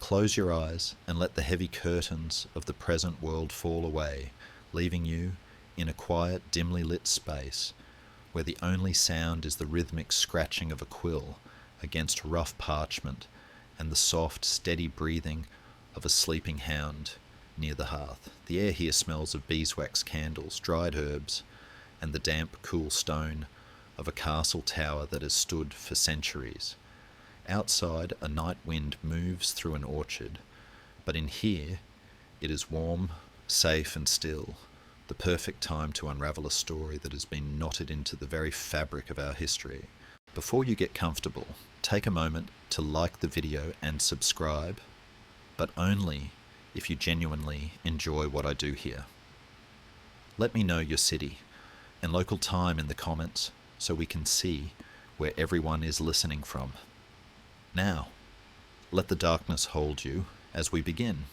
Close your eyes and let the heavy curtains of the present world fall away, leaving you in a quiet, dimly lit space where the only sound is the rhythmic scratching of a quill against rough parchment and the soft, steady breathing of a sleeping hound near the hearth. The air here smells of beeswax candles, dried herbs, and the damp, cool stone of a castle tower that has stood for centuries. Outside, a night wind moves through an orchard, but in here, it is warm, safe and still, the perfect time to unravel a story that has been knotted into the very fabric of our history. Before you get comfortable, take a moment to like the video and subscribe, but only if you genuinely enjoy what I do here. Let me know your city and local time in the comments so we can see where everyone is listening from. Now, let the darkness hold you as we begin.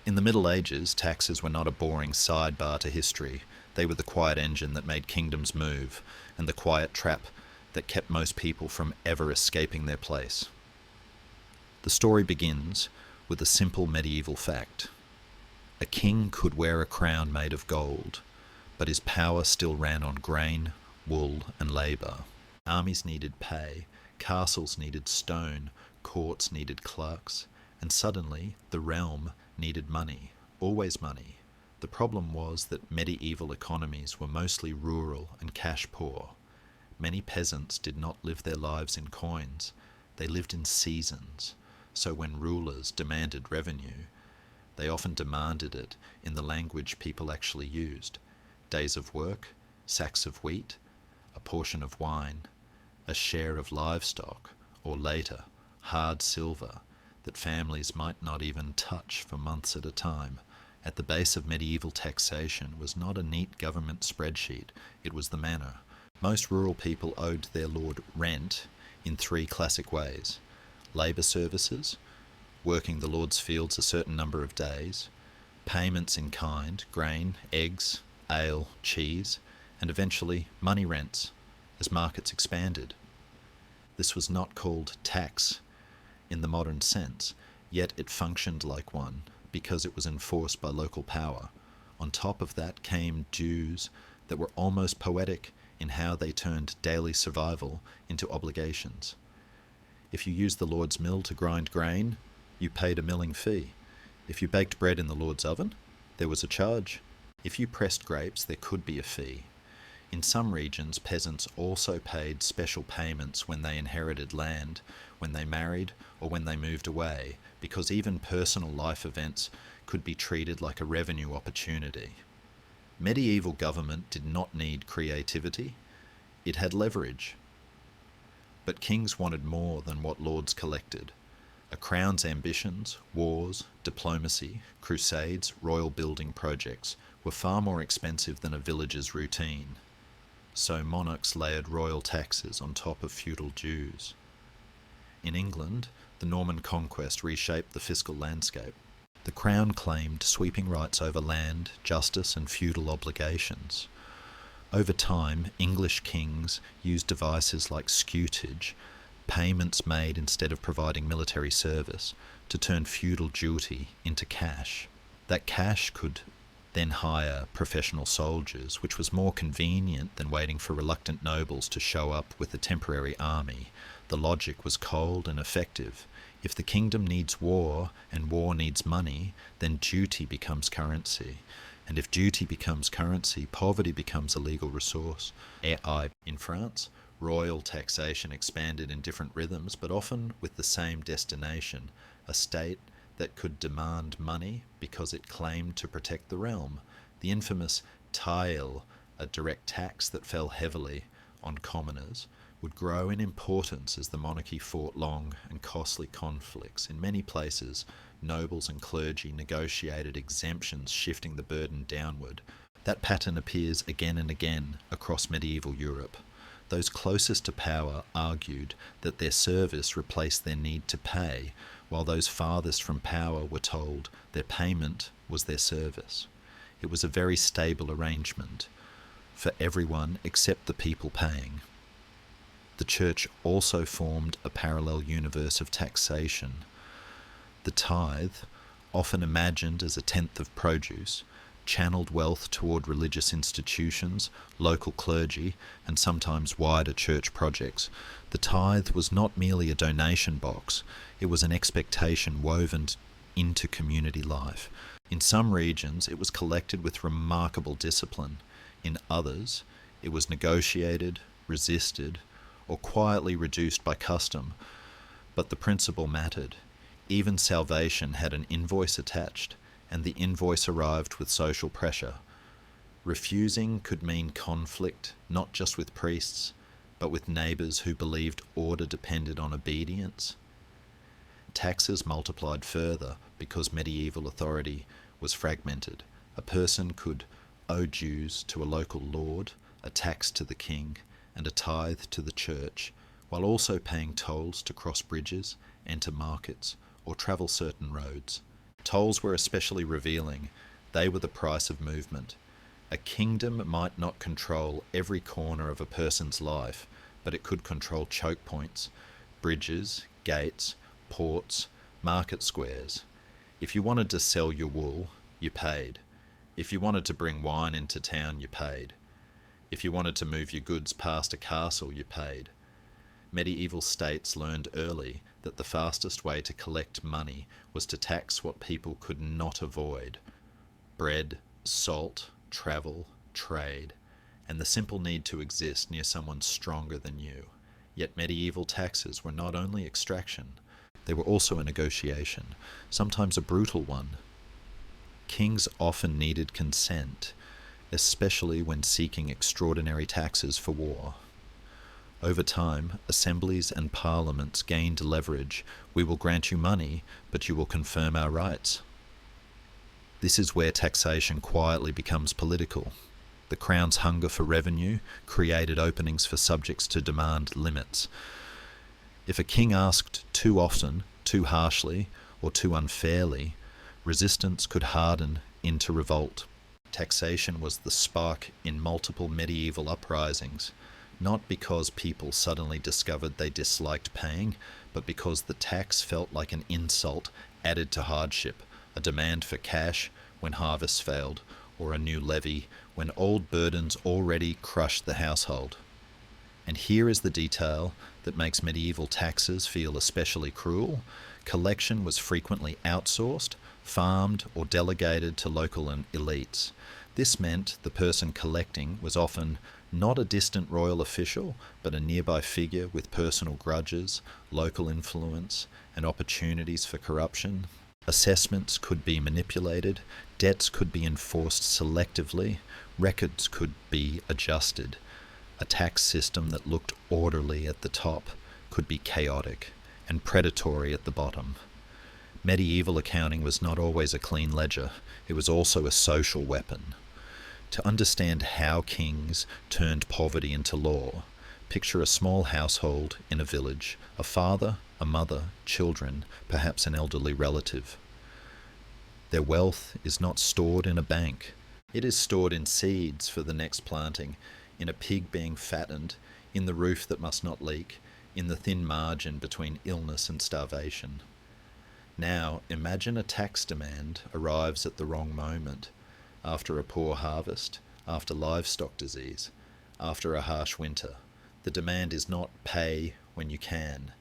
In the Middle Ages, taxes were not a boring sidebar to history. They were the quiet engine that made kingdoms move, and the quiet trap that kept most people from ever escaping their place. The story begins with a simple medieval fact. A king could wear a crown made of gold, but his power still ran on grain, wool, and labour. Armies needed pay, castles needed stone, courts needed clerks, and suddenly the realm needed money, always money. The problem was that medieval economies were mostly rural and cash poor. Many peasants did not live their lives in coins, they lived in seasons. So when rulers demanded revenue, they often demanded it in the language people actually used. Days of work, sacks of wheat, a portion of wine, a share of livestock, or later, hard silver that families might not even touch for months at a time. At the base of medieval taxation was not a neat government spreadsheet, it was the manor. Most rural people owed their lord rent in three classic ways: labour services, working the lord's fields a certain number of days, payments in kind, grain, eggs, ale, cheese, and eventually money rents as markets expanded. This was not called tax in the modern sense, yet it functioned like one because it was enforced by local power. On top of that came dues that were almost poetic in how they turned daily survival into obligations. If you used the Lord's mill to grind grain, you paid a milling fee. If you baked bread in the Lord's oven, there was a charge. If you pressed grapes, there could be a fee. In some regions, peasants also paid special payments when they inherited land, when they married, or when they moved away, because even personal life events could be treated like a revenue opportunity. Medieval government did not need creativity, it had leverage. But kings wanted more than what lords collected. A crown's ambitions, wars, diplomacy, crusades, royal building projects were far more expensive than a village's routine. So monarchs layered royal taxes on top of feudal dues. In England, the Norman conquest reshaped the fiscal landscape. The crown claimed sweeping rights over land, justice, and feudal obligations. Over time, English kings used devices like scutage, payments made instead of providing military service, to turn feudal duty into cash. That cash could then hire professional soldiers, which was more convenient than waiting for reluctant nobles to show up with a temporary army. The logic was cold and effective. If the kingdom needs war and war needs money, then duty becomes currency. And if duty becomes currency, poverty becomes a legal resource. In France, royal taxation expanded in different rhythms, but often with the same destination, a state that could demand money because it claimed to protect the realm. The infamous taille, a direct tax that fell heavily on commoners, would grow in importance as the monarchy fought long and costly conflicts. In many places, nobles and clergy negotiated exemptions, shifting the burden downward. That pattern appears again and again across medieval Europe. Those closest to power argued that their service replaced their need to pay, while those farthest from power were told their payment was their service. It was a very stable arrangement for everyone except the people paying. The church also formed a parallel universe of taxation. The tithe, often imagined as a tenth of produce, channeled wealth toward religious institutions, local clergy, and sometimes wider church projects. The tithe was not merely a donation box, it was an expectation woven into community life. In some regions, it was collected with remarkable discipline. In others, it was negotiated, resisted, or quietly reduced by custom. But the principle mattered. Even salvation had an invoice attached, and the invoice arrived with social pressure. Refusing could mean conflict, not just with priests, but with neighbours who believed order depended on obedience. Taxes multiplied further because medieval authority was fragmented. A person could owe dues to a local lord, a tax to the king, and a tithe to the church, while also paying tolls to cross bridges, enter markets, or travel certain roads. Tolls were especially revealing. They were the price of movement. A kingdom might not control every corner of a person's life, but it could control choke points, bridges, gates, ports, market squares. If you wanted to sell your wool, you paid. If you wanted to bring wine into town, you paid. If you wanted to move your goods past a castle, you paid. Medieval states learned early that the fastest way to collect money was to tax what people could not avoid: bread, salt, travel, trade, and the simple need to exist near someone stronger than you. Yet medieval taxes were not only extraction, they were also a negotiation, sometimes a brutal one. Kings often needed consent, especially when seeking extraordinary taxes for war. Over time, assemblies and parliaments gained leverage. We will grant you money, but you will confirm our rights. This is where taxation quietly becomes political. The crown's hunger for revenue created openings for subjects to demand limits. If a king asked too often, too harshly, or too unfairly, resistance could harden into revolt. Taxation was the spark in multiple medieval uprisings, not because people suddenly discovered they disliked paying, but because the tax felt like an insult added to hardship, a demand for cash when harvests failed, or a new levy when old burdens already crushed the household. And here is the detail that makes medieval taxes feel especially cruel. Collection was frequently outsourced, farmed, or delegated to local elites. This meant the person collecting was often not a distant royal official, but a nearby figure with personal grudges, local influence, and opportunities for corruption. Assessments could be manipulated, debts could be enforced selectively, records could be adjusted. A tax system that looked orderly at the top could be chaotic and predatory at the bottom. Medieval accounting was not always a clean ledger, it was also a social weapon. To understand how kings turned poverty into law, picture a small household in a village, a father, a mother, children, perhaps an elderly relative. Their wealth is not stored in a bank. It is stored in seeds for the next planting, in a pig being fattened, in the roof that must not leak, in the thin margin between illness and starvation. Now, imagine a tax demand arrives at the wrong moment, after a poor harvest, after livestock disease, after a harsh winter. The demand is not pay when you can.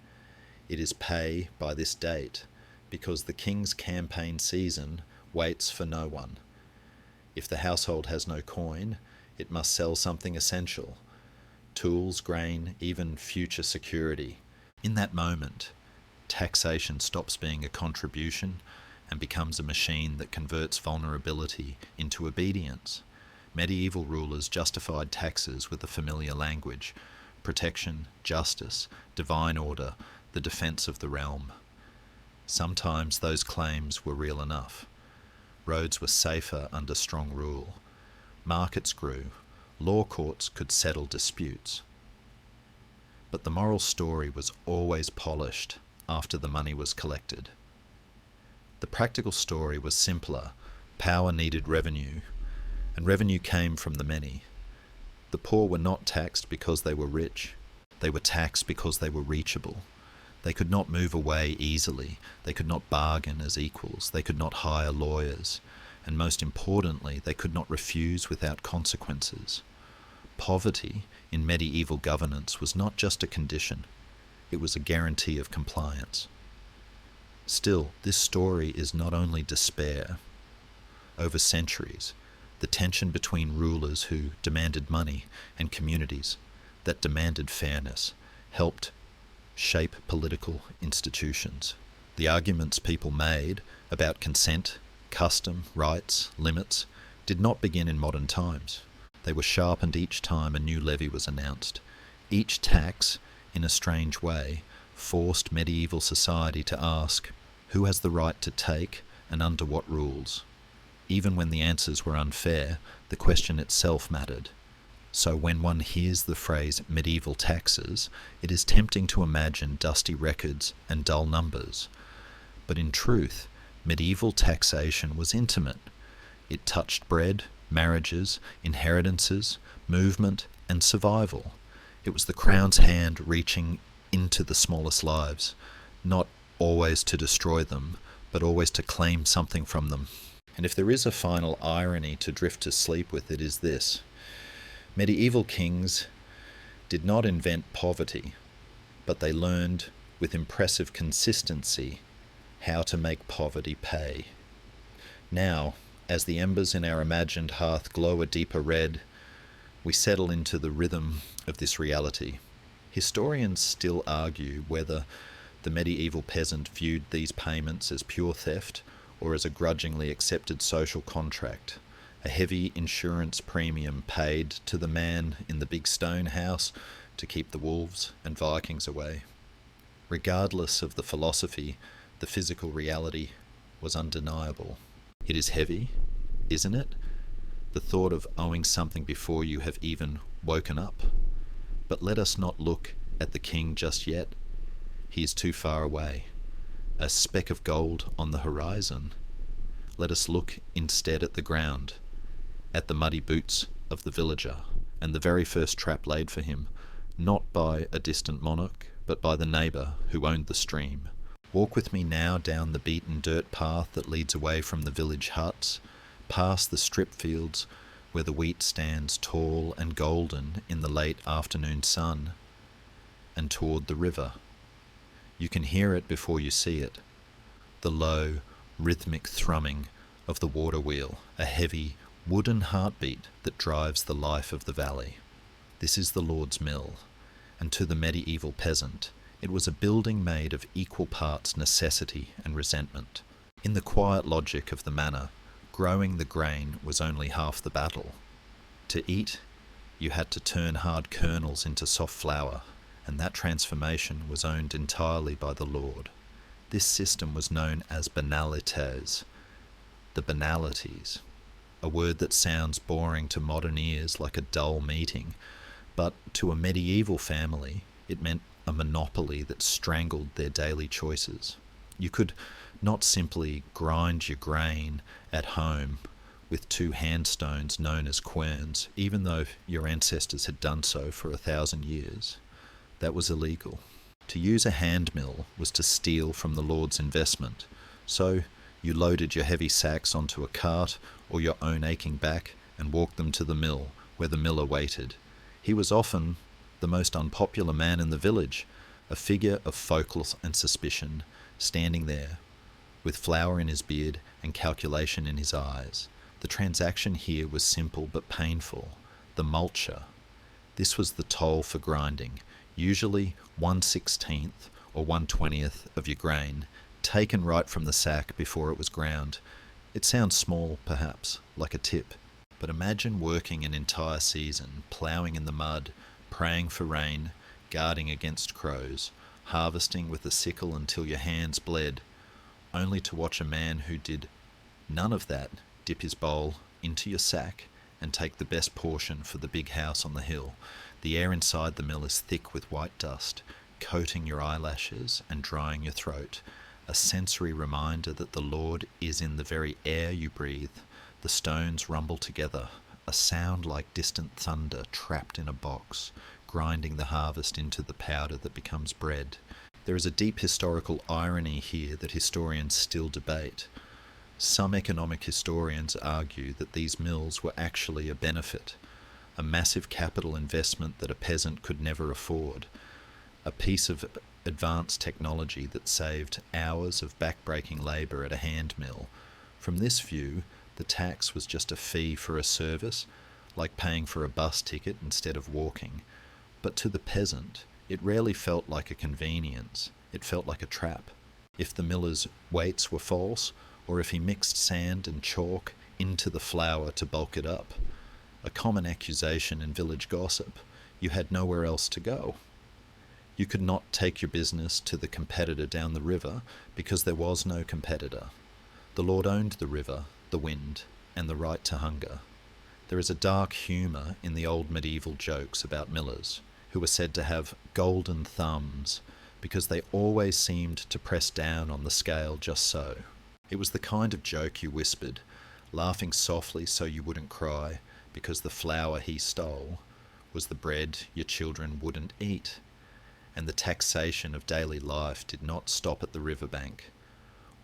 It is pay by this date, because the king's campaign season waits for no one. If the household has no coin, it must sell something essential: tools, grain, even future security. In that moment, taxation stops being a contribution and becomes a machine that converts vulnerability into obedience. Medieval rulers justified taxes with a familiar language: protection, justice, divine order, the defense of the realm. Sometimes those claims were real enough. Roads were safer under strong rule. Markets grew. Law courts could settle disputes. But the moral story was always polished after the money was collected. The practical story was simpler. Power needed revenue, and revenue came from the many. The poor were not taxed because they were rich. They were taxed because they were reachable. They could not move away easily, they could not bargain as equals, they could not hire lawyers, and most importantly, they could not refuse without consequences. Poverty in medieval governance was not just a condition, it was a guarantee of compliance. Still, this story is not only despair. Over centuries, the tension between rulers who demanded money and communities that demanded fairness helped shape political institutions. The arguments people made about consent, custom, rights, limits did not begin in modern times. They were sharpened each time a new levy was announced. Each tax, in a strange way, forced medieval society to ask, who has the right to take and under what rules? Even when the answers were unfair, the question itself mattered. So when one hears the phrase medieval taxes, it is tempting to imagine dusty records and dull numbers. But in truth, medieval taxation was intimate. It touched bread, marriages, inheritances, movement, and survival. It was the crown's hand reaching into the smallest lives, not always to destroy them, but always to claim something from them. And if there is a final irony to drift to sleep with, it is this. Medieval kings did not invent poverty, but they learned with impressive consistency how to make poverty pay. Now, as the embers in our imagined hearth glow a deeper red, we settle into the rhythm of this reality. Historians still argue whether the medieval peasant viewed these payments as pure theft or as a grudgingly accepted social contract, a heavy insurance premium paid to the man in the big stone house to keep the wolves and Vikings away. Regardless of the philosophy, the physical reality was undeniable. It is heavy, isn't it? The thought of owing something before you have even woken up. But let us not look at the king just yet. He is too far away, a speck of gold on the horizon. Let us look instead at the ground, at the muddy boots of the villager, and the very first trap laid for him, not by a distant monarch, but by the neighbour who owned the stream. Walk with me now down the beaten dirt path that leads away from the village huts, past the strip fields where the wheat stands tall and golden in the late afternoon sun, and toward the river. You can hear it before you see it, the low, rhythmic thrumming of the water wheel, a heavy, wooden heartbeat that drives the life of the valley. This is the Lord's mill, and to the medieval peasant, it was a building made of equal parts necessity and resentment. In the quiet logic of the manor, growing the grain was only half the battle. To eat, you had to turn hard kernels into soft flour, and that transformation was owned entirely by the Lord. This system was known as banalites, the banalities, a word that sounds boring to modern ears like a dull meeting, but to a medieval family it meant a monopoly that strangled their daily choices. You could not simply grind your grain at home with two handstones known as querns, even though your ancestors had done so for 1,000 years. That was illegal. To use a hand mill was to steal from the Lord's investment, so you loaded your heavy sacks onto a cart or your own aching back and walked them to the mill, where the miller waited. He was often the most unpopular man in the village, a figure of folklore and suspicion, standing there, with flour in his beard and calculation in his eyes. The transaction here was simple but painful, the multure. This was the toll for grinding, usually 1/16 or 1/20 of your grain, taken right from the sack before it was ground. It sounds small, perhaps, like a tip, but imagine working an entire season, ploughing in the mud, praying for rain, guarding against crows, harvesting with a sickle until your hands bled, only to watch a man who did none of that dip his bowl into your sack and take the best portion for the big house on the hill. The air inside the mill is thick with white dust, coating your eyelashes and drying your throat, a sensory reminder that the Lord is in the very air you breathe. The stones rumble together, a sound like distant thunder trapped in a box, grinding the harvest into the powder that becomes bread. There is a deep historical irony here that historians still debate. Some economic historians argue that these mills were actually a benefit, a massive capital investment that a peasant could never afford, a piece of advanced technology that saved hours of back-breaking labour at a hand mill. From this view, the tax was just a fee for a service, like paying for a bus ticket instead of walking. But to the peasant, it rarely felt like a convenience. It felt like a trap. If the miller's weights were false, or if he mixed sand and chalk into the flour to bulk it up, a common accusation in village gossip, you had nowhere else to go. You could not take your business to the competitor down the river because there was no competitor. The Lord owned the river, the wind, and the right to hunger. There is a dark humour in the old medieval jokes about millers, who were said to have golden thumbs because they always seemed to press down on the scale just so. It was the kind of joke you whispered, laughing softly so you wouldn't cry, because the flour he stole was the bread your children wouldn't eat, and the taxation of daily life did not stop at the riverbank.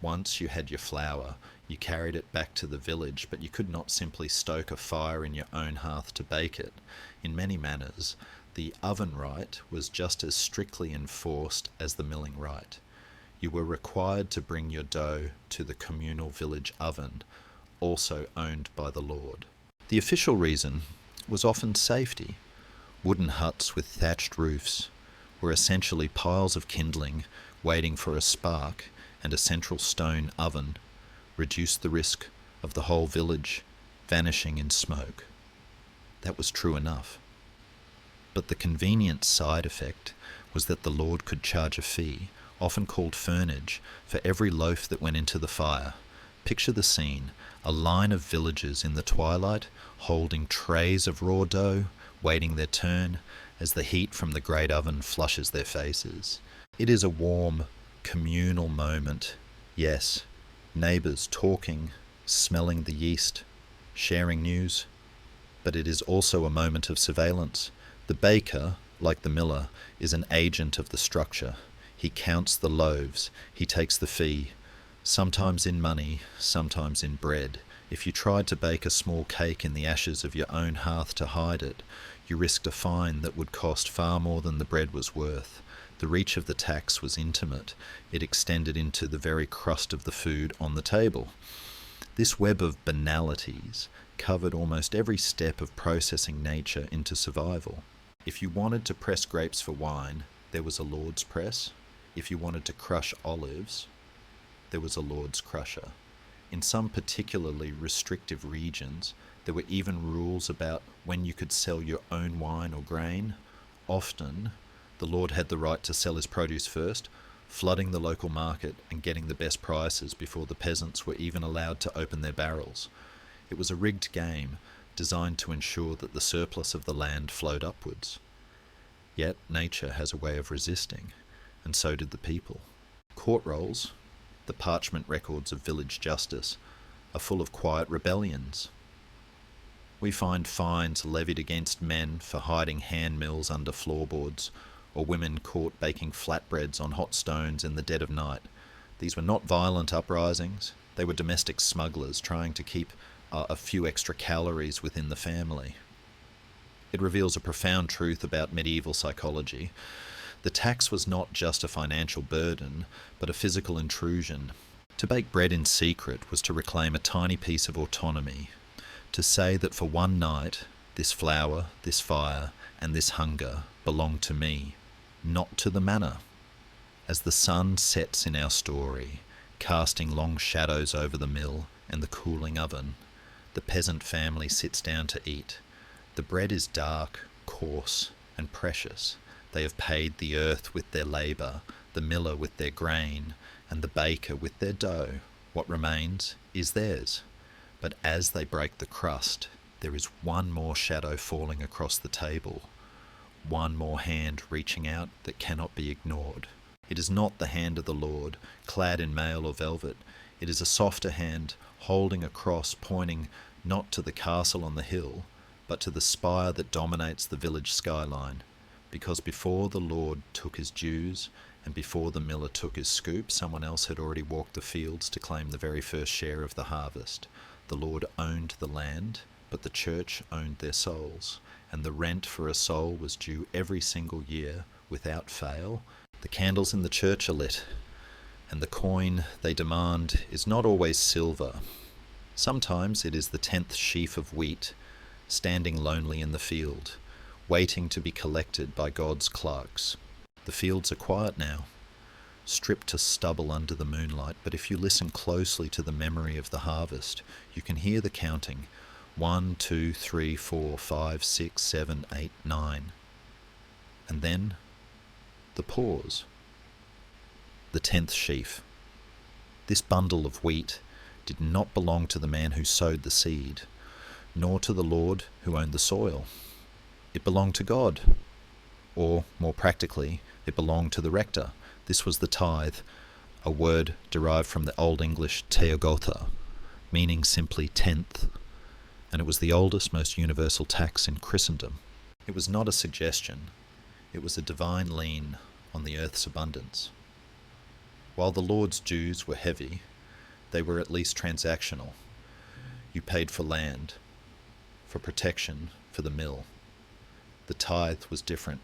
Once you had your flour, you carried it back to the village, but you could not simply stoke a fire in your own hearth to bake it. In many manners, the oven right was just as strictly enforced as the milling right. You were required to bring your dough to the communal village oven, also owned by the Lord. The official reason was often safety. Wooden huts with thatched roofs were essentially piles of kindling waiting for a spark, and a central stone oven reduced the risk of the whole village vanishing in smoke. That was true enough. But the convenient side effect was that the Lord could charge a fee, often called furnage, for every loaf that went into the fire. Picture the scene, a line of villagers in the twilight holding trays of raw dough, waiting their turn as the heat from the great oven flushes their faces. It is a warm, communal moment. Yes, neighbours talking, smelling the yeast, sharing news. But it is also a moment of surveillance. The baker, like the miller, is an agent of the structure. He counts the loaves, he takes the fee, sometimes in money, sometimes in bread. If you tried to bake a small cake in the ashes of your own hearth to hide it, you risked a fine that would cost far more than the bread was worth. The reach of the tax was intimate. It extended into the very crust of the food on the table. This web of banalities covered almost every step of processing nature into survival. If you wanted to press grapes for wine, there was a Lord's press. If you wanted to crush olives, there was a Lord's crusher. In some particularly restrictive regions, there were even rules about when you could sell your own wine or grain. Often, the Lord had the right to sell his produce first, flooding the local market and getting the best prices before the peasants were even allowed to open their barrels. It was a rigged game designed to ensure that the surplus of the land flowed upwards. Yet nature has a way of resisting, and so did the people. Court rolls, the parchment records of village justice, are full of quiet rebellions. We find fines levied against men for hiding hand mills under floorboards, or women caught baking flatbreads on hot stones in the dead of night. These were not violent uprisings, they were domestic smugglers trying to keep a few extra calories within the family. It reveals a profound truth about medieval psychology. The tax was not just a financial burden, but a physical intrusion. To bake bread in secret was to reclaim a tiny piece of autonomy, to say that for one night, this flour, this fire, and this hunger belong to me, not to the manor. As the sun sets in our story, casting long shadows over the mill and the cooling oven, the peasant family sits down to eat. The bread is dark, coarse, and precious. They have paid the earth with their labour, the miller with their grain, and the baker with their dough. What remains is theirs. But as they break the crust, there is one more shadow falling across the table, one more hand reaching out that cannot be ignored. It is not the hand of the Lord, clad in mail or velvet. It is a softer hand, holding a cross, pointing not to the castle on the hill, but to the spire that dominates the village skyline. Because before the Lord took his dues, and before the miller took his scoop, someone else had already walked the fields to claim the very first share of the harvest. The Lord owned the land, but the church owned their souls, and the rent for a soul was due every single year without fail. The candles in the church are lit, and the coin they demand is not always silver. Sometimes it is the 10th sheaf of wheat, standing lonely in the field, waiting to be collected by God's clerks. The fields are quiet now, stripped to stubble under the moonlight, but if you listen closely to the memory of the harvest, you can hear the counting. 1, 2, 3, 4, 5, 6, 7, 8, 9. And then the pause. The 10th sheaf. This bundle of wheat did not belong to the man who sowed the seed, nor to the Lord who owned the soil. It belonged to God. Or, more practically, it belonged to the rector. This was the tithe, a word derived from the Old English teogotha, meaning simply tenth, and it was the oldest, most universal tax in Christendom. It was not a suggestion, it was a divine lien on the earth's abundance. While the Lord's dues were heavy, they were at least transactional. You paid for land, for protection, for the mill. The tithe was different.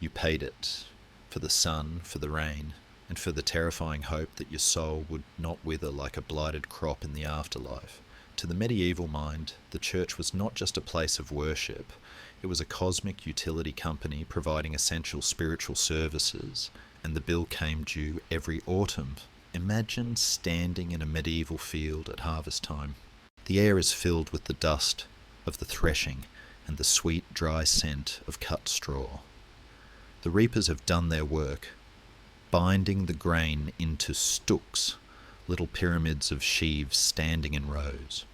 You paid it for the sun, for the rain, and for the terrifying hope that your soul would not wither like a blighted crop in the afterlife. To the medieval mind, the church was not just a place of worship, it was a cosmic utility company providing essential spiritual services, and the bill came due every autumn. Imagine standing in a medieval field at harvest time. The air is filled with the dust of the threshing and the sweet, dry scent of cut straw. The reapers have done their work, binding the grain into stooks, little pyramids of sheaves standing in rows.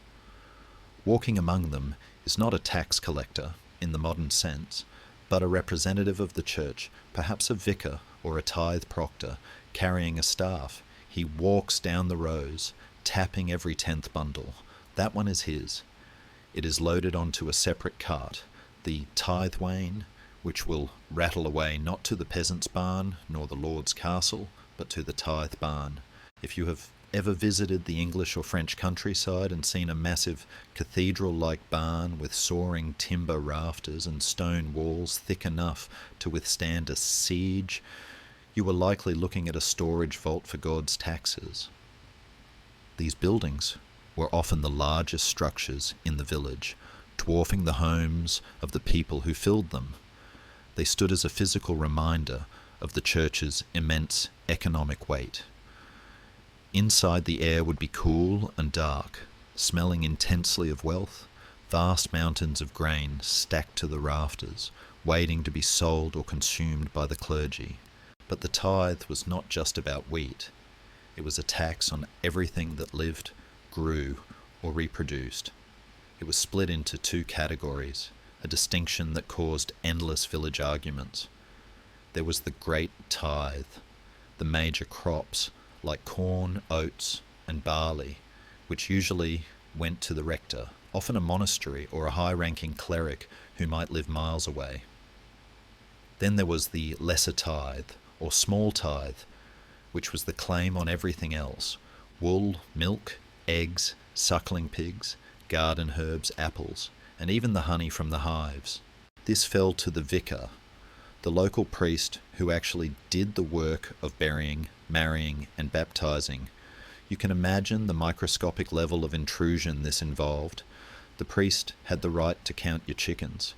Walking among them is not a tax collector in the modern sense, but a representative of the church, perhaps a vicar or a tithe proctor, carrying a staff. He walks down the rows, tapping every 10th bundle. That one is his. It is loaded onto a separate cart, the tithe wain, which will rattle away not to the peasant's barn nor the Lord's castle, but to the tithe barn. If you have ever visited the English or French countryside and seen a massive cathedral-like barn with soaring timber rafters and stone walls thick enough to withstand a siege, you were likely looking at a storage vault for God's taxes. These buildings were often the largest structures in the village, dwarfing the homes of the people who filled them. They stood as a physical reminder of the church's immense economic weight. Inside, the air would be cool and dark, smelling intensely of wealth, vast mountains of grain stacked to the rafters, waiting to be sold or consumed by the clergy. But the tithe was not just about wheat. It was a tax on everything that lived, grew, or reproduced. It was split into two categories, a distinction that caused endless village arguments. There was the great tithe, the major crops like corn, oats, and barley, which usually went to the rector, often a monastery or a high-ranking cleric who might live miles away. Then there was the lesser tithe, or small tithe, which was the claim on everything else: wool, milk, eggs, suckling pigs, garden herbs, apples, and even the honey from the hives. This fell to the vicar, the local priest who actually did the work of burying, marrying, and baptizing. You can imagine the microscopic level of intrusion this involved. The priest had the right to count your chickens.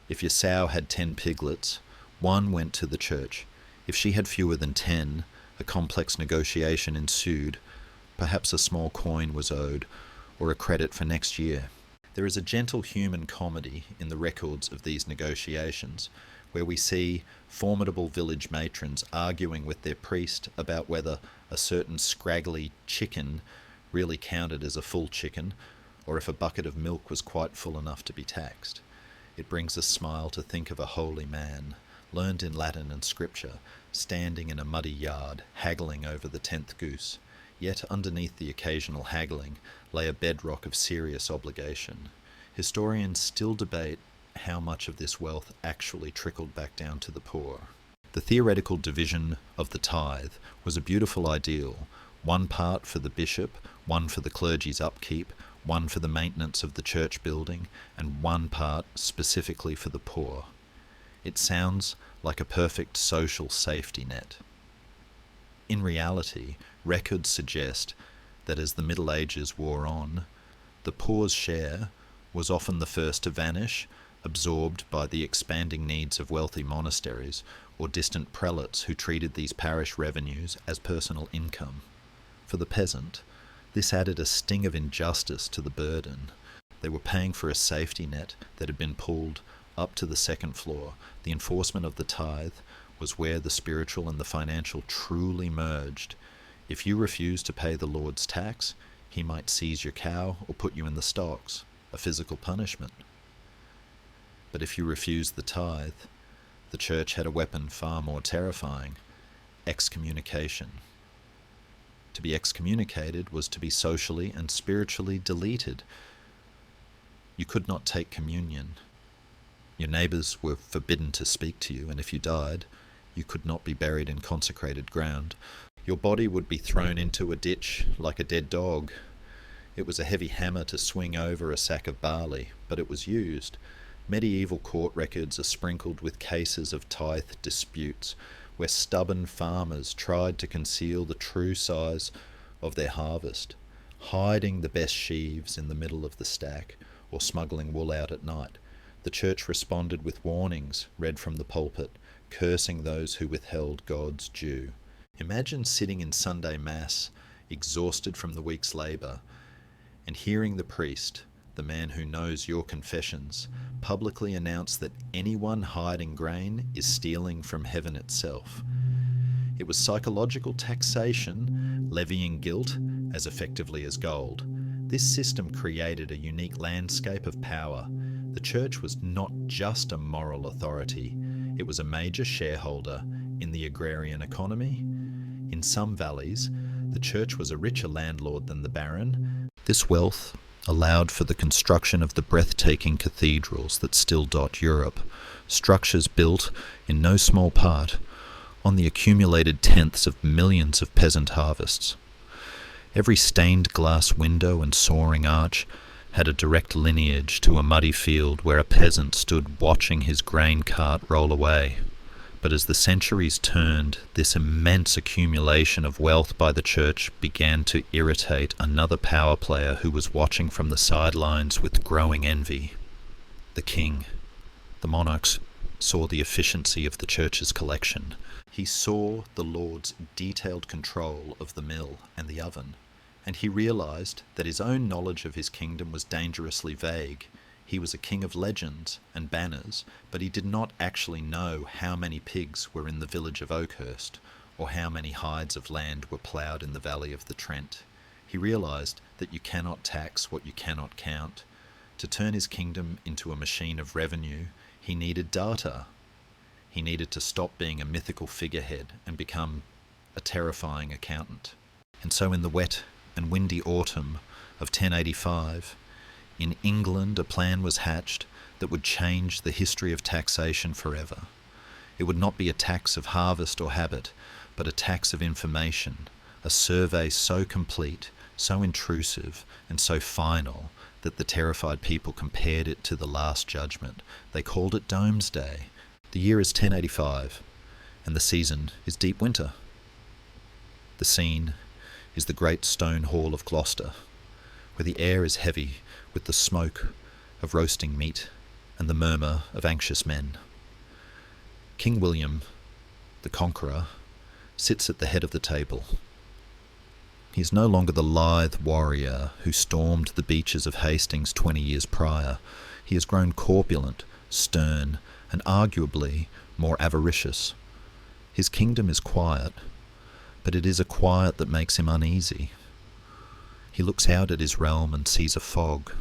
If your sow had 10 piglets, one went to the church. If she had fewer than 10, a complex negotiation ensued. Perhaps a small coin was owed, or a credit for next year. There is a gentle human comedy in the records of these negotiations, where we see formidable village matrons arguing with their priest about whether a certain scraggly chicken really counted as a full chicken, or if a bucket of milk was quite full enough to be taxed. It brings a smile to think of a holy man, learned in Latin and Scripture, standing in a muddy yard, haggling over the 10th goose. Yet underneath the occasional haggling lay a bedrock of serious obligation. Historians still debate how much of this wealth actually trickled back down to the poor. The theoretical division of the tithe was a beautiful ideal, one part for the bishop, one for the clergy's upkeep, one for the maintenance of the church building, and one part specifically for the poor. It sounds like a perfect social safety net. In reality, records suggest that as the Middle Ages wore on, the poor's share was often the first to vanish, absorbed by the expanding needs of wealthy monasteries or distant prelates who treated these parish revenues as personal income. For the peasant, this added a sting of injustice to the burden. They were paying for a safety net that had been pulled up to the second floor. The enforcement of the tithe was where the spiritual and the financial truly merged. If you refused to pay the Lord's tax, he might seize your cow or put you in the stocks, a physical punishment. But if you refused the tithe, the church had a weapon far more terrifying: excommunication. To be excommunicated was to be socially and spiritually deleted. You could not take communion. Your neighbours were forbidden to speak to you, and if you died, you could not be buried in consecrated ground. Your body would be thrown into a ditch like a dead dog. It was a heavy hammer to swing over a sack of barley, but it was used. Medieval court records are sprinkled with cases of tithe disputes, where stubborn farmers tried to conceal the true size of their harvest, hiding the best sheaves in the middle of the stack, or smuggling wool out at night. The church responded with warnings read from the pulpit, cursing those who withheld God's due. Imagine sitting in Sunday Mass, exhausted from the week's labour, and hearing the priest, the man who knows your confessions, publicly announce that anyone hiding grain is stealing from heaven itself. It was psychological taxation, levying guilt as effectively as gold. This system created a unique landscape of power. The church was not just a moral authority, it was a major shareholder in the agrarian economy. In some valleys, the church was a richer landlord than the baron. This wealth allowed for the construction of the breathtaking cathedrals that still dot Europe, structures built, in no small part, on the accumulated tenths of millions of peasant harvests. Every stained glass window and soaring arch had a direct lineage to a muddy field where a peasant stood watching his grain cart roll away. But as the centuries turned, this immense accumulation of wealth by the church began to irritate another power player who was watching from the sidelines with growing envy: the king. The monarchs saw the efficiency of the church's collection. He saw the Lord's detailed control of the mill and the oven, and he realized that his own knowledge of his kingdom was dangerously vague. He was a king of legends and banners, but he did not actually know how many pigs were in the village of Oakhurst, or how many hides of land were ploughed in the valley of the Trent. He realized that you cannot tax what you cannot count. To turn his kingdom into a machine of revenue, he needed data. He needed to stop being a mythical figurehead and become a terrifying accountant. And so in the wet and windy autumn of 1085, in England, a plan was hatched that would change the history of taxation forever. It would not be a tax of harvest or habit, but a tax of information, a survey so complete, so intrusive, and so final that the terrified people compared it to the Last Judgment. They called it Domesday. The year is 1085, and the season is deep winter. The scene is the great stone hall of Gloucester, where the air is heavy with the smoke of roasting meat and the murmur of anxious men. King William, the Conqueror, sits at the head of the table. He is no longer the lithe warrior who stormed the beaches of Hastings 20 years prior. He has grown corpulent, stern, and arguably more avaricious. His kingdom is quiet, but it is a quiet that makes him uneasy. He looks out at his realm and sees a fog.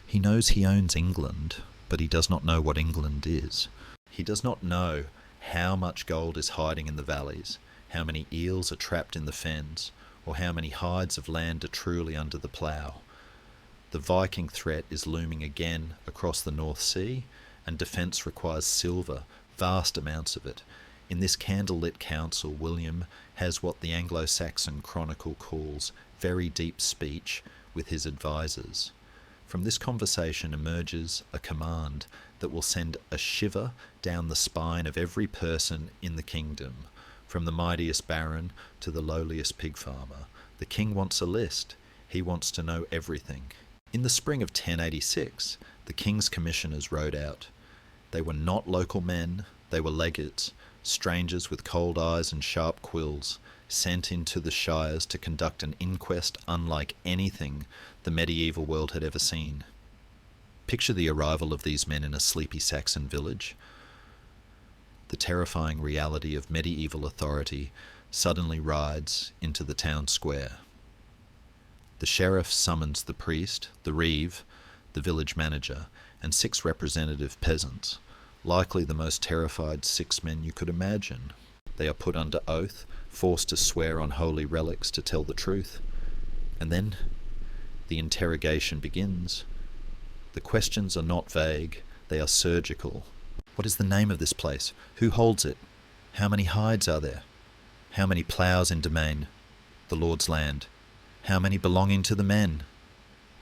He knows he owns England, but he does not know what England is. He does not know how much gold is hiding in the valleys, how many eels are trapped in the fens, or how many hides of land are truly under the plough. The Viking threat is looming again across the North Sea, and defence requires silver, vast amounts of it. In this candlelit council, William has what the Anglo-Saxon chronicle calls very deep speech with his advisors. From this conversation emerges a command that will send a shiver down the spine of every person in the kingdom, from the mightiest baron to the lowliest pig farmer. The king wants a list. He wants to know everything. In the spring of 1086, the king's commissioners rode out. They were not local men, they were legates, strangers with cold eyes and sharp quills, sent into the shires to conduct an inquest unlike anything the medieval world had ever seen. Picture the arrival of these men in a sleepy Saxon village. The terrifying reality of medieval authority suddenly rides into the town square. The sheriff summons the priest, the reeve, the village manager, and 6 representative peasants, likely the most terrified 6 men you could imagine. They are put under oath, forced to swear on holy relics to tell the truth. And then the interrogation begins. The questions are not vague, they are surgical. What is the name of this place? Who holds it? How many hides are there? How many ploughs in domain? The Lord's land. How many belonging to the men?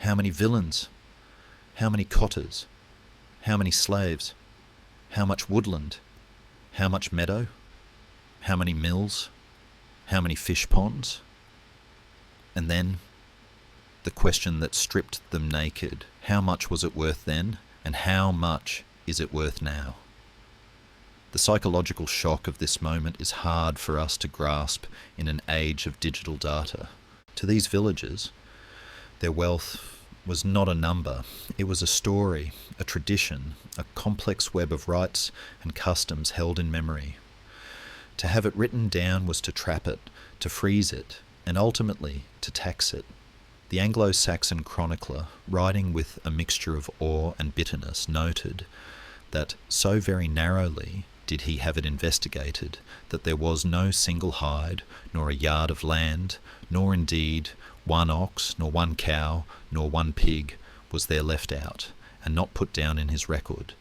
How many villains? How many cotters? How many slaves? How much woodland? How much meadow? How many mills? How many fish ponds? And then the question that stripped them naked. How much was it worth then, and how much is it worth now? The psychological shock of this moment is hard for us to grasp in an age of digital data. To these villagers, their wealth was not a number. It was a story, a tradition, a complex web of rites and customs held in memory. To have it written down was to trap it, to freeze it, and ultimately to tax it. The Anglo-Saxon chronicler, writing with a mixture of awe and bitterness, noted that so very narrowly did he have it investigated that there was no single hide, nor a yard of land, nor indeed one ox, nor one cow, nor one pig was there left out, and not put down in his record.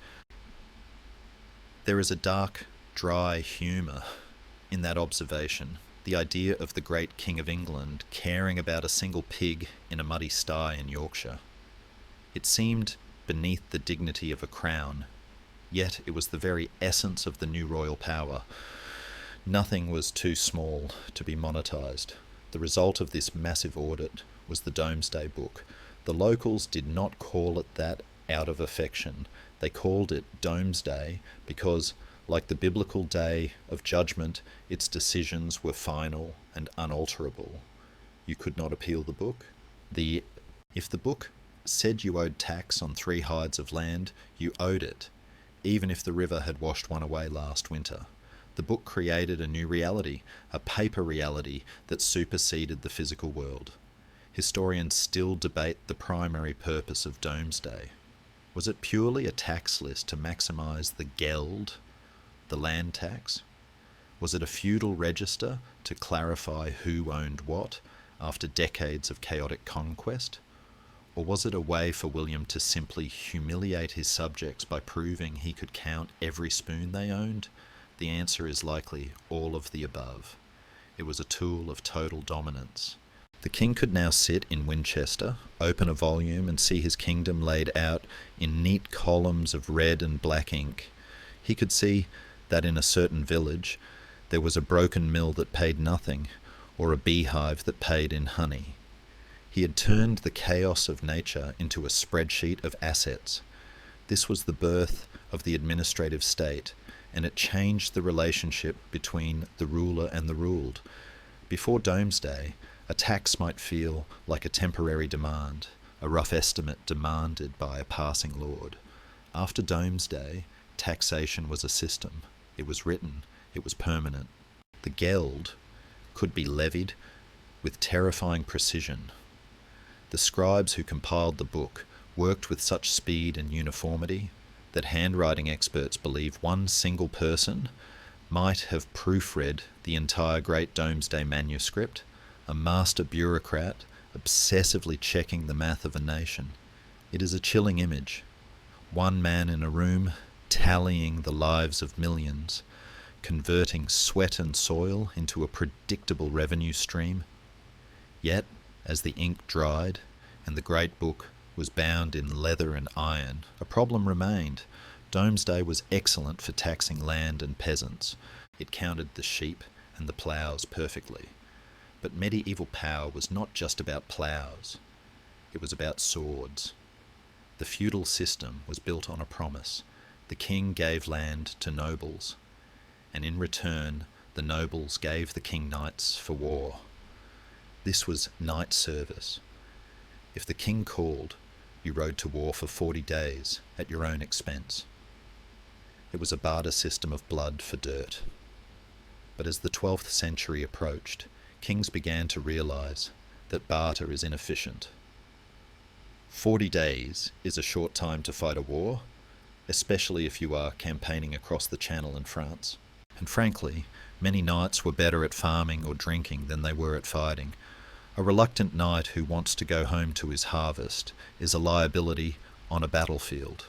There is a dark, dry humour in that observation. The idea of the great King of England caring about a single pig in a muddy sty in Yorkshire. It seemed beneath the dignity of a crown, yet it was the very essence of the new royal power. Nothing was too small to be monetised. The result of this massive audit was the Domesday Book. The locals did not call it that out of affection. They called it Domesday because, like the biblical day of judgment, its decisions were final and unalterable. You could not appeal the book. If the book said you owed tax on 3 hides of land, you owed it, even if the river had washed one away last winter. The book created a new reality, a paper reality that superseded the physical world. Historians still debate the primary purpose of Domesday. Was it purely a tax list to maximise the geld, the land tax? Was it a feudal register to clarify who owned what after decades of chaotic conquest? Or was it a way for William to simply humiliate his subjects by proving he could count every spoon they owned? The answer is likely all of the above. It was a tool of total dominance. The king could now sit in Winchester, open a volume and see his kingdom laid out in neat columns of red and black ink. He could see that in a certain village there was a broken mill that paid nothing, or a beehive that paid in honey. He had turned the chaos of nature into a spreadsheet of assets. This was the birth of the administrative state, and it changed the relationship between the ruler and the ruled. Before Domesday, a tax might feel like a temporary demand, a rough estimate demanded by a passing lord. After Domesday, taxation was a system. It was written. It was permanent. The geld could be levied with terrifying precision. The scribes who compiled the book worked with such speed and uniformity that handwriting experts believe one single person might have proofread the entire great Domesday manuscript, a master bureaucrat obsessively checking the math of a nation. It is a chilling image. One man in a room tallying the lives of millions, converting sweat and soil into a predictable revenue stream. Yet, as the ink dried and the great book was bound in leather and iron, a problem remained. Domesday was excellent for taxing land and peasants. It counted the sheep and the ploughs perfectly. But medieval power was not just about ploughs. It was about swords. The feudal system was built on a promise. The king gave land to nobles, and in return the nobles gave the king knights for war. This was knight service. If the king called, you rode to war for 40 days at your own expense. It was a barter system of blood for dirt. But as the 12th century approached, kings began to realise that barter is inefficient. 40 days is a short time to fight a war, especially if you are campaigning across the Channel in France. And frankly, many knights were better at farming or drinking than they were at fighting. A reluctant knight who wants to go home to his harvest is a liability on a battlefield.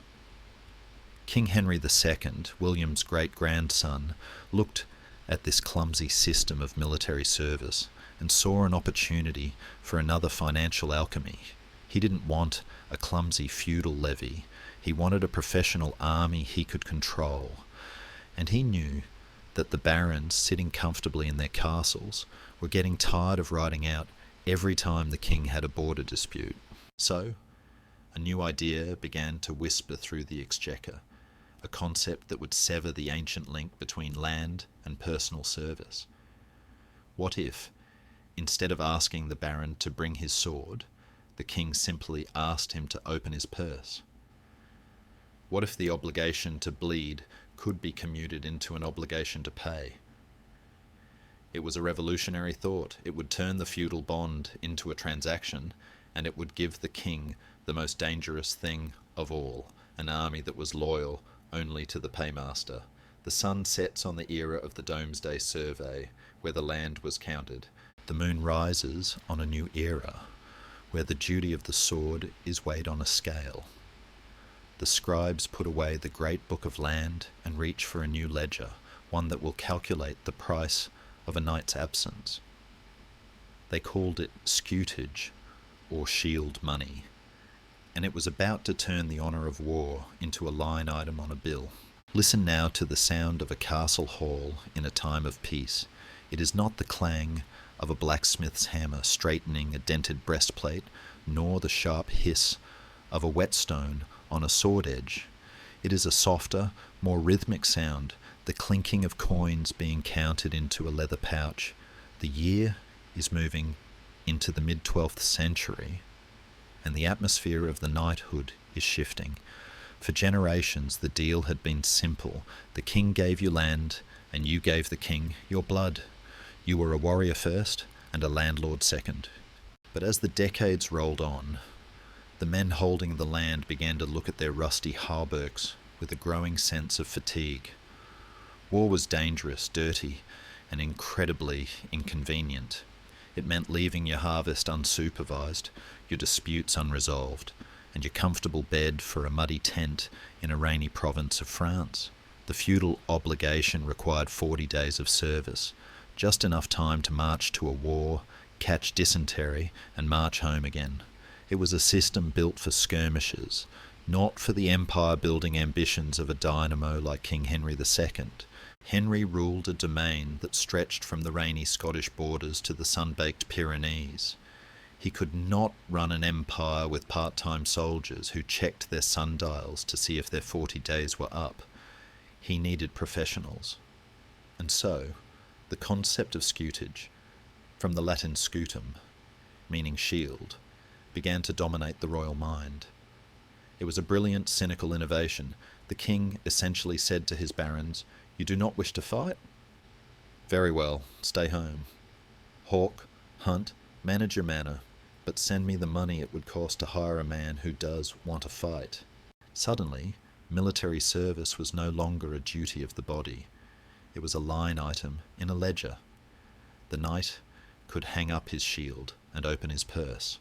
King Henry II, William's great-grandson, looked at this clumsy system of military service and saw an opportunity for another financial alchemy. He didn't want a clumsy feudal levy. He wanted a professional army he could control. And he knew that the barons sitting comfortably in their castles were getting tired of riding out every time the king had a border dispute. So, a new idea began to whisper through the exchequer, a concept that would sever the ancient link between land and personal service. What if, instead of asking the baron to bring his sword, the king simply asked him to open his purse? What if the obligation to bleed could be commuted into an obligation to pay? It was a revolutionary thought. It would turn the feudal bond into a transaction, and it would give the king the most dangerous thing of all, an army that was loyal only to the paymaster. The sun sets on the era of the Domesday Survey, where the land was counted. The moon rises on a new era, where the duty of the sword is weighed on a scale. The scribes put away the great book of land and reach for a new ledger, one that will calculate the price of a knight's absence. They called it scutage, or shield money, and it was about to turn the honour of war into a line item on a bill. Listen now to the sound of a castle hall in a time of peace. It is not the clang of a blacksmith's hammer straightening a dented breastplate, nor the sharp hiss of a whetstone on a sword edge. It is a softer, more rhythmic sound, the clinking of coins being counted into a leather pouch. The year is moving into the mid-12th century, and the atmosphere of the knighthood is shifting. For generations the deal had been simple. The king gave you land, and you gave the king your blood. You were a warrior first, and a landlord second. But as the decades rolled on, the men holding the land began to look at their rusty hauberks with a growing sense of fatigue. War was dangerous, dirty, and incredibly inconvenient. It meant leaving your harvest unsupervised, your disputes unresolved, and your comfortable bed for a muddy tent in a rainy province of France. The feudal obligation required 40 days of service, just enough time to march to a war, catch dysentery, and march home again. It was a system built for skirmishes, not for the empire-building ambitions of a dynamo like King Henry II. Henry ruled a domain that stretched from the rainy Scottish borders to the sun-baked Pyrenees. He could not run an empire with part-time soldiers who checked their sundials to see if their 40 days were up. He needed professionals. And so, the concept of scutage, from the Latin scutum, meaning shield, began to dominate the royal mind. It was a brilliant, cynical innovation. The king essentially said to his barons, "You do not wish to fight? Very well, stay home. Hawk, hunt, manage your manor, but send me the money it would cost to hire a man who does want to fight." Suddenly, military service was no longer a duty of the body. It was a line item in a ledger. The knight could hang up his shield and open his purse.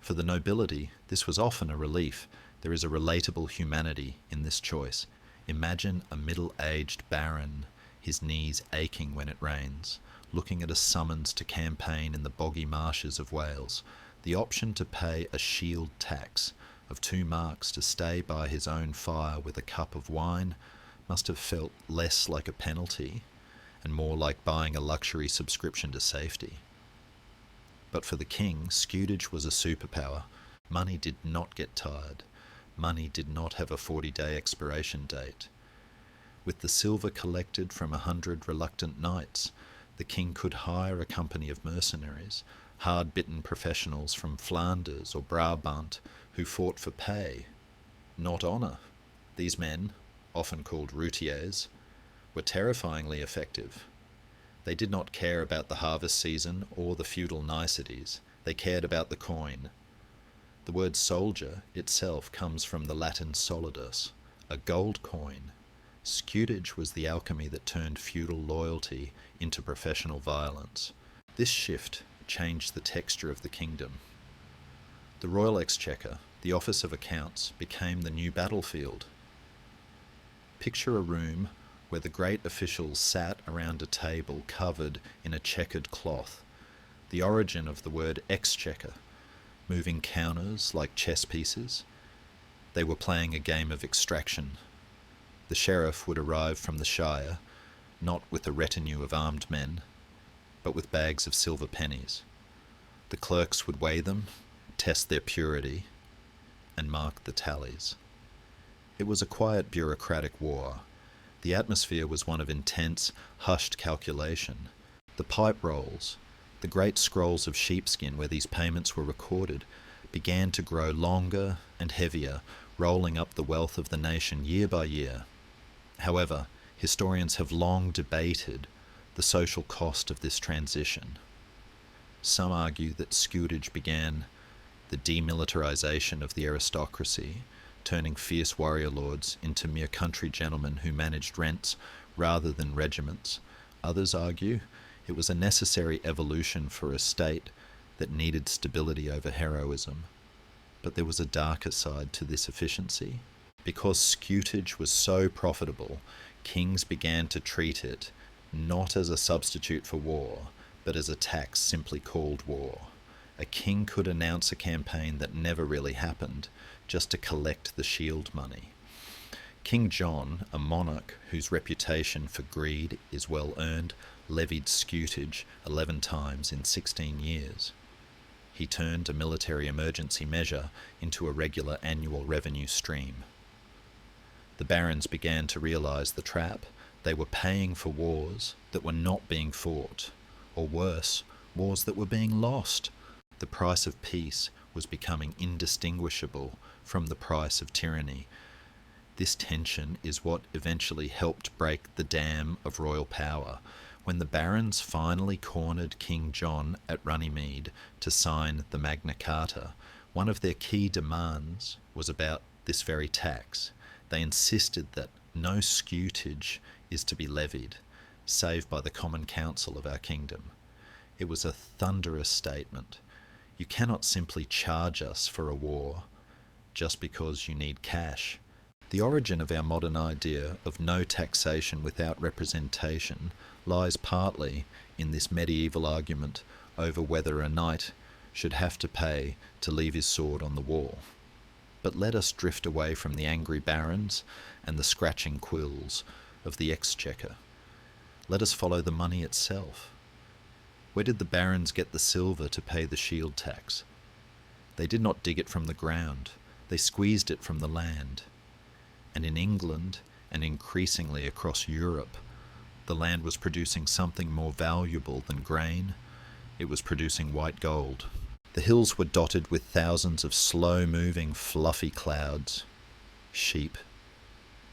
For the nobility, this was often a relief. There is a relatable humanity in this choice. Imagine a middle-aged baron his knees aching when it rains, looking at a summons to campaign in the boggy marshes of Wales, the option to pay a shield tax of 2 marks to stay by his own fire with a cup of wine must have felt less like a penalty and more like buying a luxury subscription to safety. But for the king, scutage was a superpower. Money did not get tired. Money did not have a 40-day expiration date. With the silver collected from 100 reluctant knights, the king could hire a company of mercenaries, hard-bitten professionals from Flanders or Brabant who fought for pay, not honour. These men, often called routiers, were terrifyingly effective. They did not care about the harvest season or the feudal niceties. They cared about the coin. The word soldier itself comes from the Latin solidus, a gold coin. Scutage was the alchemy that turned feudal loyalty into professional violence. This shift changed the texture of the kingdom. The royal exchequer, the office of accounts, became the new battlefield. Picture a room where the great officials sat around a table covered in a checkered cloth. The origin of the word exchequer, moving counters like chess pieces. They were playing a game of extraction. The sheriff would arrive from the shire, not with a retinue of armed men, but with bags of silver pennies. The clerks would weigh them, test their purity, and mark the tallies. It was a quiet bureaucratic war. The atmosphere was one of intense, hushed calculation. The pipe rolls, the great scrolls of sheepskin where these payments were recorded, began to grow longer and heavier, rolling up the wealth of the nation year by year. However, historians have long debated the social cost of this transition. Some argue that scutage began the demilitarization of the aristocracy, turning fierce warrior lords into mere country gentlemen who managed rents rather than regiments. Others argue it was a necessary evolution for a state that needed stability over heroism. But there was a darker side to this efficiency. Because scutage was so profitable, kings began to treat it not as a substitute for war, but as a tax simply called war. A king could announce a campaign that never really happened, just to collect the shield money. King John, a monarch whose reputation for greed is well earned, levied scutage 11 times in 16 years. He turned a military emergency measure into a regular annual revenue stream. The barons began to realize the trap. They were paying for wars that were not being fought, or worse, wars that were being lost. The price of peace was becoming indistinguishable from the price of tyranny. This tension is what eventually helped break the dam of royal power. When the barons finally cornered King John at Runnymede to sign the Magna Carta, one of their key demands was about this very tax. They insisted that no scutage is to be levied, save by the common council of our kingdom. It was a thunderous statement. You cannot simply charge us for a war just because you need cash. The origin of our modern idea of no taxation without representation lies partly in this medieval argument over whether a knight should have to pay to leave his sword on the wall. But let us drift away from the angry barons and the scratching quills of the exchequer. Let us follow the money itself. Where did the barons get the silver to pay the shield tax? They did not dig it from the ground. They squeezed it from the land. And in England, and increasingly across Europe, the land was producing something more valuable than grain. It was producing white gold. The hills were dotted with thousands of slow-moving, fluffy clouds. Sheep.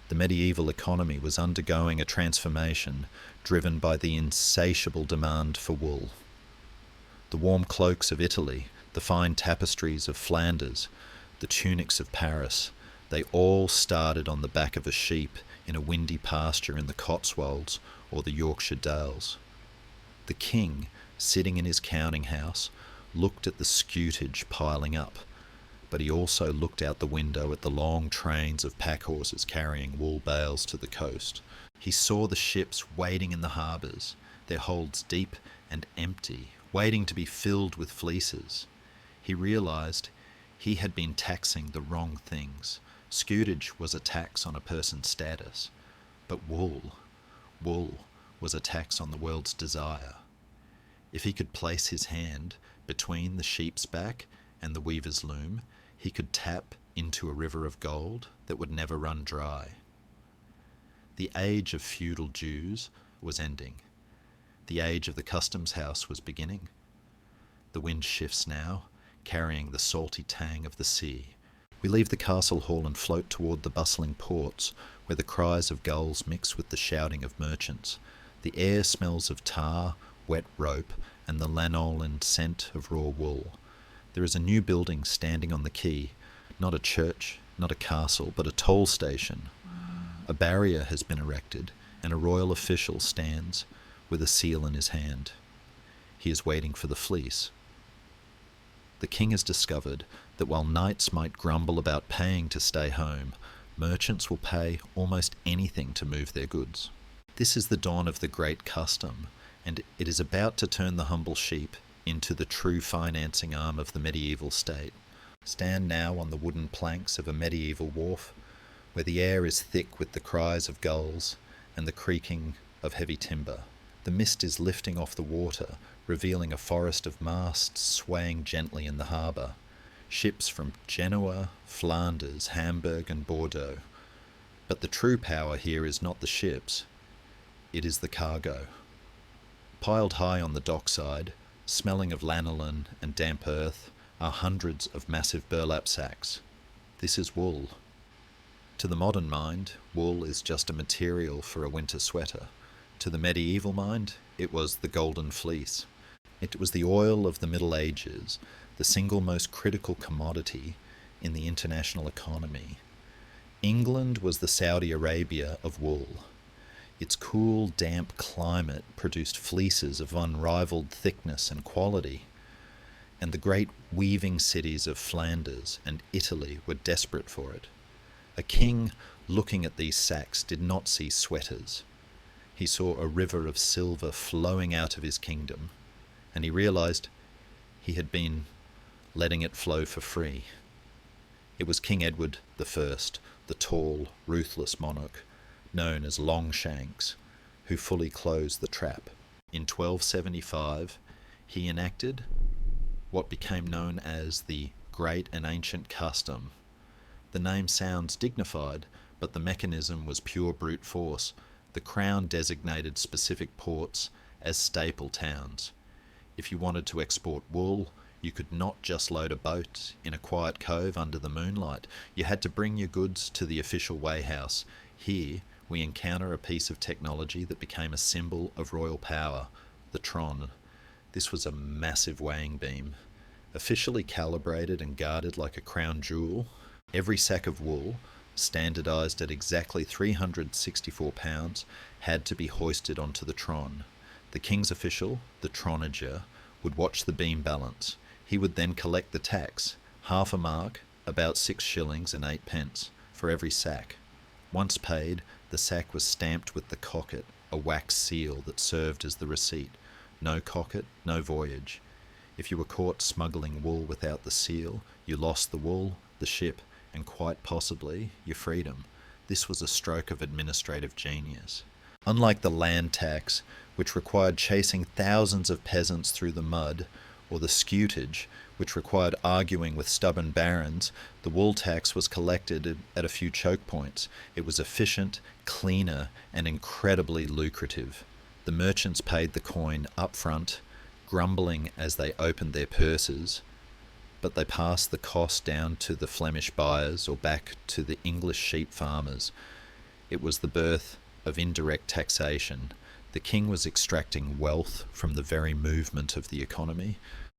The medieval economy was undergoing a transformation driven by the insatiable demand for wool. The warm cloaks of Italy, the fine tapestries of Flanders, the tunics of Paris, they all started on the back of a sheep in a windy pasture in the Cotswolds or the Yorkshire Dales. The king, sitting in his counting house, looked at the scutage piling up, but he also looked out the window at the long trains of pack horses carrying wool bales to the coast. He saw the ships waiting in the harbours, their holds deep and empty, waiting to be filled with fleeces. He realised he had been taxing the wrong things. Scutage was a tax on a person's status, but wool was a tax on the world's desire. If he could place his hand between the sheep's back and the weaver's loom, he could tap into a river of gold that would never run dry. The age of feudal dues was ending. The age of the customs house was beginning. The wind shifts now, carrying the salty tang of the sea. We leave the castle hall and float toward the bustling ports, where the cries of gulls mix with the shouting of merchants. The air smells of tar, wet rope, and the lanolin scent of raw wool. There is a new building standing on the quay, not a church, not a castle, but a toll station. A barrier has been erected, and a royal official stands with a seal in his hand. He is waiting for the fleece. The king has discovered that while knights might grumble about paying to stay home, merchants will pay almost anything to move their goods. This is the dawn of the great custom, and it is about to turn the humble sheep into the true financing arm of the medieval state. Stand now on the wooden planks of a medieval wharf, where the air is thick with the cries of gulls and the creaking of heavy timber. The mist is lifting off the water, revealing a forest of masts swaying gently in the harbour. Ships from Genoa, Flanders, Hamburg and Bordeaux. But the true power here is not the ships, it is the cargo. Piled high on the dockside, smelling of lanolin and damp earth, are hundreds of massive burlap sacks. This is wool. To the modern mind, wool is just a material for a winter sweater. To the medieval mind, it was the golden fleece. It was the oil of the Middle Ages, the single most critical commodity in the international economy. England was the Saudi Arabia of wool. Its cool, damp climate produced fleeces of unrivaled thickness and quality, and the great weaving cities of Flanders and Italy were desperate for it. A king looking at these sacks did not see sweaters. He saw a river of silver flowing out of his kingdom, and he realized he had been letting it flow for free. It was King Edward I, the tall, ruthless monarch, known as Longshanks, who fully closed the trap. In 1275, he enacted what became known as the Great and Ancient Custom. The name sounds dignified, but the mechanism was pure brute force. The Crown designated specific ports as staple towns. If you wanted to export wool, you could not just load a boat in a quiet cove under the moonlight. You had to bring your goods to the official weighhouse. Here, we encounter a piece of technology that became a symbol of royal power, the tron. This was a massive weighing beam, officially calibrated and guarded like a crown jewel. Every sack of wool, standardised at exactly 364 pounds, had to be hoisted onto the tron. The king's official, the tronager, would watch the beam balance. He would then collect the tax, half a mark, about 6 shillings and 8 pence, for every sack. Once paid, the sack was stamped with the cocket, a wax seal that served as the receipt. No cocket, no voyage. If you were caught smuggling wool without the seal, you lost the wool, the ship, and quite possibly your freedom. This was a stroke of administrative genius. Unlike the land tax, which required chasing thousands of peasants through the mud, or the scutage, which required arguing with stubborn barons, the wool tax was collected at a few choke points. It was efficient, cleaner, and incredibly lucrative. The merchants paid the coin up front, grumbling as they opened their purses, but they passed the cost down to the Flemish buyers or back to the English sheep farmers. It was the birth of indirect taxation. The king was extracting wealth from the very movement of the economy.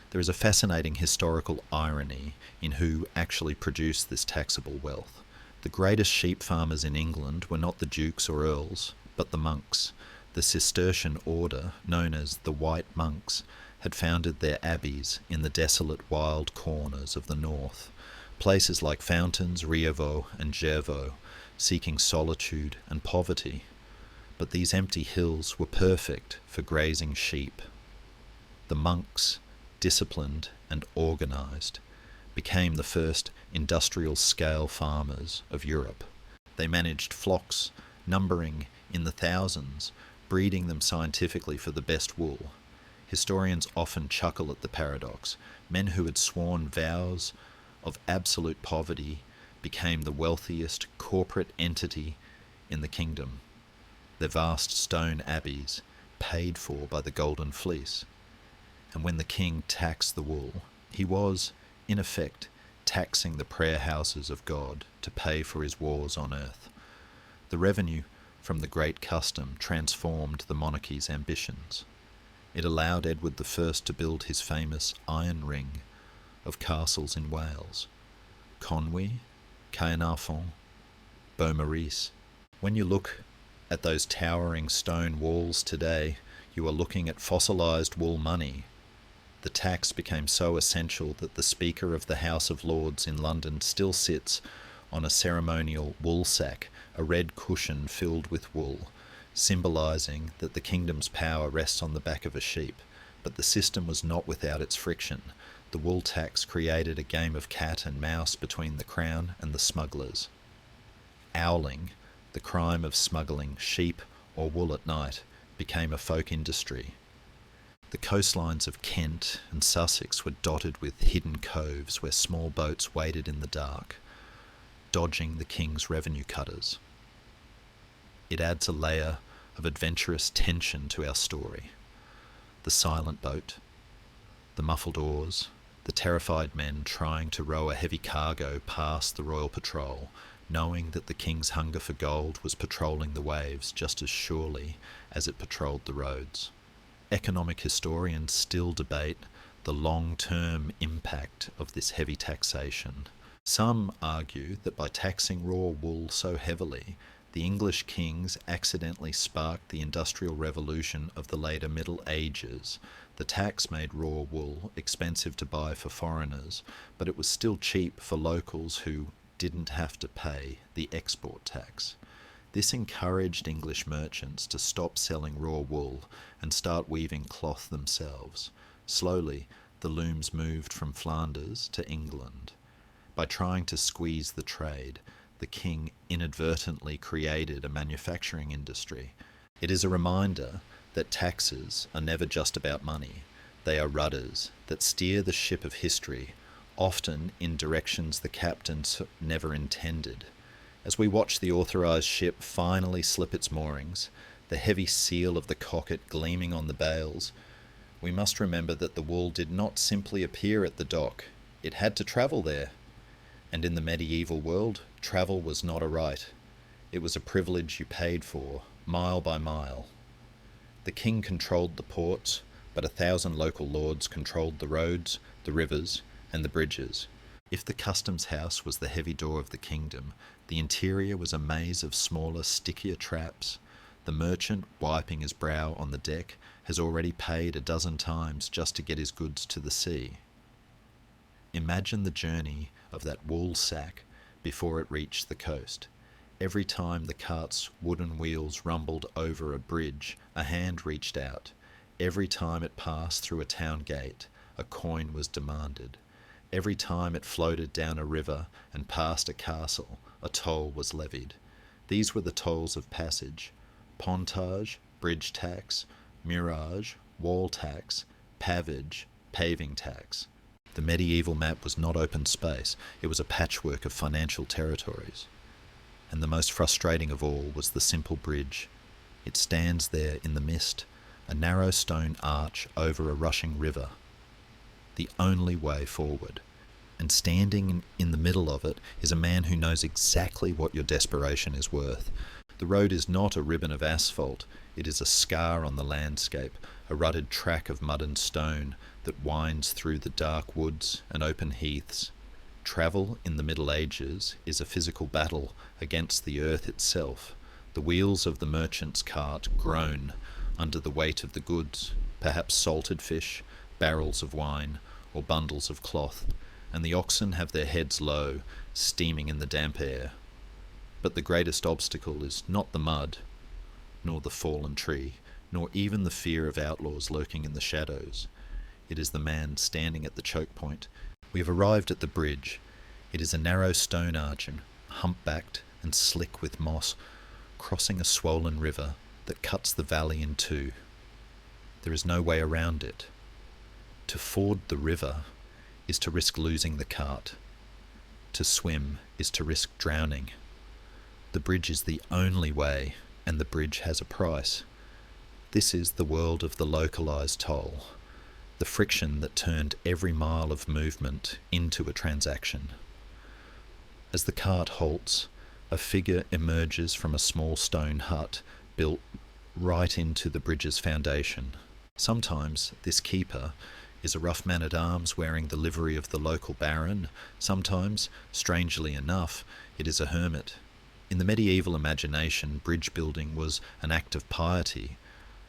There is a fascinating historical irony in who actually produced this taxable wealth. The greatest sheep farmers in England were not the dukes or earls, but the monks. The Cistercian order, known as the White Monks, had founded their abbeys in the desolate wild corners of the north, places like Fountains, Rievaulx and Gervaux, seeking solitude and poverty. But these empty hills were perfect for grazing sheep. The monks, disciplined and organised, became the first industrial-scale farmers of Europe. They managed flocks, numbering in the thousands, breeding them scientifically for the best wool. Historians often chuckle at the paradox. Men who had sworn vows of absolute poverty became the wealthiest corporate entity in the kingdom. Their vast stone abbeys, paid for by the golden fleece. And when the king taxed the wool, he was, in effect, taxing the prayer houses of God to pay for his wars on earth. The revenue from the great custom transformed the monarchy's ambitions. It allowed Edward I to build his famous iron ring of castles in Wales, Conwy, Caernarfon, Beaumaris. When you look at those towering stone walls today, you are looking at fossilised wool money. The tax became so essential that the Speaker of the House of Lords in London still sits on a ceremonial wool sack, a red cushion filled with wool, symbolising that the kingdom's power rests on the back of a sheep. But the system was not without its friction. The wool tax created a game of cat and mouse between the crown and the smugglers. Owling, the crime of smuggling sheep or wool at night, became a folk industry. The coastlines of Kent and Sussex were dotted with hidden coves where small boats waited in the dark, dodging the king's revenue cutters. It adds a layer of adventurous tension to our story. The silent boat, the muffled oars, the terrified men trying to row a heavy cargo past the royal patrol, knowing that the king's hunger for gold was patrolling the waves just as surely as it patrolled the roads. Economic historians still debate the long-term impact of this heavy taxation. Some argue that by taxing raw wool so heavily, the English kings accidentally sparked the Industrial Revolution of the later Middle Ages. The tax made raw wool expensive to buy for foreigners, but it was still cheap for locals who didn't have to pay the export tax. This encouraged English merchants to stop selling raw wool and start weaving cloth themselves. Slowly, the looms moved from Flanders to England. By trying to squeeze the trade, the king inadvertently created a manufacturing industry. It is a reminder that taxes are never just about money. They are rudders that steer the ship of history, often in directions the captains never intended. As we watch the authorised ship finally slip its moorings, the heavy seal of the cocket gleaming on the bales, we must remember that the wool did not simply appear at the dock. It had to travel there. And in the medieval world, travel was not a right. It was a privilege you paid for, mile by mile. The king controlled the ports, but 1,000 local lords controlled the roads, the rivers, and the bridges. If the customs house was the heavy door of the kingdom, the interior was a maze of smaller, stickier traps. The merchant, wiping his brow on the deck, has already paid 12 times just to get his goods to the sea. Imagine the journey of that wool sack before it reached the coast. Every time the cart's wooden wheels rumbled over a bridge, a hand reached out. Every time it passed through a town gate, a coin was demanded. Every time it floated down a river and past a castle, a toll was levied. These were the tolls of passage: pontage, bridge tax, murage, wall tax, pavage, paving tax. The medieval map was not open space, it was a patchwork of financial territories. And the most frustrating of all was the simple bridge. It stands there in the mist, a narrow stone arch over a rushing river. The only way forward. And standing in the middle of it is a man who knows exactly what your desperation is worth. The road is not a ribbon of asphalt, it is a scar on the landscape, a rutted track of mud and stone that winds through the dark woods and open heaths. Travel in the Middle Ages is a physical battle against the earth itself. The wheels of the merchant's cart groan under the weight of the goods, perhaps salted fish, barrels of wine, or bundles of cloth, and the oxen have their heads low, steaming in the damp air. But the greatest obstacle is not the mud, nor the fallen tree, nor even the fear of outlaws lurking in the shadows. It is the man standing at the choke point. We have arrived at the bridge. It is a narrow stone arching, humpbacked and slick with moss, crossing a swollen river that cuts the valley in two. There is no way around it. To ford the river is to risk losing the cart. To swim is to risk drowning. The bridge is the only way, and the bridge has a price. This is the world of the localized toll, the friction that turned every mile of movement into a transaction. As the cart halts, a figure emerges from a small stone hut built right into the bridge's foundation. Sometimes this keeper is a rough man-at-arms wearing the livery of the local baron. Sometimes, strangely enough, it is a hermit. In the medieval imagination, bridge building was an act of piety,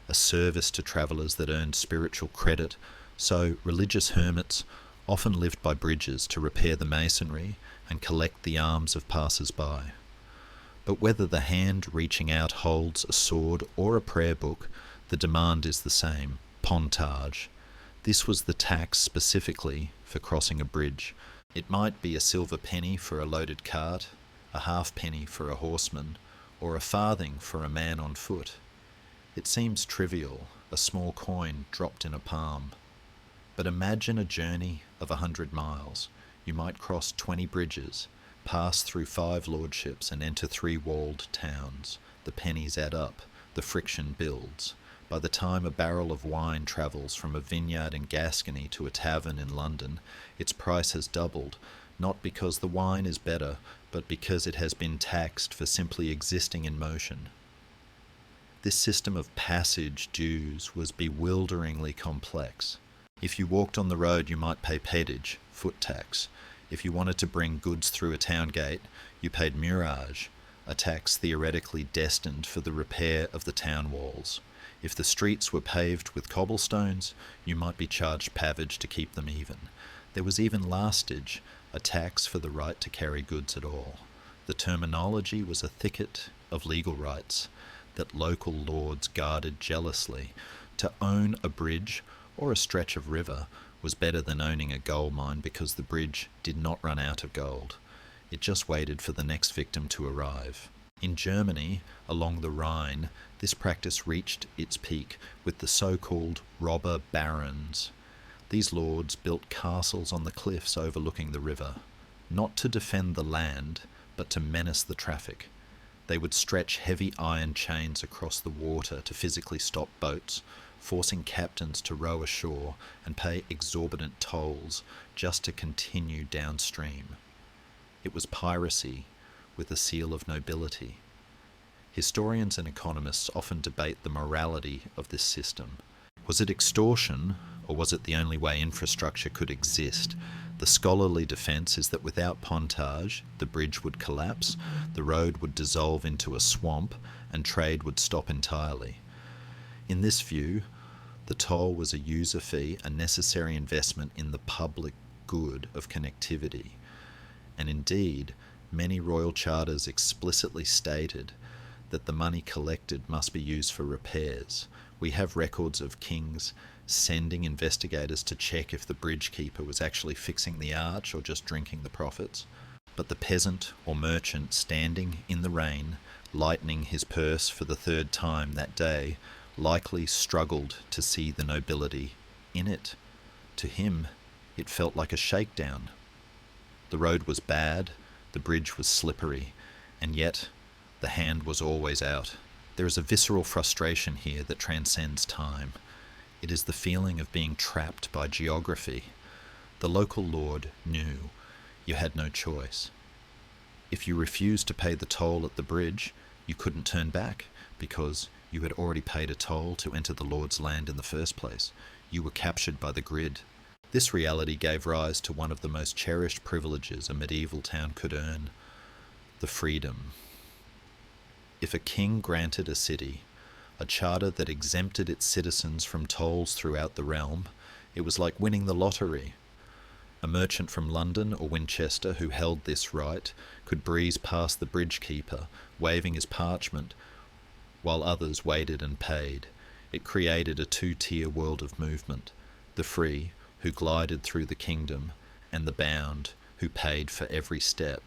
a service to travellers that earned spiritual credit, so religious hermits often lived by bridges to repair the masonry and collect the alms of passers-by. But whether the hand reaching out holds a sword or a prayer book, the demand is the same: pontage. This was the tax specifically for crossing a bridge. It might be a silver penny for a loaded cart, a halfpenny for a horseman, or a farthing for a man on foot. It seems trivial, a small coin dropped in a palm. But imagine a journey of 100 miles. You might cross 20 bridges, pass through 5 lordships and enter 3 walled towns. The pennies add up, the friction builds. By the time a barrel of wine travels from a vineyard in Gascony to a tavern in London, its price has doubled, not because the wine is better, but because it has been taxed for simply existing in motion. This system of passage dues was bewilderingly complex. If you walked on the road, you might pay pedage, foot tax. If you wanted to bring goods through a town gate, you paid murage, a tax theoretically destined for the repair of the town walls. If the streets were paved with cobblestones, you might be charged pavage to keep them even. There was even lastage, a tax for the right to carry goods at all. The terminology was a thicket of legal rights that local lords guarded jealously. To own a bridge or a stretch of river was better than owning a gold mine, because the bridge did not run out of gold. It just waited for the next victim to arrive. In Germany, along the Rhine, this practice reached its peak with the so-called robber barons. These lords built castles on the cliffs overlooking the river, not to defend the land, but to menace the traffic. They would stretch heavy iron chains across the water to physically stop boats, forcing captains to row ashore and pay exorbitant tolls just to continue downstream. It was piracy with a seal of nobility. Historians and economists often debate the morality of this system. Was it extortion, or was it the only way infrastructure could exist? The scholarly defence is that without pontage, the bridge would collapse, the road would dissolve into a swamp, and trade would stop entirely. In this view, the toll was a user fee, a necessary investment in the public good of connectivity. And indeed, many royal charters explicitly stated that the money collected must be used for repairs. We have records of kings sending investigators to check if the bridge keeper was actually fixing the arch or just drinking the profits. But the peasant or merchant standing in the rain, lightening his purse for the 3rd time that day, likely struggled to see the nobility in it. To him, it felt like a shakedown. The road was bad, the bridge was slippery, and yet the hand was always out. There is a visceral frustration here that transcends time. It is the feeling of being trapped by geography. The local lord knew you had no choice. If you refused to pay the toll at the bridge, you couldn't turn back, because you had already paid a toll to enter the lord's land in the first place. You were captured by the grid. This reality gave rise to one of the most cherished privileges a medieval town could earn: the freedom. If a king granted a city a charter that exempted its citizens from tolls throughout the realm, it was like winning the lottery. A merchant from London or Winchester who held this right could breeze past the bridge keeper, waving his parchment, while others waited and paid. It created a two-tier world of movement, the free, who glided through the kingdom, and the bound, who paid for every step.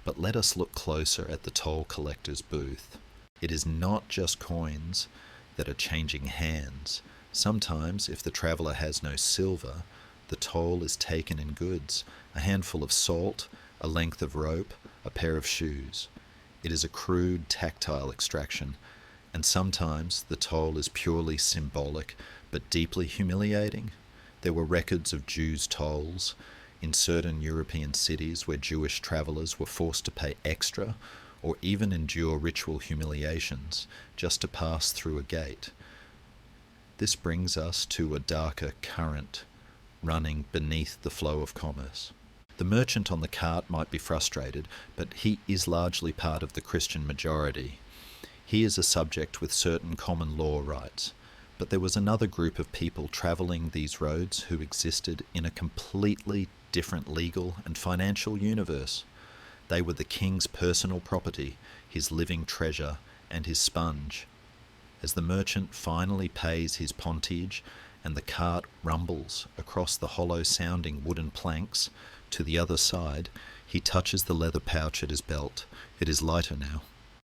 But let us look closer at the toll collector's booth. It is not just coins that are changing hands. Sometimes, if the traveller has no silver, the toll is taken in goods, a handful of salt, a length of rope, a pair of shoes. It is a crude, tactile extraction, and sometimes the toll is purely symbolic, but deeply humiliating. There were records of Jews' tolls in certain European cities where Jewish travellers were forced to pay extra or even endure ritual humiliations just to pass through a gate. This brings us to a darker current running beneath the flow of commerce. The merchant on the cart might be frustrated, but he is largely part of the Christian majority. He is a subject with certain common law rights. But there was another group of people travelling these roads who existed in a completely different legal and financial universe. They were the king's personal property, his living treasure, and his sponge. As the merchant finally pays his pontage and the cart rumbles across the hollow-sounding wooden planks to the other side, he touches the leather pouch at his belt. It is lighter now.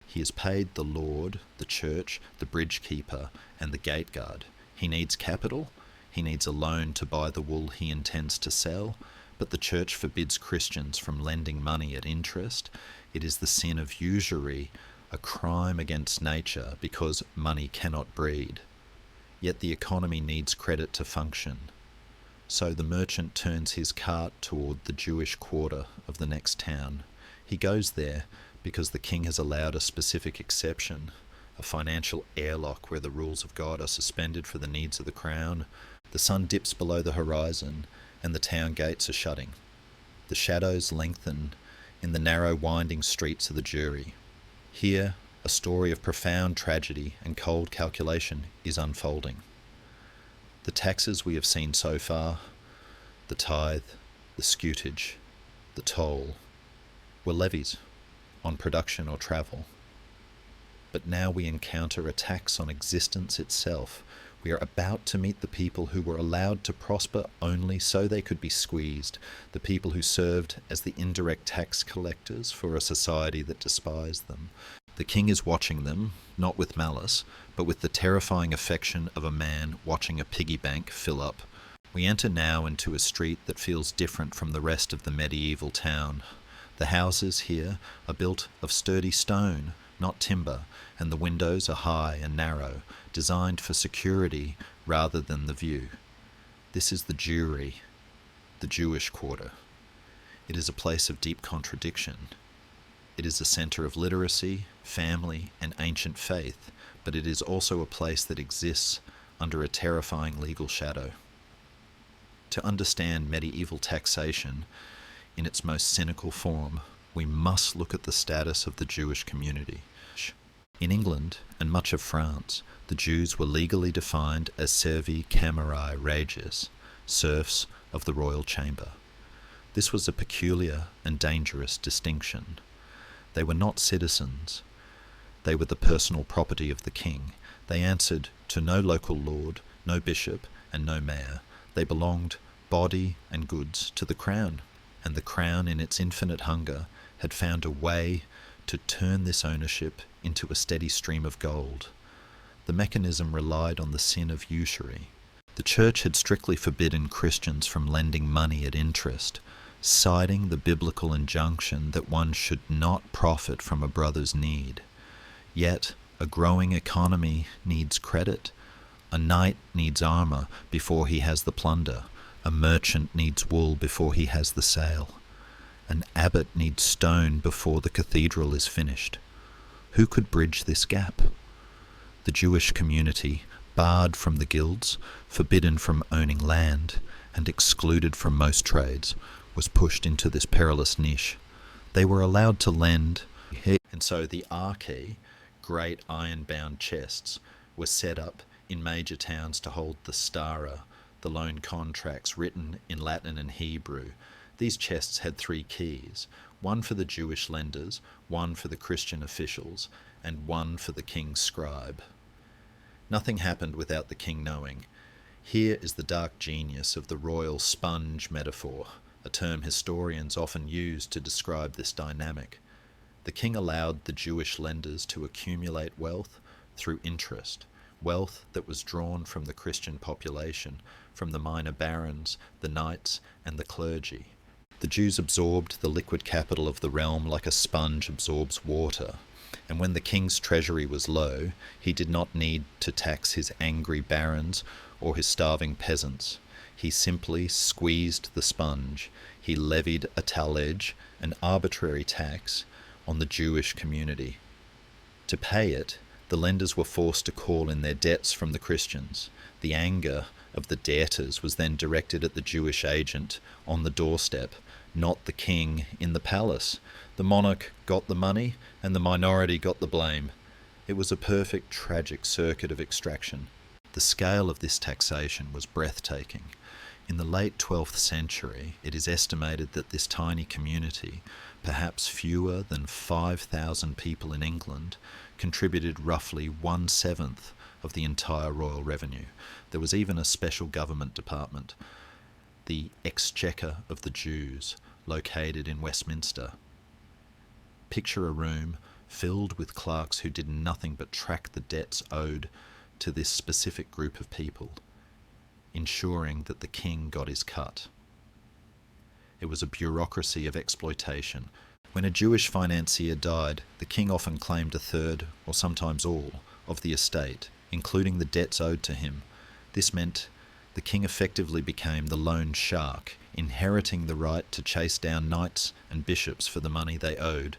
He has paid the lord, the church, the bridge keeper, and the gate guard. He needs capital. He needs a loan to buy the wool he intends to sell. But the church forbids Christians from lending money at interest. It is the sin of usury, a crime against nature, because money cannot breed. Yet the economy needs credit to function. So the merchant turns his cart toward the Jewish quarter of the next town. He goes there because the king has allowed a specific exception, a financial airlock where the rules of God are suspended for the needs of the crown. The sun dips below the horizon, and the town gates are shutting. The shadows lengthen in the narrow winding streets of the Jewry. Here, a story of profound tragedy and cold calculation is unfolding. The taxes we have seen so far, the tithe, the scutage, the toll, were levies on production or travel. But now we encounter a tax on existence itself. We are about to meet the people who were allowed to prosper only so they could be squeezed, the people who served as the indirect tax collectors for a society that despised them. The king is watching them, not with malice, but with the terrifying affection of a man watching a piggy bank fill up. We enter now into a street that feels different from the rest of the medieval town. The houses here are built of sturdy stone, not timber, and the windows are high and narrow, designed for security rather than the view. This is the Jewry, the Jewish quarter. It is a place of deep contradiction. It is a centre of literacy, family, and ancient faith, but it is also a place that exists under a terrifying legal shadow. To understand medieval taxation in its most cynical form, we must look at the status of the Jewish community. In England and much of France, the Jews were legally defined as servi camerae regis, serfs of the royal chamber. This was a peculiar and dangerous distinction. They were not citizens. They were the personal property of the king. They answered to no local lord, no bishop, and no mayor. They belonged, body and goods, to the crown. And the crown, in its infinite hunger, had found a way to turn this ownership into a steady stream of gold. The mechanism relied on the sin of usury. The church had strictly forbidden Christians from lending money at interest, citing the biblical injunction that one should not profit from a brother's need. Yet, a growing economy needs credit. A knight needs armour before he has the plunder. A merchant needs wool before he has the sail. An abbot needs stone before the cathedral is finished. Who could bridge this gap? The Jewish community, barred from the guilds, forbidden from owning land, and excluded from most trades, was pushed into this perilous niche. They were allowed to lend, and so the archae, great iron-bound chests, were set up in major towns to hold the stara, the loan contracts written in Latin and Hebrew. These chests had 3 keys. one for the Jewish lenders, one for the Christian officials, and one for the king's scribe. Nothing happened without the king knowing. Here is the dark genius of the royal sponge metaphor, a term historians often use to describe this dynamic. The king allowed the Jewish lenders to accumulate wealth through interest, wealth that was drawn from the Christian population, from the minor barons, the knights, and the clergy. The Jews absorbed the liquid capital of the realm like a sponge absorbs water, and when the king's treasury was low, he did not need to tax his angry barons or his starving peasants. He simply squeezed the sponge. He levied a tallage, an arbitrary tax, on the Jewish community. To pay it, the lenders were forced to call in their debts from the Christians. The anger of the debtors was then directed at the Jewish agent on the doorstep, not the king in the palace. The monarch got the money, and the minority got the blame. It was a perfect tragic circuit of extraction. The scale of this taxation was breathtaking. In the late 12th century, it is estimated that this tiny community, perhaps fewer than 5,000 people in England, contributed roughly 1/7 of the entire royal revenue. There was even a special government department, the Exchequer of the Jews, located in Westminster. Picture a room filled with clerks who did nothing but track the debts owed to this specific group of people, ensuring that the king got his cut. It was a bureaucracy of exploitation. When a Jewish financier died, the king often claimed a third, or sometimes all, of the estate, including the debts owed to him. This meant the king effectively became the lone shark, inheriting the right to chase down knights and bishops for the money they owed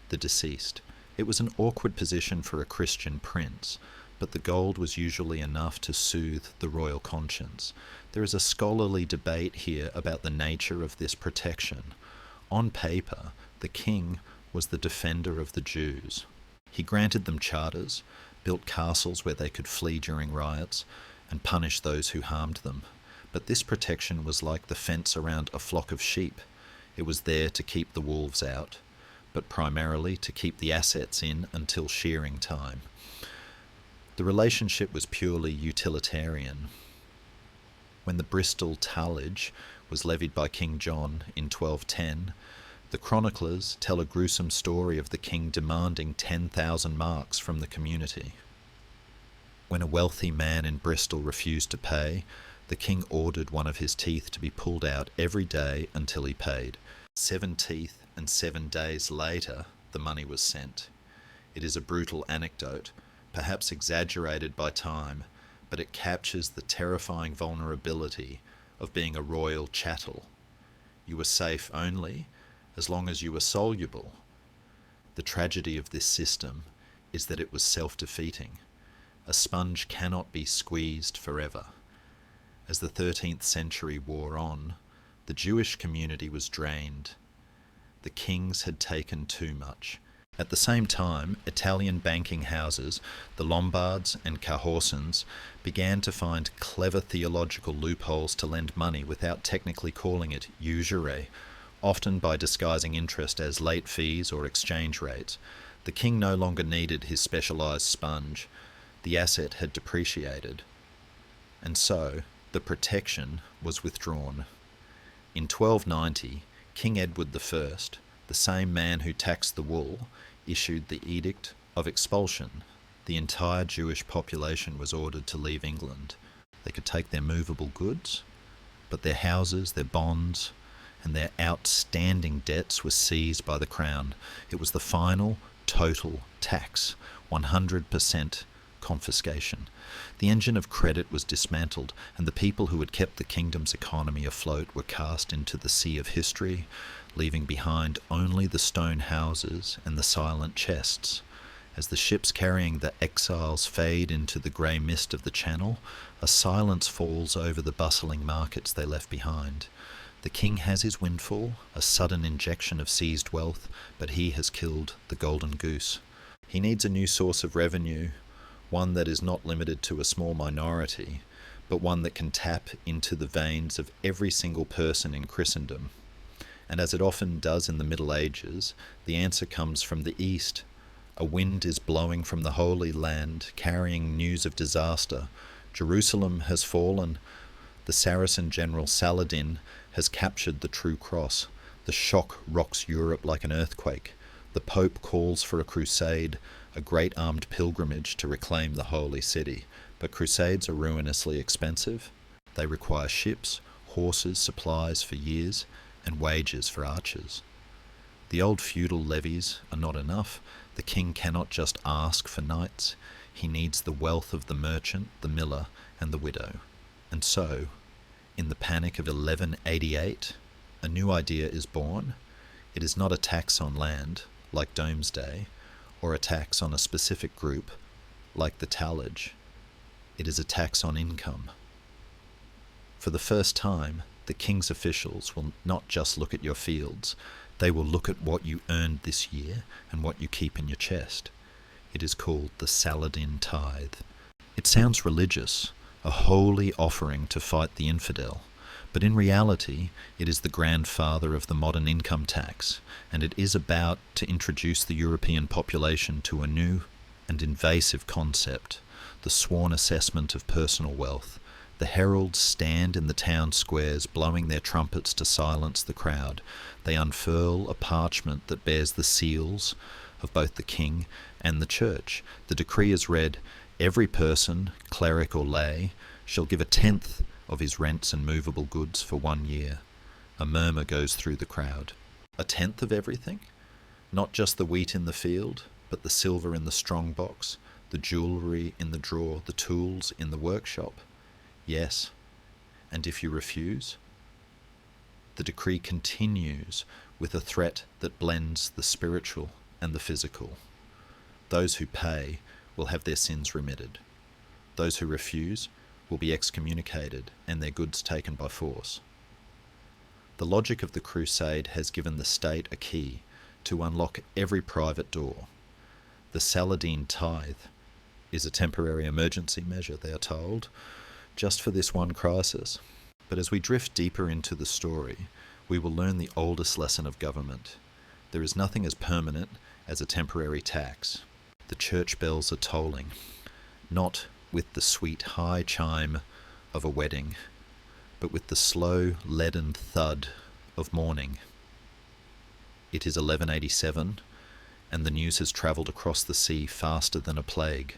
the deceased. It was an awkward position for a Christian prince, but the gold was usually enough to soothe the royal conscience. There is a scholarly debate here about the nature of this protection. On paper, the king was the defender of the Jews. He granted them charters, built castles where they could flee during riots, and punish those who harmed them. But this protection was like the fence around a flock of sheep. It was there to keep the wolves out, but primarily to keep the assets in until shearing time. The relationship was purely utilitarian. When the Bristol tallage was levied by King John in 1210, the chroniclers tell a gruesome story of the king demanding 10,000 marks from the community. When a wealthy man in Bristol refused to pay, the king ordered one of his teeth to be pulled out every day until he paid. 7 teeth and 7 days later, the money was sent. It is a brutal anecdote, perhaps exaggerated by time, but it captures the terrifying vulnerability of being a royal chattel. You were safe only as long as you were soluble. The tragedy of this system is that it was self-defeating. A sponge cannot be squeezed forever. As the 13th century wore on, the Jewish community was drained. The kings had taken too much. At the same time, Italian banking houses, the Lombards and Cahorsins, began to find clever theological loopholes to lend money without technically calling it usury, often by disguising interest as late fees or exchange rates. The king no longer needed his specialised sponge. The asset had depreciated, and so the protection was withdrawn. In 1290, King Edward I, the same man who taxed the wool, issued the Edict of Expulsion. The entire Jewish population was ordered to leave England. They could take their movable goods, but their houses, their bonds, and their outstanding debts were seized by the crown. It was the final total tax, 100% confiscation. The engine of credit was dismantled, and the people who had kept the kingdom's economy afloat were cast into the sea of history, leaving behind only the stone houses and the silent chests. As the ships carrying the exiles fade into the grey mist of the Channel, a silence falls over the bustling markets they left behind. The king has his windfall, a sudden injection of seized wealth, but he has killed the golden goose. He needs a new source of revenue, one that is not limited to a small minority, but one that can tap into the veins of every single person in Christendom. And as it often does in the Middle Ages, the answer comes from the east. A wind is blowing from the Holy Land, carrying news of disaster. Jerusalem has fallen. The Saracen general Saladin has captured the true cross. The shock rocks Europe like an earthquake. The Pope calls for a crusade, a great armed pilgrimage to reclaim the holy city. But crusades are ruinously expensive. They require ships, horses, supplies for years, and wages for archers. The old feudal levies are not enough. The king cannot just ask for knights. He needs the wealth of the merchant, the miller, and the widow. And so, in the panic of 1188, a new idea is born. It is not a tax on land, like Domesday, or a tax on a specific group, like the tallage. It is a tax on income. For the first time, the king's officials will not just look at your fields, they will look at what you earned this year and what you keep in your chest. It is called the Saladin tithe. It sounds religious, a holy offering to fight the infidel, but in reality it is the grandfather of the modern income tax, and it is about to introduce the European population to a new and invasive concept, the sworn assessment of personal wealth. The heralds stand in the town squares blowing their trumpets to silence the crowd. They unfurl a parchment that bears the seals of both the king and the church. The decree is read, "Every person, cleric or lay, shall give 1/10 of his rents and movable goods for 1 year." A murmur goes through the crowd. 1/10 of everything? Not just the wheat in the field, but the silver in the strong box, the jewellery in the drawer, the tools in the workshop. Yes, and if you refuse? The decree continues with a threat that blends the spiritual and the physical. Those who pay will have their sins remitted. Those who refuse will be excommunicated and their goods taken by force. The logic of the crusade has given the state a key to unlock every private door. The Saladin tithe is a temporary emergency measure, they are told, just for this one crisis. But as we drift deeper into the story, we will learn the oldest lesson of government. There is nothing as permanent as a temporary tax. The church bells are tolling, not with the sweet high chime of a wedding, but with the slow leaden thud of mourning. It is 1187, and the news has travelled across the sea faster than a plague.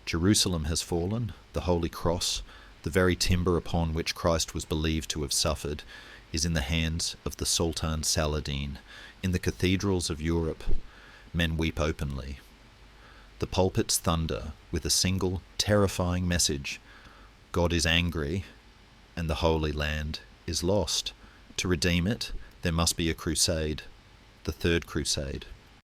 Jerusalem has fallen, the Holy Cross, the very timber upon which Christ was believed to have suffered, is in the hands of the Sultan Saladin. In the cathedrals of Europe, men weep openly. The pulpits thunder with a single terrifying message: God is angry, and the Holy Land is lost. To redeem it, there must be a crusade, the Third Crusade.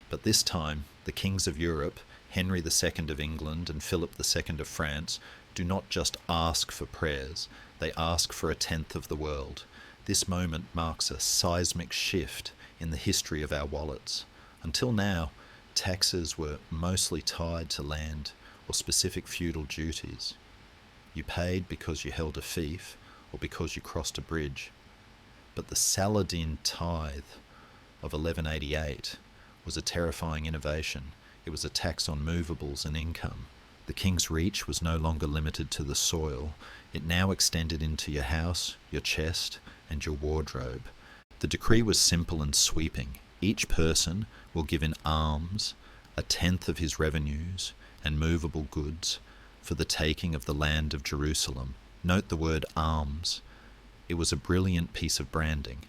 But this time, the kings of Europe, Henry II of England and Philip II of France, do not just ask for prayers, they ask for 1/10 of the world. This moment marks a seismic shift in the history of our wallets. Until now, taxes were mostly tied to land or specific feudal duties. You paid because you held a fief or because you crossed a bridge. But the Saladin tithe of 1188 was a terrifying innovation. It was a tax on movables and income. The king's reach was no longer limited to the soil. It now extended into your house, your chest, and your wardrobe. The decree was simple and sweeping. Each person will give in alms 1/10 of his revenues and movable goods for the taking of the land of Jerusalem. Note the word alms. It was a brilliant piece of branding.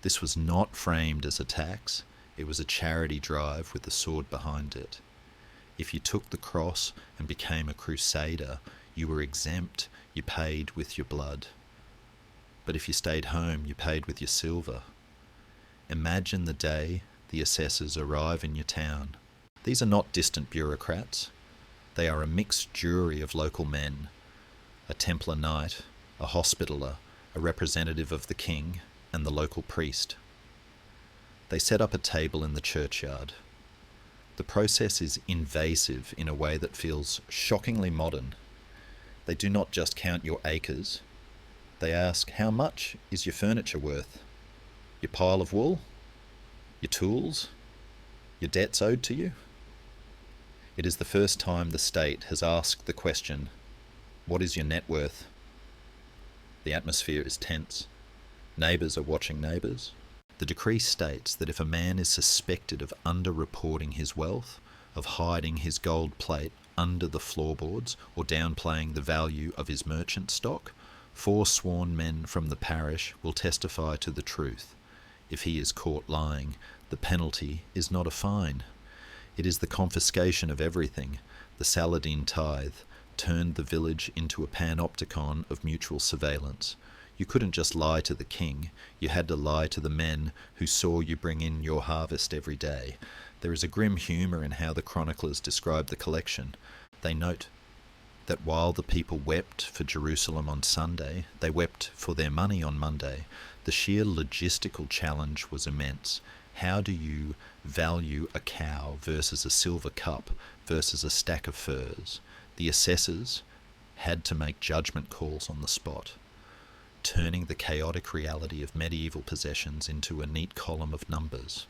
This was not framed as a tax. It was a charity drive with a sword behind it. If you took the cross and became a crusader, you were exempt, you paid with your blood. But if you stayed home, you paid with your silver. Imagine the day the assessors arrive in your town. These are not distant bureaucrats. They are a mixed jury of local men, a Templar knight, a hospitaller, a representative of the king, and the local priest. They set up a table in the churchyard. The process is invasive in a way that feels shockingly modern. They do not just count your acres. They ask, how much is your furniture worth? Your pile of wool? Your tools? Your debts owed to you? It is the first time the state has asked the question, what is your net worth? The atmosphere is tense. Neighbours are watching neighbours. The decree states that if a man is suspected of underreporting his wealth, of hiding his gold plate under the floorboards, or downplaying the value of his merchant stock, 4 sworn men from the parish will testify to the truth. If he is caught lying, the penalty is not a fine. It is the confiscation of everything. The Saladin tithe turned the village into a panopticon of mutual surveillance. You couldn't just lie to the king, you had to lie to the men who saw you bring in your harvest every day. There is a grim humour in how the chroniclers describe the collection. They note that while the people wept for Jerusalem on Sunday, they wept for their money on Monday. The sheer logistical challenge was immense. How do you value a cow versus a silver cup versus a stack of furs? The assessors had to make judgment calls on the spot, turning the chaotic reality of medieval possessions into a neat column of numbers.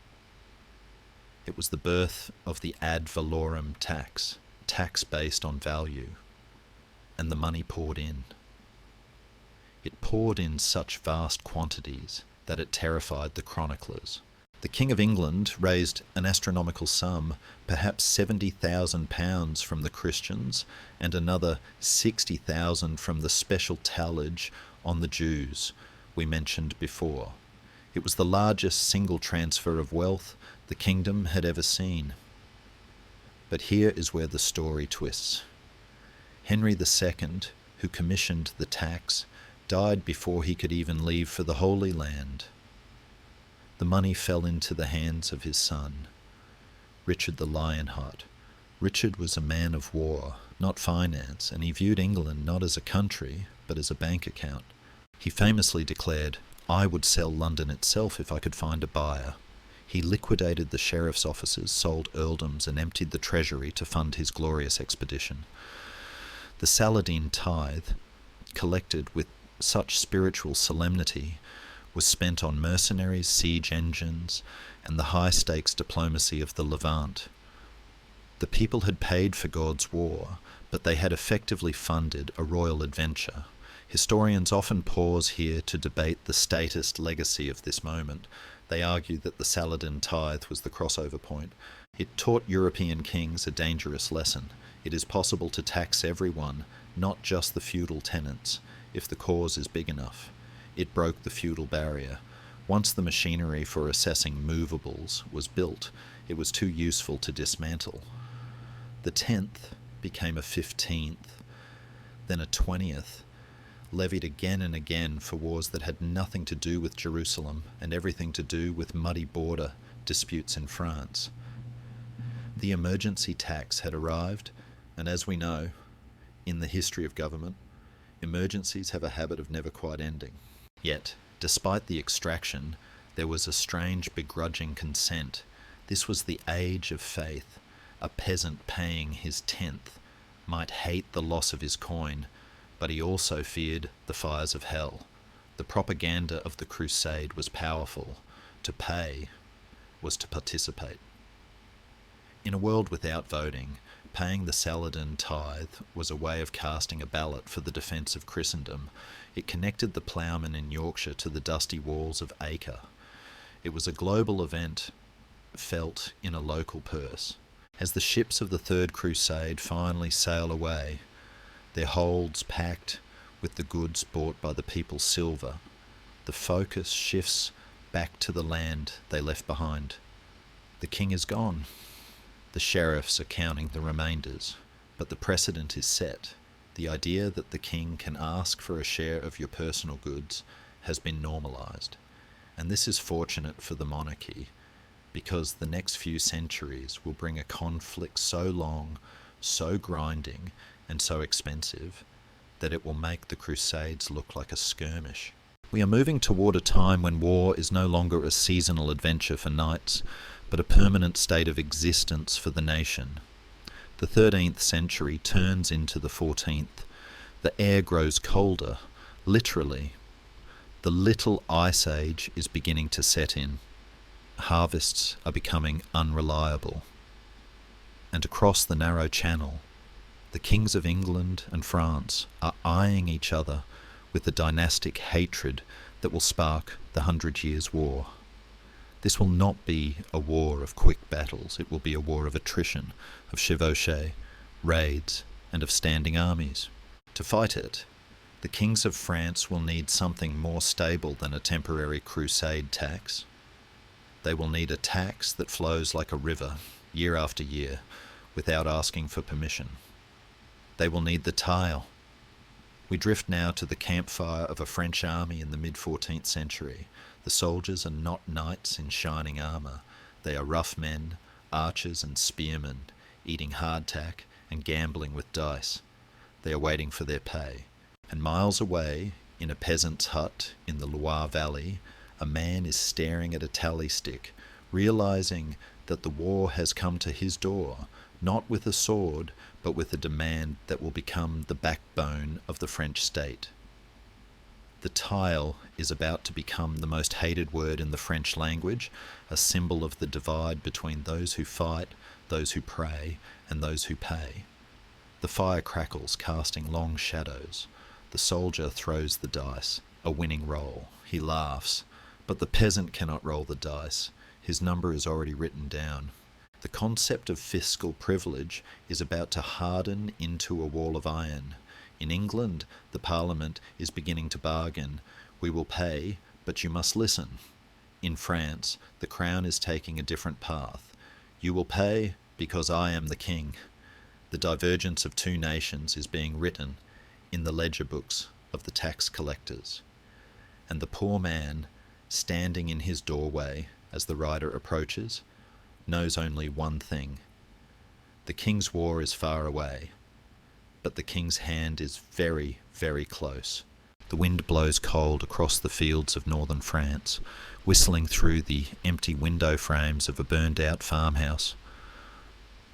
It was the birth of the ad valorem tax based on value, and the money poured in. It poured in such vast quantities that it terrified the chroniclers. The King of England raised an astronomical sum, perhaps £70,000 from the Christians and another 60,000 from the special tallage on the Jews we mentioned before. It was the largest single transfer of wealth the kingdom had ever seen. But here is where the story twists. Henry II, who commissioned the tax, died before he could even leave for the Holy Land. The money fell into the hands of his son, Richard the Lionheart. Richard was a man of war, not finance, and he viewed England not as a country, but as a bank account. He famously declared, "I would sell London itself if I could find a buyer." He liquidated the sheriff's offices, sold earldoms, and emptied the treasury to fund his glorious expedition. The Saladin tithe, collected with such spiritual solemnity, was spent on mercenaries, siege engines, and the high-stakes diplomacy of the Levant. The people had paid for God's war, but they had effectively funded a royal adventure. Historians often pause here to debate the statist legacy of this moment. They argue that the Saladin tithe was the crossover point. It taught European kings a dangerous lesson. It is possible to tax everyone, not just the feudal tenants, if the cause is big enough. It broke the feudal barrier. Once the machinery for assessing movables was built, it was too useful to dismantle. The 10th became a 15th, then a 20th, levied again and again for wars that had nothing to do with Jerusalem and everything to do with muddy border disputes in France. The emergency tax had arrived, and as we know, in the history of government, emergencies have a habit of never quite ending. Yet, despite the extraction, there was a strange begrudging consent. This was the age of faith. A peasant paying his 10th might hate the loss of his coin, but he also feared the fires of hell. The propaganda of the crusade was powerful. To pay was to participate. In a world without voting, paying the Saladin tithe was a way of casting a ballot for the defence of Christendom. It connected the ploughmen in Yorkshire to the dusty walls of Acre. It was a global event felt in a local purse. As the ships of the Third Crusade finally sail away, their holds packed with the goods bought by the people's silver, the focus shifts back to the land they left behind. The king is gone. The sheriffs are counting the remainders, but the precedent is set. The idea that the king can ask for a share of your personal goods has been normalised. And this is fortunate for the monarchy, because the next few centuries will bring a conflict so long, so grinding, and so expensive that it will make the Crusades look like a skirmish. We are moving toward a time when war is no longer a seasonal adventure for knights, but a permanent state of existence for the nation. The 13th century turns into the 14th. The air grows colder, literally. The little ice age is beginning to set in. Harvests are becoming unreliable. And across the narrow channel, the kings of England and France are eyeing each other with the dynastic hatred that will spark the 100 Years' War. This will not be a war of quick battles. It will be a war of attrition, of chevauchée, raids, and of standing armies. To fight it, the kings of France will need something more stable than a temporary crusade tax. They will need a tax that flows like a river, year after year, without asking for permission. They will need the tile. We drift now to the campfire of a French army in the mid-14th century. The soldiers are not knights in shining armour. They are rough men, archers and spearmen, eating hardtack and gambling with dice. They are waiting for their pay. And miles away, in a peasant's hut in the Loire Valley, a man is staring at a tally stick, realizing that the war has come to his door, not with a sword, but with a demand that will become the backbone of the French state. The tile is about to become the most hated word in the French language, a symbol of the divide between those who fight, those who pray, and those who pay. The fire crackles, casting long shadows. The soldier throws the dice, a winning roll. He laughs, but the peasant cannot roll the dice. His number is already written down. The concept of fiscal privilege is about to harden into a wall of iron. In England, the Parliament is beginning to bargain. We will pay, but you must listen. In France, the Crown is taking a different path. You will pay because I am the king. The divergence of two nations is being written in the ledger books of the tax collectors. And the poor man, standing in his doorway as the rider approaches, knows only one thing. The king's war is far away, but the king's hand is very, very close. The wind blows cold across the fields of northern France, whistling through the empty window frames of a burned-out farmhouse.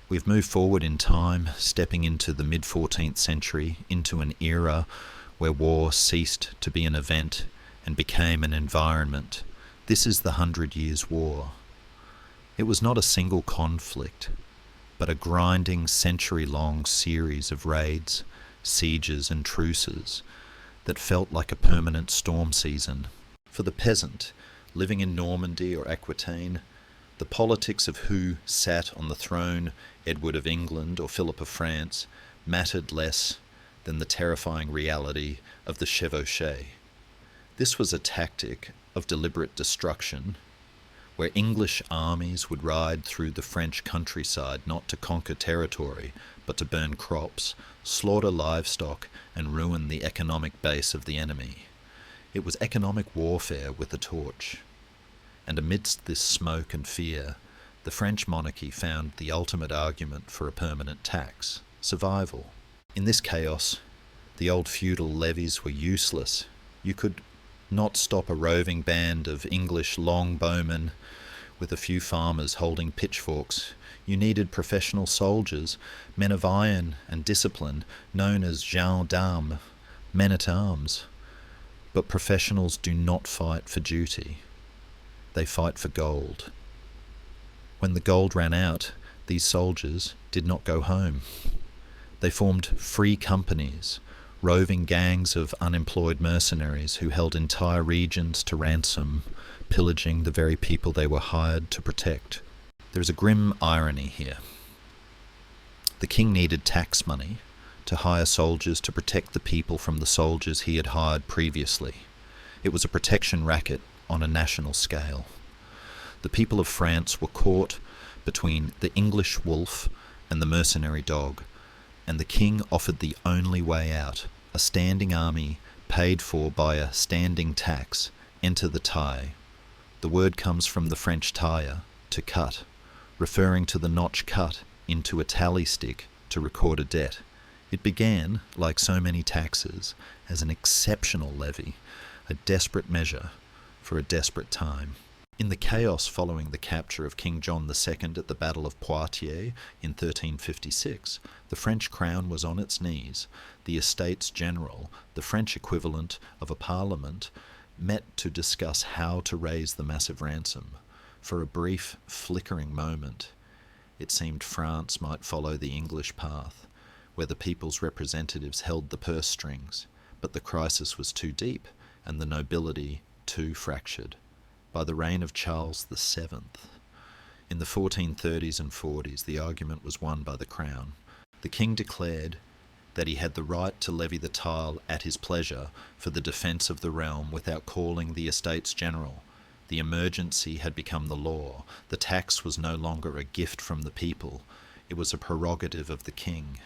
We've moved forward in time, stepping into the mid-14th century, into an era where war ceased to be an event and became an environment. This is the 100 Years' War. It was not a single conflict, but a grinding century-long series of raids, sieges and truces that felt like a permanent storm season. For the peasant, living in Normandy or Aquitaine, the politics of who sat on the throne, Edward of England or Philip of France, mattered less than the terrifying reality of the chevauchée. This was a tactic of deliberate destruction, where English armies would ride through the French countryside not to conquer territory, but to burn crops, slaughter livestock, and ruin the economic base of the enemy. It was economic warfare with a torch. And amidst this smoke and fear, the French monarchy found the ultimate argument for a permanent tax: survival. In this chaos, the old feudal levies were useless. You could not stop a roving band of English longbowmen with a few farmers holding pitchforks. You needed professional soldiers, men of iron and discipline, known as gendarmes, men-at-arms. But professionals do not fight for duty. They fight for gold. When the gold ran out, these soldiers did not go home. They formed free companies, roving gangs of unemployed mercenaries who held entire regions to ransom, pillaging the very people they were hired to protect. There is a grim irony here. The king needed tax money to hire soldiers to protect the people from the soldiers he had hired previously. It was a protection racket on a national scale. The people of France were caught between the English wolf and the mercenary dog, and the king offered the only way out: a standing army paid for by a standing tax. Enter the taille. The word comes from the French taille, to cut, referring to the notch cut into a tally stick to record a debt. It began, like so many taxes, as an exceptional levy, a desperate measure for a desperate time. In the chaos following the capture of King John II at the Battle of Poitiers in 1356, the French crown was on its knees. The Estates General, the French equivalent of a parliament, met to discuss how to raise the massive ransom. For a brief, flickering moment, it seemed France might follow the English path, where the people's representatives held the purse strings, but the crisis was too deep and the nobility too fractured. By the reign of Charles VII, in the 1430s and 40s, the argument was won by the Crown. The king declared that he had the right to levy the taille at his pleasure for the defence of the realm without calling the Estates General. The emergency had become the law. The tax was no longer a gift from the people. It was a prerogative of the king.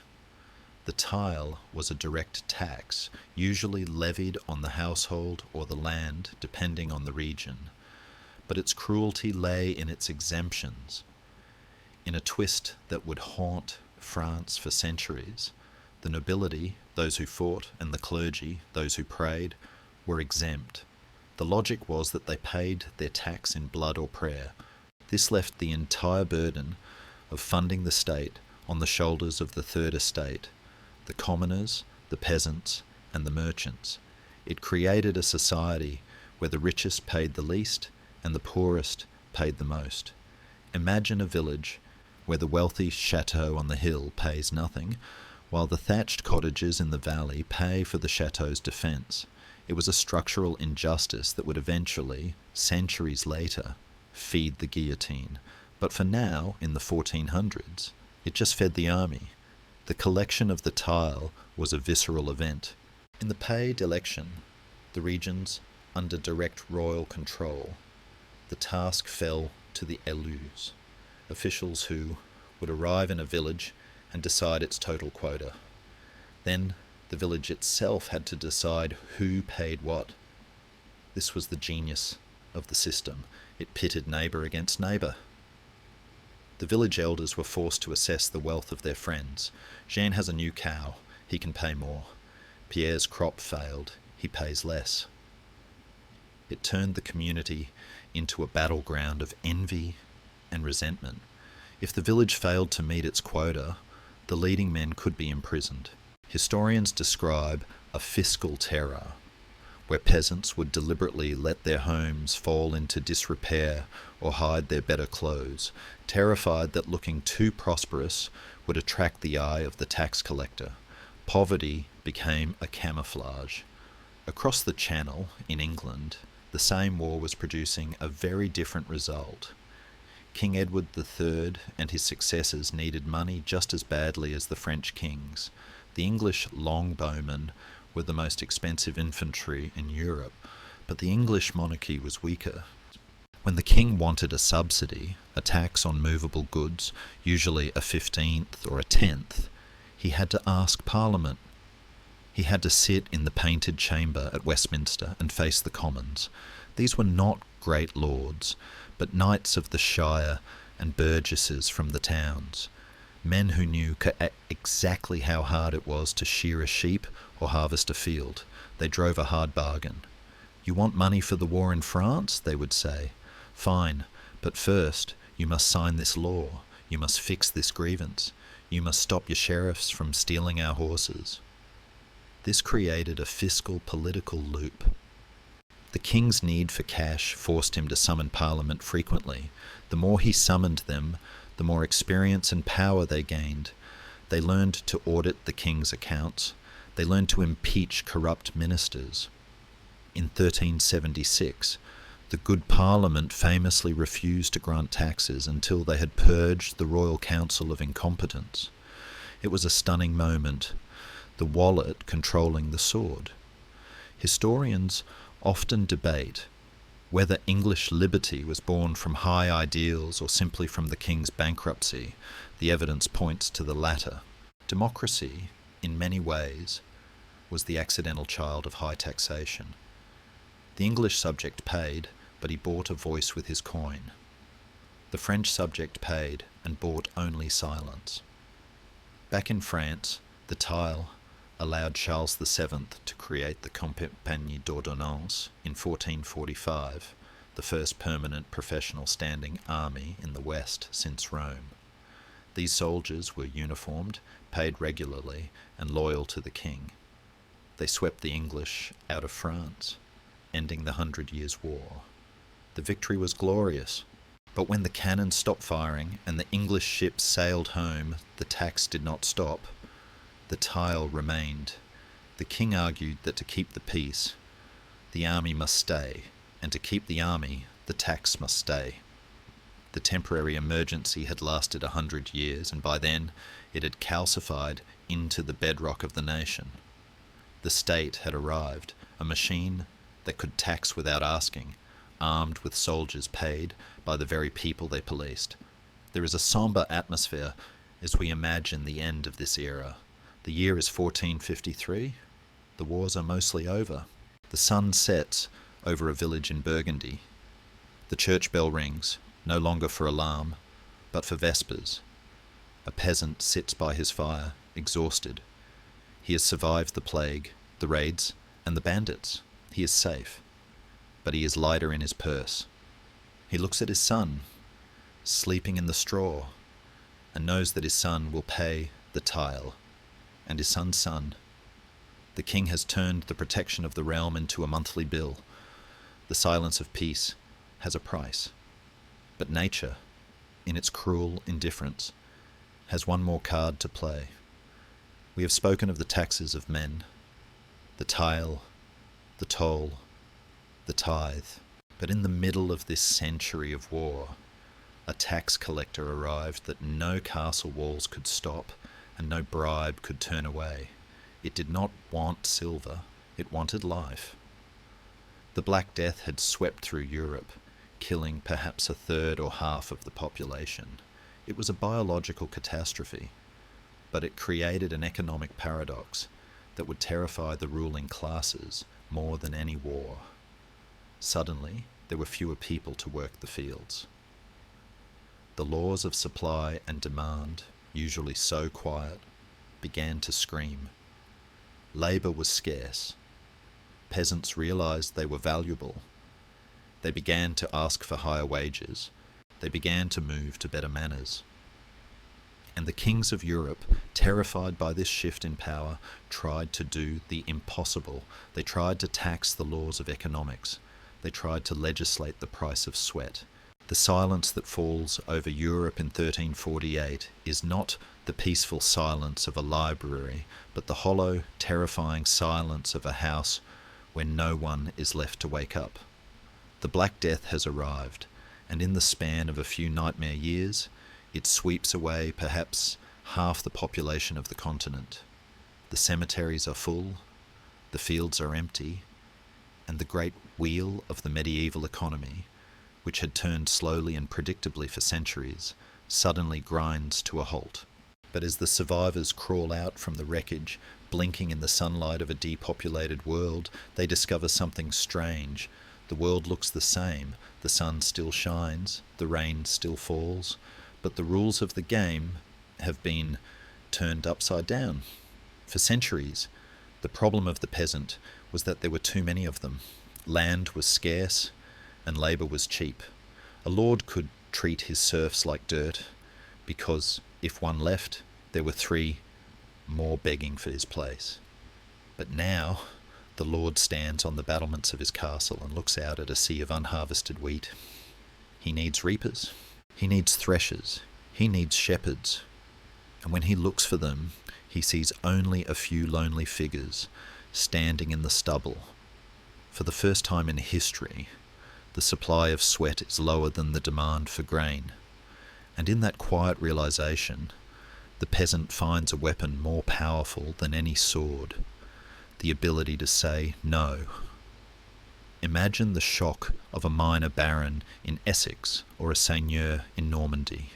The taille was a direct tax, usually levied on the household or the land, depending on the region. But its cruelty lay in its exemptions. In a twist that would haunt France for centuries, the nobility, those who fought, and the clergy, those who prayed, were exempt. The logic was that they paid their tax in blood or prayer. This left the entire burden of funding the state on the shoulders of the Third Estate, the commoners, the peasants, and the merchants. It created a society where the richest paid the least and the poorest paid the most. Imagine a village where the wealthy chateau on the hill pays nothing, while the thatched cottages in the valley pay for the chateau's defence. It was a structural injustice that would eventually, centuries later, feed the guillotine. But for now, in the 1400s, it just fed the army. The collection of the taille was a visceral event. In the paid election, the regions under direct royal control, the task fell to the élus, officials who would arrive in a village and decide its total quota. Then the village itself had to decide who paid what. This was the genius of the system. It pitted neighbour against neighbour. The village elders were forced to assess the wealth of their friends. Jean has a new cow. He can pay more. Pierre's crop failed. He pays less. It turned the community into a battleground of envy and resentment. If the village failed to meet its quota, the leading men could be imprisoned. Historians describe a fiscal terror, where peasants would deliberately let their homes fall into disrepair or hide their better clothes, terrified that looking too prosperous would attract the eye of the tax collector. Poverty became a camouflage. Across the Channel, in England, the same war was producing a very different result. King Edward III and his successors needed money just as badly as the French kings. The English longbowmen were the most expensive infantry in Europe, but the English monarchy was weaker. When the king wanted a subsidy, a tax on movable goods, usually a 15th or a 10th, he had to ask Parliament. He had to sit in the painted chamber at Westminster and face the Commons. These were not great lords, but knights of the shire and burgesses from the towns, men who knew exactly how hard it was to shear a sheep or harvest a field. They drove a hard bargain. "You want money for the war in France?" they would say. "Fine, but first you must sign this law. You must fix this grievance. You must stop your sheriffs from stealing our horses." This created a fiscal political loop. The king's need for cash forced him to summon Parliament frequently. The more he summoned them, the more experience and power they gained. They learned to audit the king's accounts. They learned to impeach corrupt ministers. In 1376, the good Parliament famously refused to grant taxes until they had purged the royal council of incompetence. It was a stunning moment, the wallet controlling the sword. Historians often debate whether English liberty was born from high ideals or simply from the king's bankruptcy. The evidence points to the latter. Democracy, in many ways, was the accidental child of high taxation. The English subject paid, but he bought a voice with his coin. The French subject paid and bought only silence. Back in France, the taille allowed Charles VII to create the Compagnie d'Ordonnance in 1445, the first permanent professional standing army in the West since Rome. These soldiers were uniformed, paid regularly, and loyal to the king. They swept the English out of France. ending the 100 Years' War. The victory was glorious, but when the cannon stopped firing and the English ships sailed home, the tax did not stop. The tile remained. The king argued that to keep the peace, the army must stay, and to keep the army, the tax must stay. The temporary emergency had lasted 100 years, and by then it had calcified into the bedrock of the nation. The state had arrived, a machine that could tax without asking, armed with soldiers paid by the very people they policed. There is a sombre atmosphere as we imagine the end of this era. The year is 1453. The wars are mostly over. The sun sets over a village in Burgundy. The church bell rings, no longer for alarm, but for vespers. A peasant sits by his fire, exhausted. He has survived the plague, the raids, and the bandits. He is safe, but he is lighter in his purse. He looks at his son, sleeping in the straw, and knows that his son will pay the tile, and his son's son. The king has turned the protection of the realm into a monthly bill. The silence of peace has a price. But nature, in its cruel indifference, has one more card to play. We have spoken of the taxes of men, the tile, the toll, the tithe. But in the middle of this century of war, a tax collector arrived that no castle walls could stop and no bribe could turn away. It did not want silver, it wanted life. The Black Death had swept through Europe, killing perhaps a third or half of the population. It was a biological catastrophe, but it created an economic paradox that would terrify the ruling classes more than any war. Suddenly, there were fewer people to work the fields. The laws of supply and demand, usually so quiet, began to scream. Labour was scarce. Peasants realised they were valuable. They began to ask for higher wages. They began to move to better manners. And the kings of Europe, terrified by this shift in power, tried to do the impossible. They tried to tax the laws of economics. They tried to legislate the price of sweat. The silence that falls over Europe in 1348 is not the peaceful silence of a library, but the hollow, terrifying silence of a house where no one is left to wake up. The Black Death has arrived, and in the span of a few nightmare years, it sweeps away perhaps half the population of the continent. The cemeteries are full, the fields are empty, and the great wheel of the medieval economy, which had turned slowly and predictably for centuries, suddenly grinds to a halt. But as the survivors crawl out from the wreckage, blinking in the sunlight of a depopulated world, they discover something strange. The world looks the same, the sun still shines, the rain still falls, but the rules of the game have been turned upside down. For centuries, the problem of the peasant was that there were too many of them. Land was scarce, and labour was cheap. A lord could treat his serfs like dirt, because if one left, there were three more begging for his place. But now, the lord stands on the battlements of his castle and looks out at a sea of unharvested wheat. He needs reapers. He needs threshers. He needs shepherds. And when he looks for them, he sees only a few lonely figures standing in the stubble. For the first time in history, the supply of sweat is lower than the demand for grain. And in that quiet realization, the peasant finds a weapon more powerful than any sword, the ability to say no. Imagine the shock of a minor baron in Essex or a seigneur in Normandy.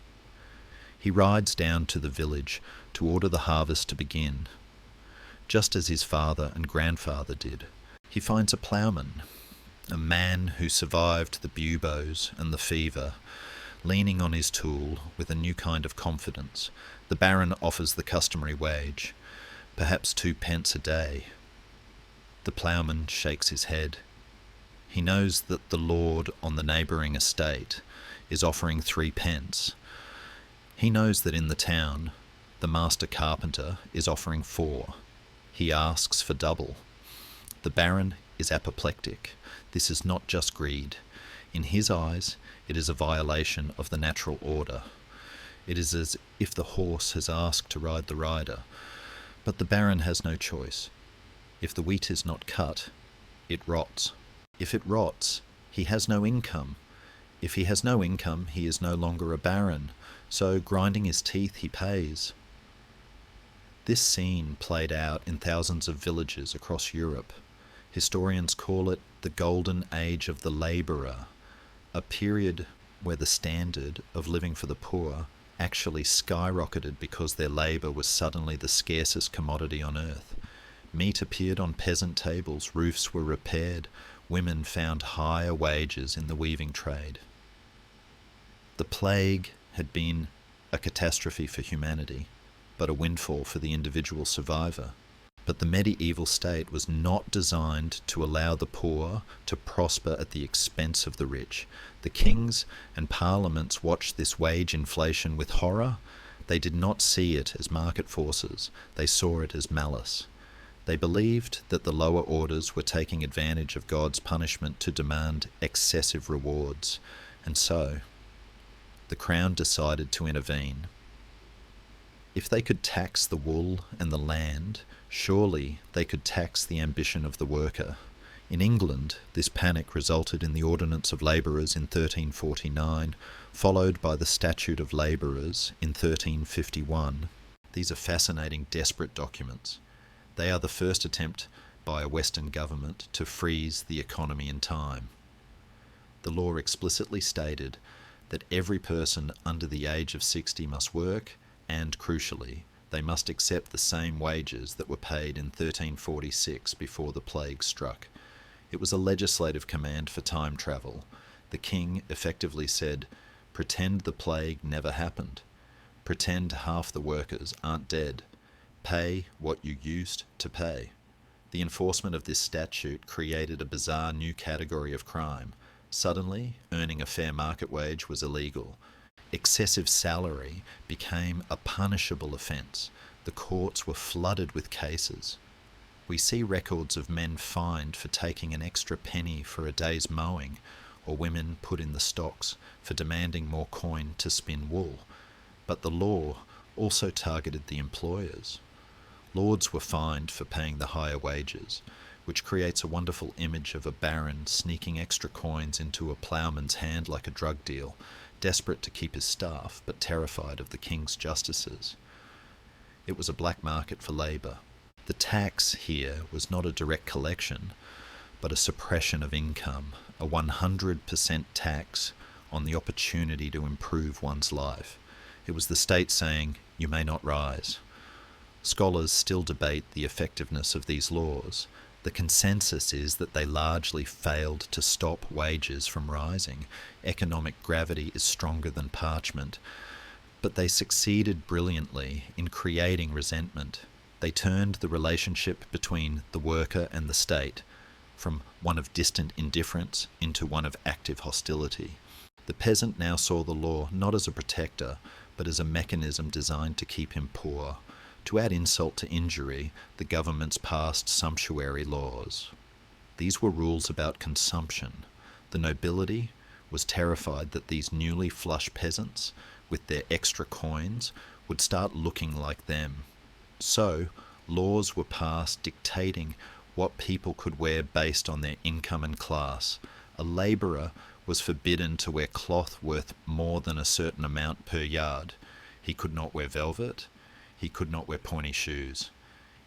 He rides down to the village to order the harvest to begin, just as his father and grandfather did. He finds a ploughman, a man who survived the buboes and the fever, leaning on his tool with a new kind of confidence. The baron offers the customary wage, perhaps 2 pence a day. The ploughman shakes his head. He knows that the lord on the neighbouring estate is offering 3 pence. He knows that in the town, the master carpenter is offering 4. He asks for double. The baron is apoplectic. This is not just greed. In his eyes, it is a violation of the natural order. It is as if the horse has asked to ride the rider, but the baron has no choice. If the wheat is not cut, it rots. If it rots, he has no income. If he has no income, he is no longer a baron, so grinding his teeth he pays. This scene played out in thousands of villages across Europe. Historians call it the golden age of the labourer, a period where the standard of living for the poor actually skyrocketed because their labour was suddenly the scarcest commodity on earth. Meat appeared on peasant tables, roofs were repaired, women found higher wages in the weaving trade. The plague had been a catastrophe for humanity, but a windfall for the individual survivor. But the medieval state was not designed to allow the poor to prosper at the expense of the rich. The kings and parliaments watched this wage inflation with horror. They did not see it as market forces, they saw it as malice. They believed that the lower orders were taking advantage of God's punishment to demand excessive rewards, and so the crown decided to intervene. If they could tax the wool and the land, surely they could tax the ambition of the worker. In England, this panic resulted in the Ordinance of Labourers in 1349, followed by the Statute of Labourers in 1351. These are fascinating, desperate documents. They are the first attempt by a Western government to freeze the economy in time. The law explicitly stated that every person under the age of 60 must work, and crucially, they must accept the same wages that were paid in 1346 before the plague struck. It was a legislative command for time travel. The king effectively said, "Pretend the plague never happened. Pretend half the workers aren't dead. Pay what you used to pay." The enforcement of this statute created a bizarre new category of crime. Suddenly, earning a fair market wage was illegal. Excessive salary became a punishable offence. The courts were flooded with cases. We see records of men fined for taking an extra penny for a day's mowing, or women put in the stocks for demanding more coin to spin wool. But the law also targeted the employers. Lords were fined for paying the higher wages, which creates a wonderful image of a baron sneaking extra coins into a ploughman's hand like a drug deal, desperate to keep his staff, but terrified of the king's justices. It was a black market for labour. The tax here was not a direct collection, but a suppression of income, a 100% tax on the opportunity to improve one's life. It was the state saying, "You may not rise." Scholars still debate the effectiveness of these laws. The consensus is that they largely failed to stop wages from rising. Economic gravity is stronger than parchment. But they succeeded brilliantly in creating resentment. They turned the relationship between the worker and the state from one of distant indifference into one of active hostility. The peasant now saw the law not as a protector, but as a mechanism designed to keep him poor. To add insult to injury, the governments passed sumptuary laws. These were rules about consumption. The nobility was terrified that these newly flush peasants, with their extra coins, would start looking like them. So, laws were passed dictating what people could wear based on their income and class. A labourer was forbidden to wear cloth worth more than a certain amount per yard. He could not wear velvet. He could not wear pointy shoes.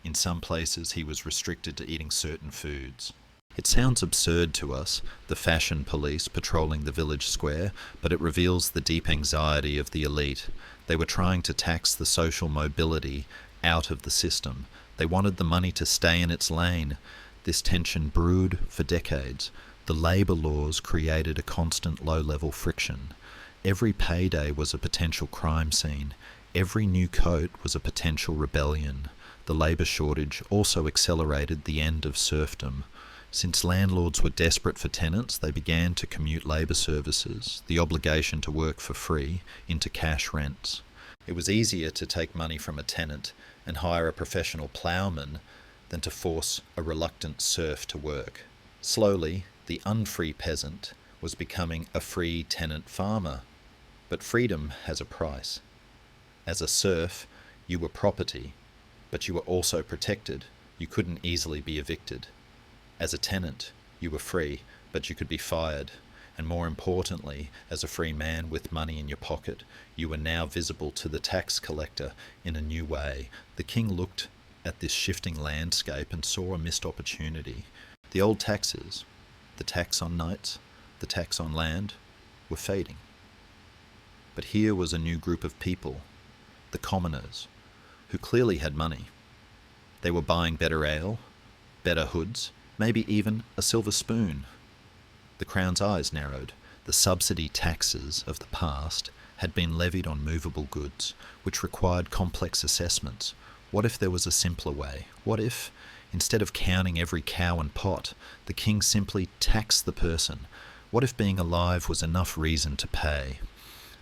In some places he was restricted to eating certain foods. It sounds absurd to us, the fashion police patrolling the village square, but it reveals the deep anxiety of the elite. They were trying to tax the social mobility out of the system. They wanted the money to stay in its lane. This tension brewed for decades. The labour laws created a constant low-level friction. Every payday was a potential crime scene. Every new coat was a potential rebellion. The labour shortage also accelerated the end of serfdom. Since landlords were desperate for tenants, they began to commute labour services, the obligation to work for free, into cash rents. It was easier to take money from a tenant and hire a professional ploughman than to force a reluctant serf to work. Slowly, the unfree peasant was becoming a free tenant farmer. But freedom has a price. As a serf, you were property, but you were also protected. You couldn't easily be evicted. As a tenant, you were free, but you could be fired. And more importantly, as a free man with money in your pocket, you were now visible to the tax collector in a new way. The king looked at this shifting landscape and saw a missed opportunity. The old taxes, the tax on knights, the tax on land, were fading. But here was a new group of people, the commoners, who clearly had money. They were buying better ale, better hoods, maybe even a silver spoon. The Crown's eyes narrowed. The subsidy taxes of the past had been levied on movable goods, which required complex assessments. What if there was a simpler way? What if, instead of counting every cow and pot, the king simply taxed the person? What if being alive was enough reason to pay?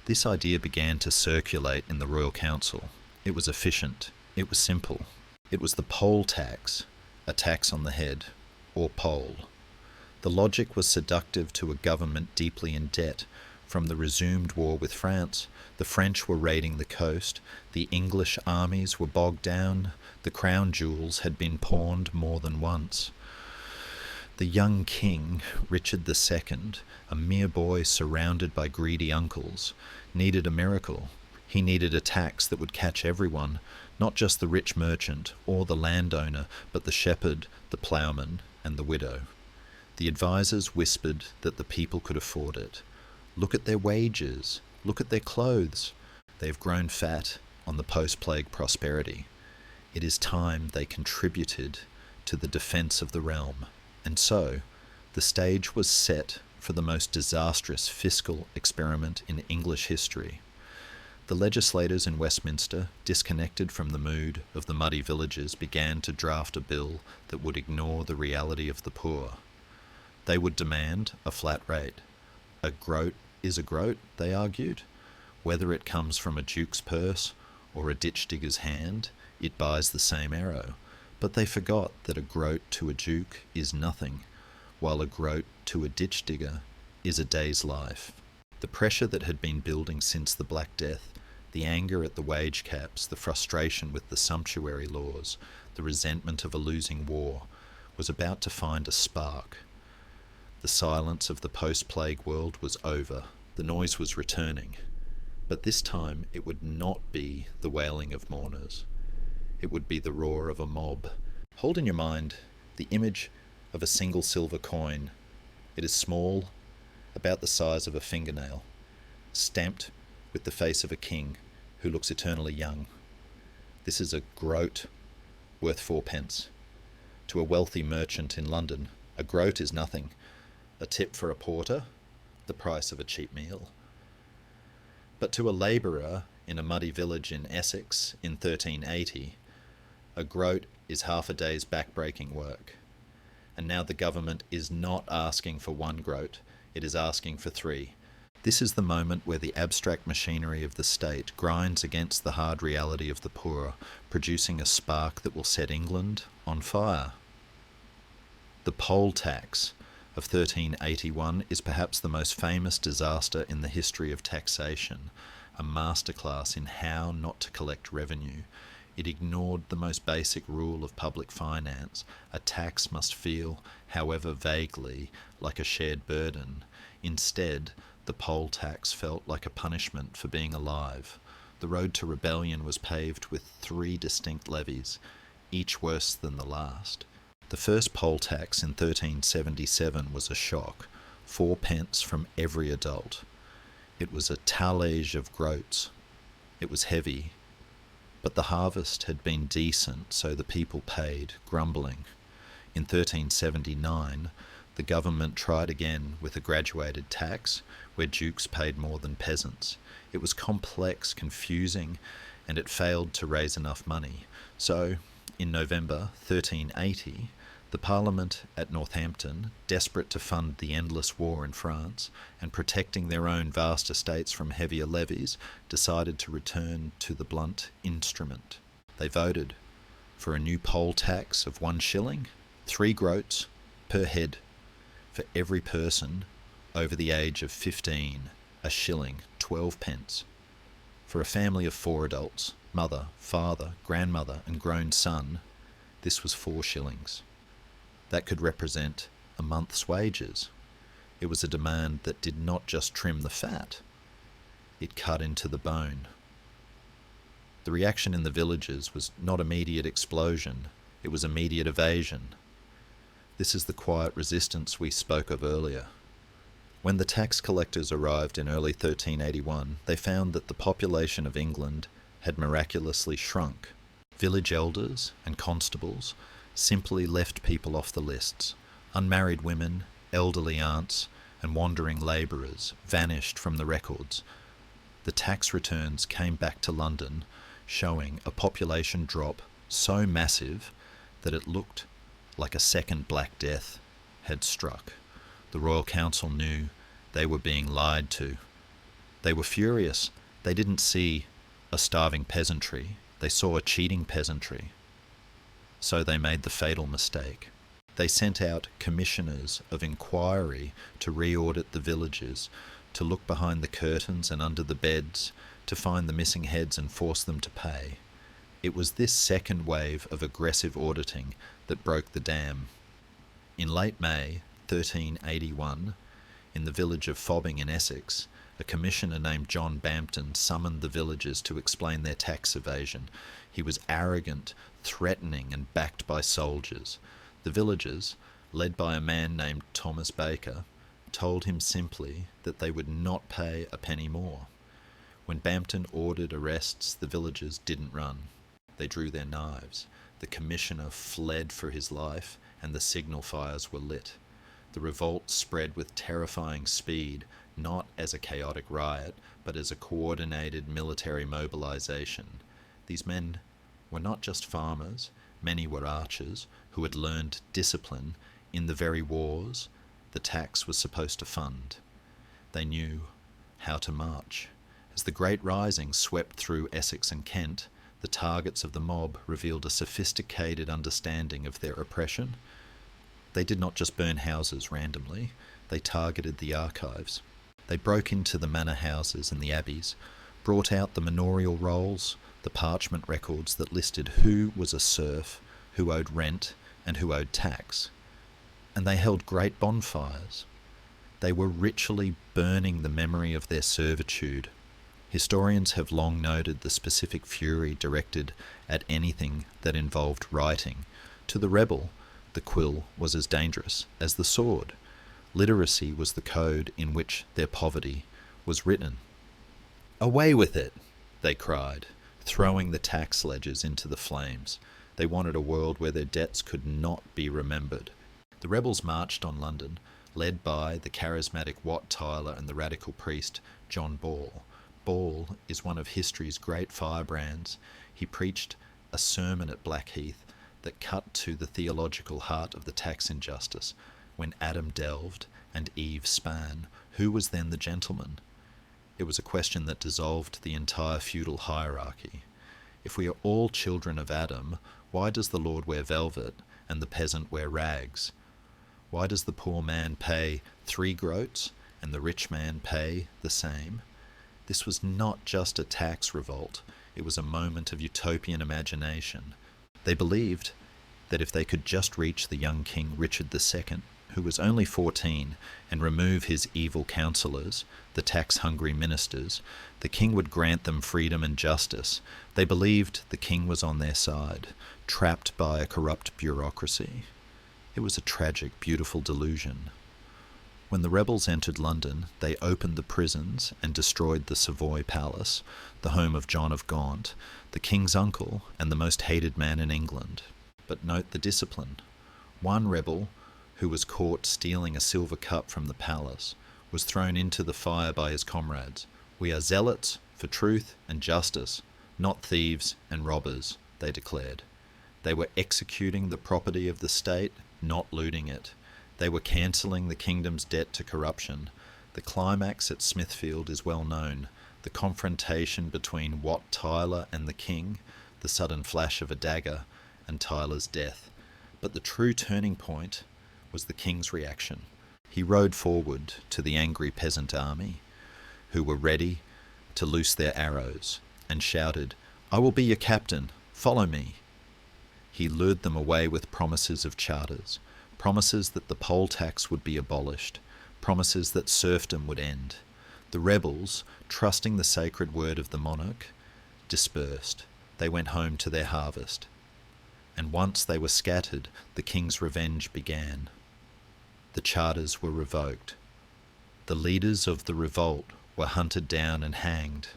This idea began to circulate in the Royal Council. It was efficient. It was simple. It was the poll tax, a tax on the head, or poll. The logic was seductive to a government deeply in debt. From the resumed war with France, the French were raiding the coast, the English armies were bogged down, the crown jewels had been pawned more than once. The young king, Richard II, a mere boy surrounded by greedy uncles, needed a miracle. He needed a tax that would catch everyone, not just the rich merchant or the landowner, but the shepherd, the ploughman, and the widow. The advisers whispered that the people could afford it. Look at their wages. Look at their clothes. They've grown fat on the post-plague prosperity. It is time they contributed to the defence of the realm. And so, the stage was set for the most disastrous fiscal experiment in English history. The legislators in Westminster, disconnected from the mood of the muddy villagers, began to draft a bill that would ignore the reality of the poor. They would demand a flat rate. A groat is a groat, they argued. Whether it comes from a duke's purse or a ditch digger's hand, it buys the same arrow. But they forgot that a groat to a duke is nothing, while a groat to a ditch digger is a day's life. The pressure that had been building since the Black Death, the anger at the wage caps, the frustration with the sumptuary laws, the resentment of a losing war, was about to find a spark. The silence of the post-plague world was over. The noise was returning. But this time it would not be the wailing of mourners. It would be the roar of a mob. Hold in your mind the image of a single silver coin. It is small, about the size of a fingernail, stamped with the face of a king who looks eternally young. This is a groat worth 4p. To a wealthy merchant in London, a groat is nothing. A tip for a porter, the price of a cheap meal. But to a labourer in a muddy village in Essex in 1380, a groat is half a day's back-breaking work. And now the government is not asking for one groat, it is asking for 3. This is the moment where the abstract machinery of the state grinds against the hard reality of the poor, producing a spark that will set England on fire. The poll tax of 1381 is perhaps the most famous disaster in the history of taxation, a masterclass in how not to collect revenue. It ignored the most basic rule of public finance. A tax must feel, however vaguely, like a shared burden. Instead, the poll tax felt like a punishment for being alive. The road to rebellion was paved with 3 distinct levies, each worse than the last. The first poll tax in 1377 was a shock, 4p from every adult. It was a talage of groats. It was heavy, but the harvest had been decent, so the people paid, grumbling. In 1379, the government tried again with a graduated tax, where dukes paid more than peasants. It was complex, confusing, and it failed to raise enough money. So, in November 1380, the Parliament at Northampton, desperate to fund the endless war in France and protecting their own vast estates from heavier levies, decided to return to the blunt instrument. They voted for a new poll tax of 1 shilling, 3 groats per head. For every person over the age of 15, a shilling, 12 pence. For a family of 4 adults, mother, father, grandmother, and grown son, this was 4 shillings. That could represent a month's wages. It was a demand that did not just trim the fat, it cut into the bone. The reaction in the villages was not immediate explosion, it was immediate evasion. This is the quiet resistance we spoke of earlier. When the tax collectors arrived in early 1381, they found that the population of England had miraculously shrunk. Village elders and constables simply left people off the lists. Unmarried women, elderly aunts, and wandering labourers vanished from the records. The tax returns came back to London, showing a population drop so massive that it looked like a second Black Death had struck. The Royal Council knew they were being lied to. They were furious. They didn't see a starving peasantry. They saw a cheating peasantry. So they made the fatal mistake. They sent out commissioners of inquiry to re-audit the villages, to look behind the curtains and under the beds, to find the missing heads and force them to pay. It was this second wave of aggressive auditing that broke the dam. In late May 1381, in the village of Fobbing in Essex, a commissioner named John Bampton summoned the villagers to explain their tax evasion. He was arrogant, threatening, and backed by soldiers. The villagers, led by a man named Thomas Baker, told him simply that they would not pay a penny more. When Bampton ordered arrests, the villagers didn't run. They drew their knives. The commissioner fled for his life, and the signal fires were lit. The revolt spread with terrifying speed, not as a chaotic riot, but as a coordinated military mobilization. These men were not just farmers, many were archers who had learned discipline in the very wars the tax was supposed to fund. They knew how to march. As the Great Rising swept through Essex and Kent, the targets of the mob revealed a sophisticated understanding of their oppression. They did not just burn houses randomly, they targeted the archives. They broke into the manor houses and the abbeys, brought out the manorial rolls, the parchment records that listed who was a serf, who owed rent, and who owed tax. And they held great bonfires. They were ritually burning the memory of their servitude. Historians have long noted the specific fury directed at anything that involved writing. To the rebel, the quill was as dangerous as the sword. Literacy was the code in which their poverty was written. "Away with it!" they cried, throwing the tax ledgers into the flames. They wanted a world where their debts could not be remembered. The rebels marched on London, led by the charismatic Wat Tyler and the radical priest John Ball. Ball is one of history's great firebrands. He preached a sermon at Blackheath that cut to the theological heart of the tax injustice. When Adam delved and Eve span, who was then the gentleman? It was a question that dissolved the entire feudal hierarchy. If we are all children of Adam, why does the Lord wear velvet and the peasant wear rags? Why does the poor man pay 3 groats and the rich man pay the same? This was not just a tax revolt, it was a moment of utopian imagination. They believed that if they could just reach the young King Richard II, who was only 14, and remove his evil counsellors, the tax-hungry ministers, the king would grant them freedom and justice. They believed the king was on their side, trapped by a corrupt bureaucracy. It was a tragic, beautiful delusion. When the rebels entered London, they opened the prisons and destroyed the Savoy Palace, the home of John of Gaunt, the king's uncle and the most hated man in England. But note the discipline. One rebel, who was caught stealing a silver cup from the palace, was thrown into the fire by his comrades. "We are zealots for truth and justice, not thieves and robbers," they declared. They were executing the property of the state, not looting it. They were cancelling the kingdom's debt to corruption. The climax at Smithfield is well known. The confrontation between Wat Tyler and the king, the sudden flash of a dagger, and Tyler's death. But the true turning point was the king's reaction. He rode forward to the angry peasant army, who were ready to loose their arrows, and shouted, "I will be your captain, follow me." He lured them away with promises of charters, promises that the poll tax would be abolished, promises that serfdom would end. The rebels, trusting the sacred word of the monarch, dispersed. They went home to their harvest. And once they were scattered, the king's revenge began. The charters were revoked. The leaders of the revolt were hunted down and hanged.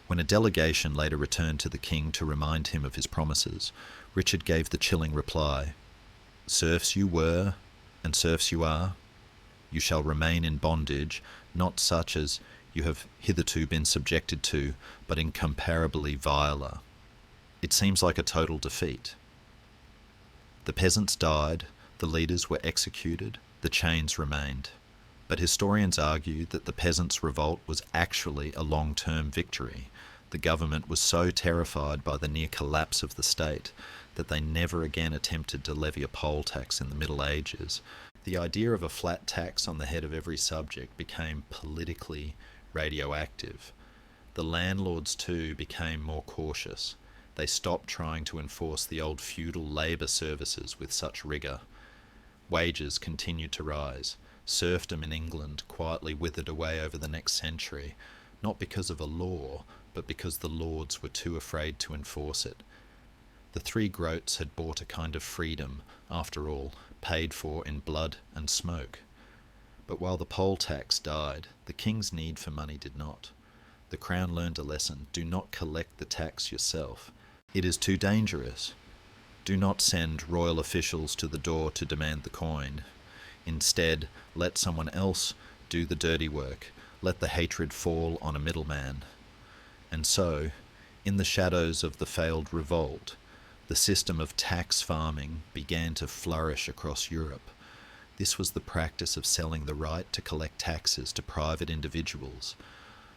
When a delegation later returned to the king to remind him of his promises, Richard gave the chilling reply, "Serfs you were, and serfs you are. You shall remain in bondage, not such as you have hitherto been subjected to, but incomparably viler." It seems like a total defeat. The peasants died, the leaders were executed, the chains remained. But historians argue that the peasants' revolt was actually a long-term victory. The government was so terrified by the near collapse of the state that they never again attempted to levy a poll tax in the Middle Ages. The idea of a flat tax on the head of every subject became politically radioactive. The landlords too became more cautious. They stopped trying to enforce the old feudal labour services with such rigour. Wages continued to rise. Serfdom in England quietly withered away over the next century, not because of a law, but because the lords were too afraid to enforce it. The three groats had bought a kind of freedom, after all, paid for in blood and smoke. But while the poll tax died, the king's need for money did not. The crown learned a lesson: do not collect the tax yourself. It is too dangerous. Do not send royal officials to the door to demand the coin. Instead, let someone else do the dirty work. Let the hatred fall on a middleman. And so, in the shadows of the failed revolt, the system of tax farming began to flourish across Europe. This was the practice of selling the right to collect taxes to private individuals.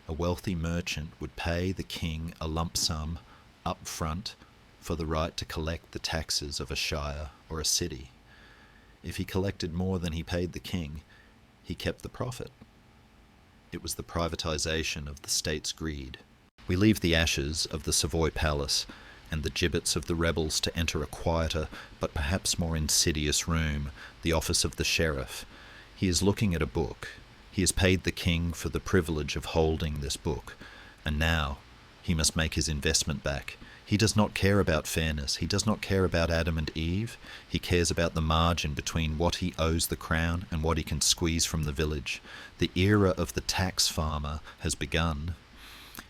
A wealthy merchant would pay the king a lump sum up front for the right to collect the taxes of a shire or a city. If he collected more than he paid the king, he kept the profit. It was the privatization of the state's greed. We leave the ashes of the Savoy Palace and the gibbets of the rebels to enter a quieter, but perhaps more insidious room, the office of the sheriff. He is looking at a book. He has paid the king for the privilege of holding this book, and now he must make his investment back. He does not care about fairness. He does not care about Adam and Eve. He cares about the margin between what he owes the crown and what he can squeeze from the village. The era of the tax farmer has begun,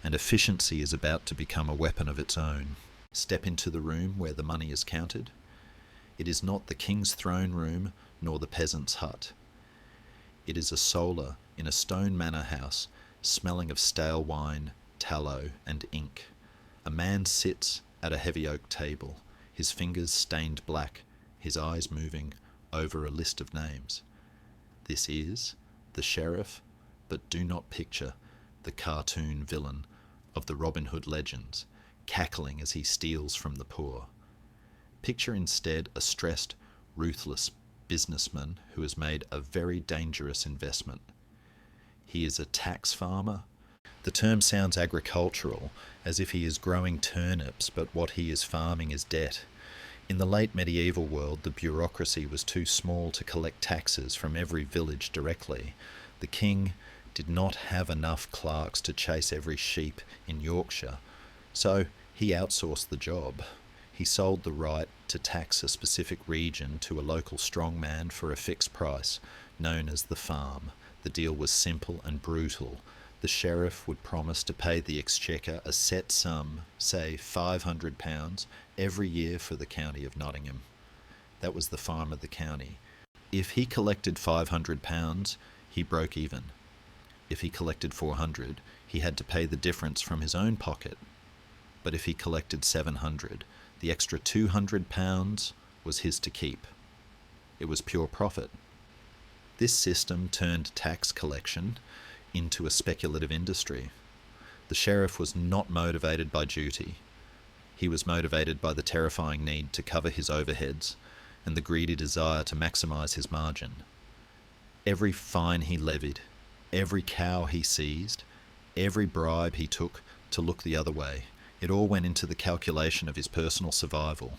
and efficiency is about to become a weapon of its own. Step into the room where the money is counted. It is not the king's throne room nor the peasant's hut. It is a solar in a stone manor house, smelling of stale wine, tallow, and ink. A man sits at a heavy oak table, his fingers stained black, his eyes moving over a list of names. This is the sheriff, but do not picture the cartoon villain of the Robin Hood legends, cackling as he steals from the poor. Picture instead a stressed, ruthless businessman who has made a very dangerous investment. He is a tax farmer. The term sounds agricultural, as if he is growing turnips, but what he is farming is debt. In the late medieval world, the bureaucracy was too small to collect taxes from every village directly. The king did not have enough clerks to chase every sheep in Yorkshire, so he outsourced the job. He sold the right to tax a specific region to a local strongman for a fixed price, known as the farm. The deal was simple and brutal. The sheriff would promise to pay the exchequer a set sum, say £500, every year for the county of Nottingham. That was the farm of the county. If he collected £500, he broke even. If he collected £400, he had to pay the difference from his own pocket. But if he collected £700, the extra £200 was his to keep. It was pure profit. This system turned tax collection into a speculative industry. The sheriff was not motivated by duty. He was motivated by the terrifying need to cover his overheads and the greedy desire to maximize his margin. Every fine he levied, every cow he seized, every bribe he took to look the other way, it all went into the calculation of his personal survival.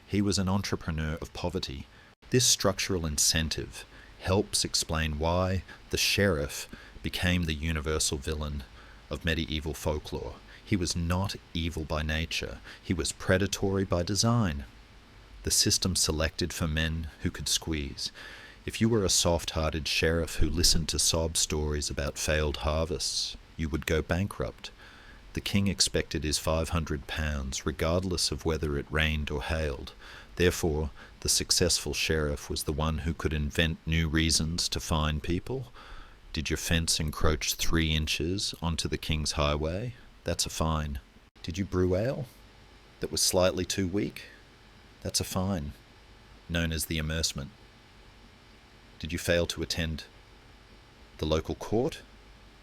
He was an entrepreneur of poverty. This structural incentive helps explain why the sheriff became the universal villain of medieval folklore. He was not evil by nature. He was predatory by design. The system selected for men who could squeeze. If you were a soft-hearted sheriff who listened to sob stories about failed harvests, you would go bankrupt. The king expected his £500, regardless of whether it rained or hailed. Therefore, the successful sheriff was the one who could invent new reasons to fine people. Did your fence encroach 3 inches onto the king's highway? That's a fine. Did you brew ale that was slightly too weak? That's a fine, known as the immersement. Did you fail to attend the local court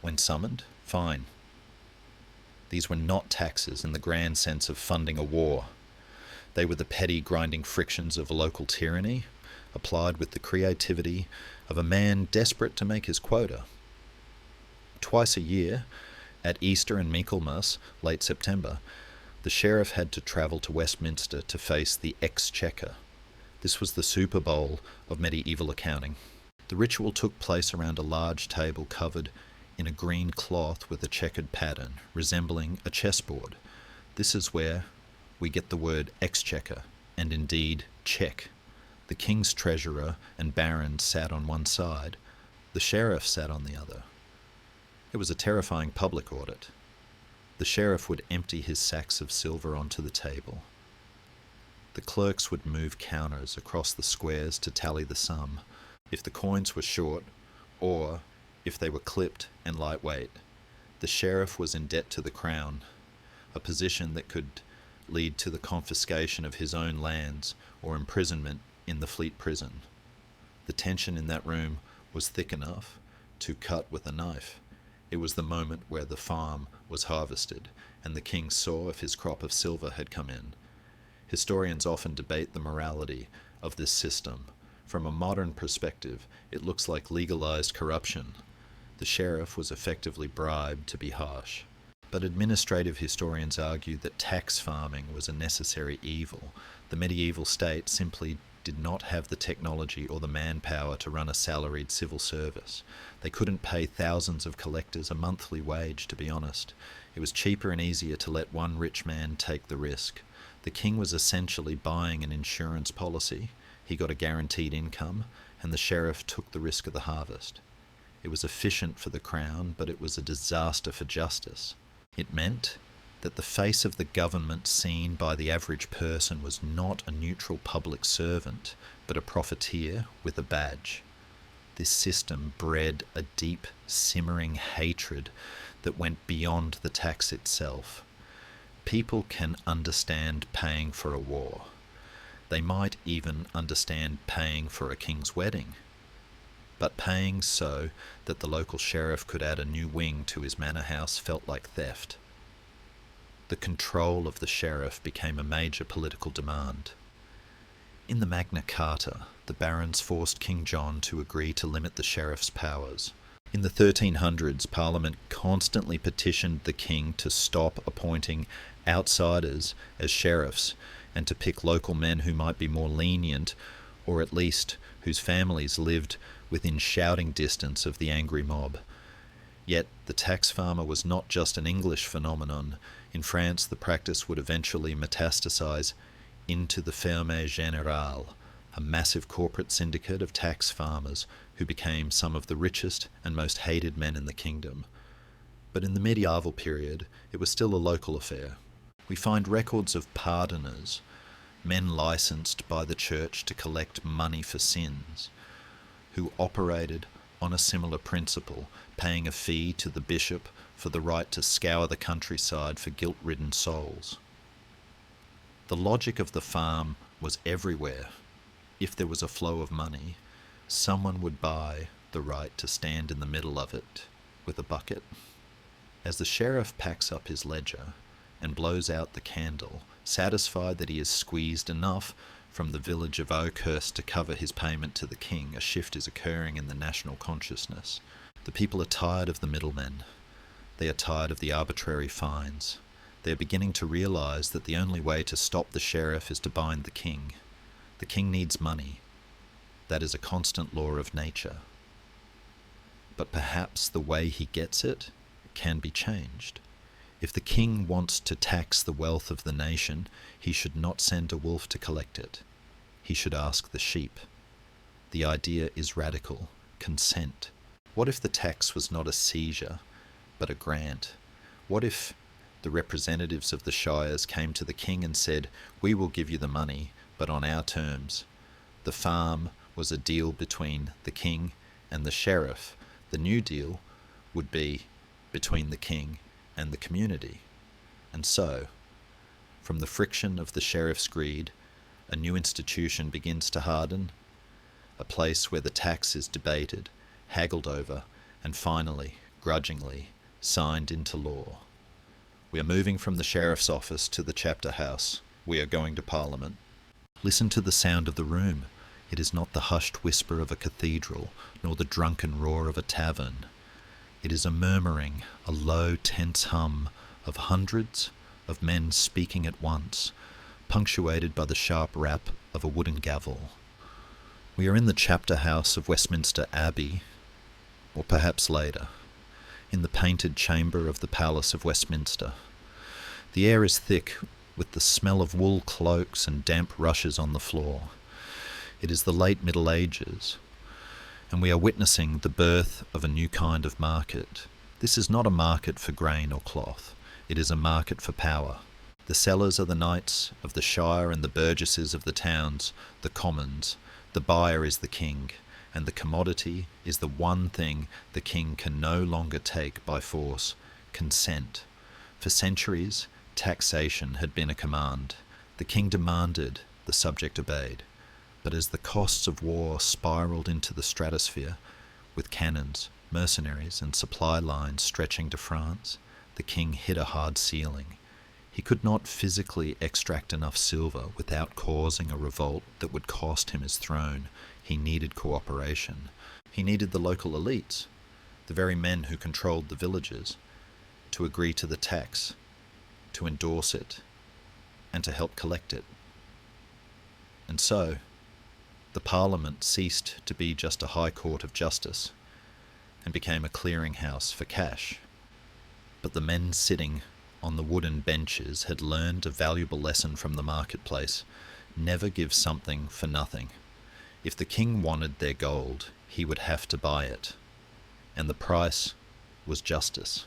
when summoned? Fine. These were not taxes in the grand sense of funding a war. They were the petty grinding frictions of a local tyranny, applied with the creativity of a man desperate to make his quota. Twice a year, at Easter and Michaelmas, late September, the sheriff had to travel to Westminster to face the Exchequer. This was the Super Bowl of medieval accounting. The ritual took place around a large table covered in a green cloth with a checkered pattern, resembling a chessboard. This is where we get the word exchequer, and indeed check. The king's treasurer and barons sat on one side. The sheriff sat on the other. It was a terrifying public audit. The sheriff would empty his sacks of silver onto the table. The clerks would move counters across the squares to tally the sum, if the coins were short, or if they were clipped and lightweight. The sheriff was in debt to the crown, a position that could lead to the confiscation of his own lands or imprisonment in the Fleet prison. The tension in that room was thick enough to cut with a knife. It was the moment where the farm was harvested, and the king saw if his crop of silver had come in. Historians often debate the morality of this system. From a modern perspective, it looks like legalized corruption. The sheriff was effectively bribed to be harsh. But administrative historians argue that tax farming was a necessary evil. The medieval state simply did not have the technology or the manpower to run a salaried civil service. They couldn't pay thousands of collectors a monthly wage, to be honest. It was cheaper and easier to let one rich man take the risk. The king was essentially buying an insurance policy. He got a guaranteed income, and the sheriff took the risk of the harvest. It was efficient for the crown, but it was a disaster for justice. It meant that the face of the government seen by the average person was not a neutral public servant, but a profiteer with a badge. This system bred a deep, simmering hatred that went beyond the tax itself. People can understand paying for a war. They might even understand paying for a king's wedding. But paying so that the local sheriff could add a new wing to his manor house felt like theft. The control of the sheriff became a major political demand. In the Magna Carta, the barons forced King John to agree to limit the sheriff's powers. In the 1300s, Parliament constantly petitioned the king to stop appointing outsiders as sheriffs and to pick local men who might be more lenient, or at least whose families lived within shouting distance of the angry mob. Yet the tax farmer was not just an English phenomenon. In France, the practice would eventually metastasize into the Ferme Générale, a massive corporate syndicate of tax farmers who became some of the richest and most hated men in the kingdom. But in the medieval period, it was still a local affair. We find records of pardoners, men licensed by the church to collect money for sins, who operated on a similar principle, paying a fee to the bishop for the right to scour the countryside for guilt-ridden souls. The logic of the farm was everywhere. If there was a flow of money, someone would buy the right to stand in the middle of it with a bucket. As the sheriff packs up his ledger and blows out the candle, satisfied that he has squeezed enough from the village of Oakhurst to cover his payment to the king, a shift is occurring in the national consciousness. The people are tired of the middlemen. They are tired of the arbitrary fines. They are beginning to realise that the only way to stop the sheriff is to bind the king. The king needs money. That is a constant law of nature. But perhaps the way he gets it can be changed. If the king wants to tax the wealth of the nation, he should not send a wolf to collect it. He should ask the sheep. The idea is radical. Consent. What if the tax was not a seizure, but a grant? What if the representatives of the shires came to the king and said, "We will give you the money, but on our terms"? The farm was a deal between the king and the sheriff. The new deal would be between the king and the community. And so, from the friction of the sheriff's greed, a new institution begins to harden, a place where the tax is debated, haggled over, and finally, grudgingly, signed into law. We are moving from the sheriff's office to the chapter house. We are going to Parliament. Listen to the sound of the room. It is not the hushed whisper of a cathedral, nor the drunken roar of a tavern. It is a murmuring, a low, tense hum of hundreds of men speaking at once, punctuated by the sharp rap of a wooden gavel. We are in the chapter house of Westminster Abbey, or perhaps later, in the painted chamber of the Palace of Westminster. The air is thick with the smell of wool cloaks and damp rushes on the floor. It is the late Middle Ages, and we are witnessing the birth of a new kind of market. This is not a market for grain or cloth. It is a market for power. The sellers are the knights of the shire and the burgesses of the towns, the commons. The buyer is the king, and the commodity is the one thing the king can no longer take by force: consent. For centuries, taxation had been a command. The king demanded, the subject obeyed. But as the costs of war spiralled into the stratosphere, with cannons, mercenaries, and supply lines stretching to France, the king hit a hard ceiling. He could not physically extract enough silver without causing a revolt that would cost him his throne. He needed cooperation. He needed the local elites, the very men who controlled the villages, to agree to the tax, to endorse it, and to help collect it. And so, the Parliament ceased to be just a high court of justice and became a clearinghouse for cash. But the men sitting on the wooden benches had learned a valuable lesson from the marketplace: never give something for nothing. If the king wanted their gold, he would have to buy it, and the price was justice.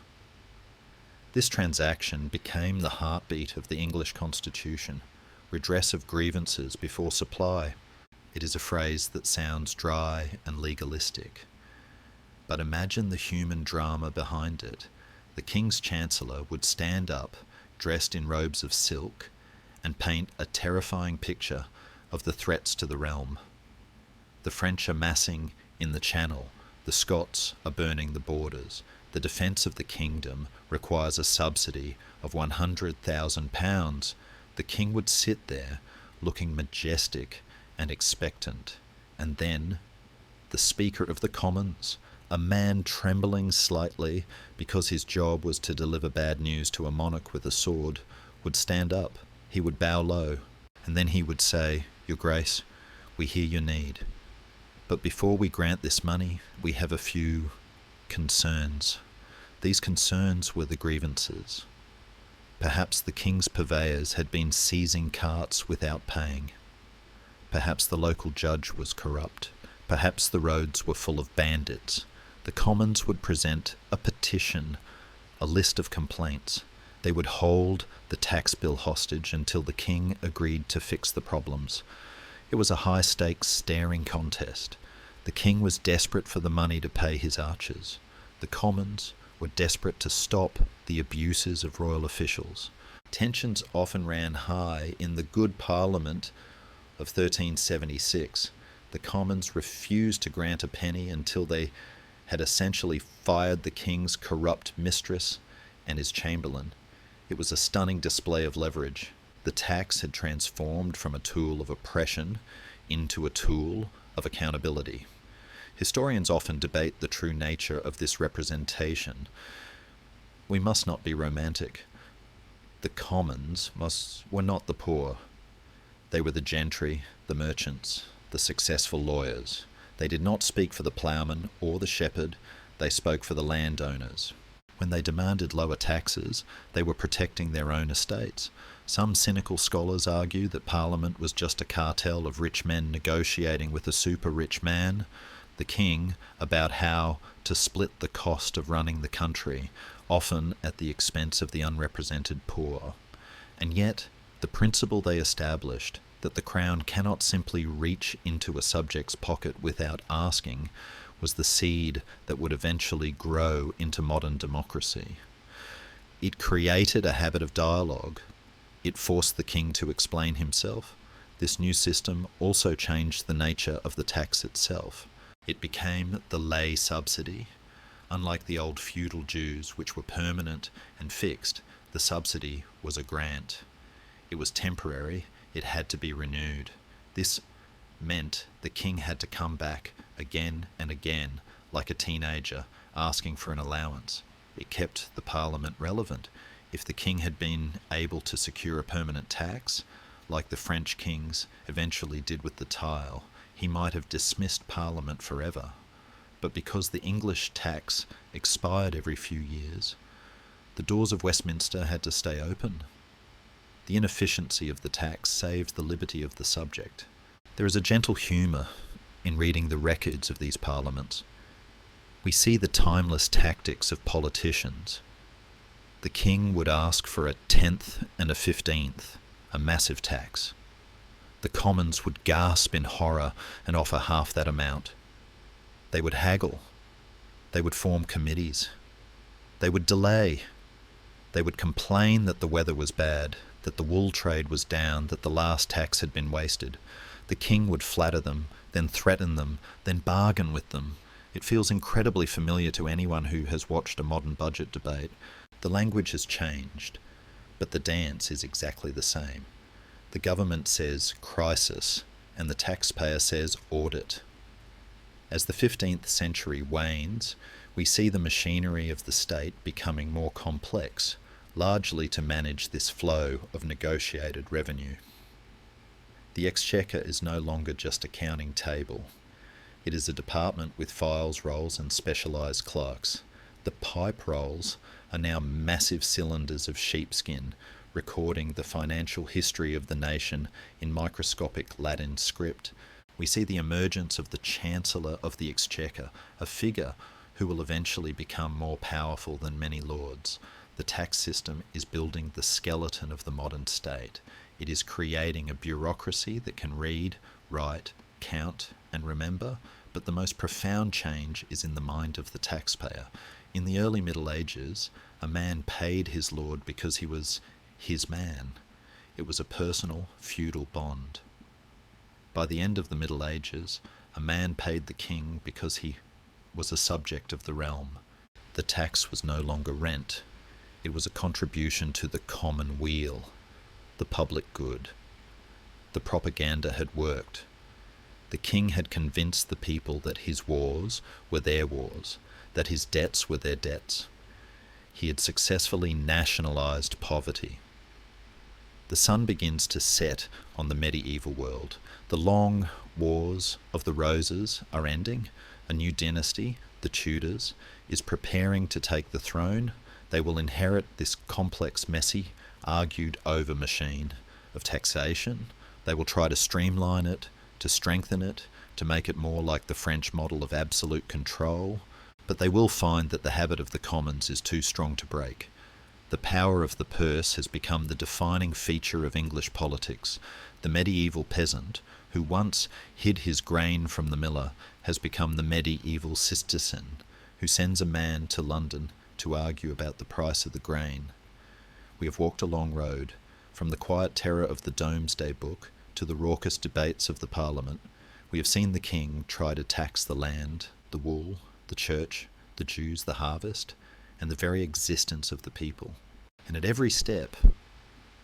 This transaction became the heartbeat of the English Constitution: redress of grievances before supply. It is a phrase that sounds dry and legalistic. But imagine the human drama behind it. The King's Chancellor would stand up, dressed in robes of silk, and paint a terrifying picture of the threats to the realm. The French are massing in the Channel. The Scots are burning the borders. The defence of the kingdom requires a subsidy of £100,000. The king would sit there, looking majestic and expectant, and then the Speaker of the Commons, a man trembling slightly because his job was to deliver bad news to a monarch with a sword, would stand up. He would bow low, and then he would say, "Your Grace, we hear your need. But before we grant this money, we have a few concerns." These concerns were the grievances. Perhaps the king's purveyors had been seizing carts without paying. Perhaps the local judge was corrupt. Perhaps the roads were full of bandits. The Commons would present a petition, a list of complaints. They would hold the tax bill hostage until the king agreed to fix the problems. It was a high-stakes staring contest. The king was desperate for the money to pay his archers. The Commons were desperate to stop the abuses of royal officials. Tensions often ran high in the good Parliament of 1376. The Commons refused to grant a penny until they had essentially fired the king's corrupt mistress and his chamberlain. It was a stunning display of leverage. The tax had transformed from a tool of oppression into a tool of accountability. Historians often debate the true nature of this representation. We must not be romantic. The commons were not the poor. They were the gentry, the merchants, the successful lawyers. They did not speak for the ploughman or the shepherd, they spoke for the landowners. When they demanded lower taxes, they were protecting their own estates. Some cynical scholars argue that Parliament was just a cartel of rich men negotiating with a super-rich man, the king, about how to split the cost of running the country, often at the expense of the unrepresented poor. And yet, the principle they established, that the crown cannot simply reach into a subject's pocket without asking, was the seed that would eventually grow into modern democracy. It created a habit of dialogue. It forced the king to explain himself. This new system also changed the nature of the tax itself. It became the lay subsidy. Unlike the old feudal dues, which were permanent and fixed, the subsidy was a grant. It was temporary, it had to be renewed. This meant the king had to come back again and again, like a teenager, asking for an allowance. It kept the parliament relevant. If the king had been able to secure a permanent tax, like the French kings eventually did with the tile, he might have dismissed parliament forever. But because the English tax expired every few years, the doors of Westminster had to stay open. The inefficiency of the tax saved the liberty of the subject. There is a gentle humour in reading the records of these parliaments. We see the timeless tactics of politicians. The king would ask for a 10th and a 15th, a massive tax. The commons would gasp in horror and offer half that amount. They would haggle. They would form committees. They would delay. They would complain that the weather was bad, that the wool trade was down, that the last tax had been wasted. The king would flatter them, then threaten them, then bargain with them. It feels incredibly familiar to anyone who has watched a modern budget debate. The language has changed, but the dance is exactly the same. The government says crisis, and the taxpayer says audit. As the 15th century wanes, we see the machinery of the state becoming more complex, largely to manage this flow of negotiated revenue. The exchequer is no longer just a counting table. It is a department with files, rolls and specialised clerks. The pipe rolls are now massive cylinders of sheepskin, recording the financial history of the nation in microscopic Latin script. We see the emergence of the Chancellor of the Exchequer, a figure who will eventually become more powerful than many lords. The tax system is building the skeleton of the modern state. It is creating a bureaucracy that can read, write, count, and remember, but the most profound change is in the mind of the taxpayer. In the early Middle Ages, a man paid his lord because he was his man. It was a personal, feudal bond. By the end of the Middle Ages, a man paid the king because he was a subject of the realm. The tax was no longer rent. It was a contribution to the common weal, the public good. The propaganda had worked. The king had convinced the people that his wars were their wars, that his debts were their debts. He had successfully nationalised poverty. The sun begins to set on the medieval world. The long wars of the Roses are ending. A new dynasty, the Tudors, is preparing to take the throne. They will inherit this complex, messy, argued over machine of taxation. They will try to streamline it, to strengthen it, to make it more like the French model of absolute control. But they will find that the habit of the commons is too strong to break. The power of the purse has become the defining feature of English politics. The medieval peasant, who once hid his grain from the miller, has become the medieval citizen, who sends a man to London to argue about the price of the grain. We have walked a long road, from the quiet terror of the Domesday Book to the raucous debates of the Parliament. We have seen the king try to tax the land, the wool, the church, the Jews, the harvest, and the very existence of the people. And at every step,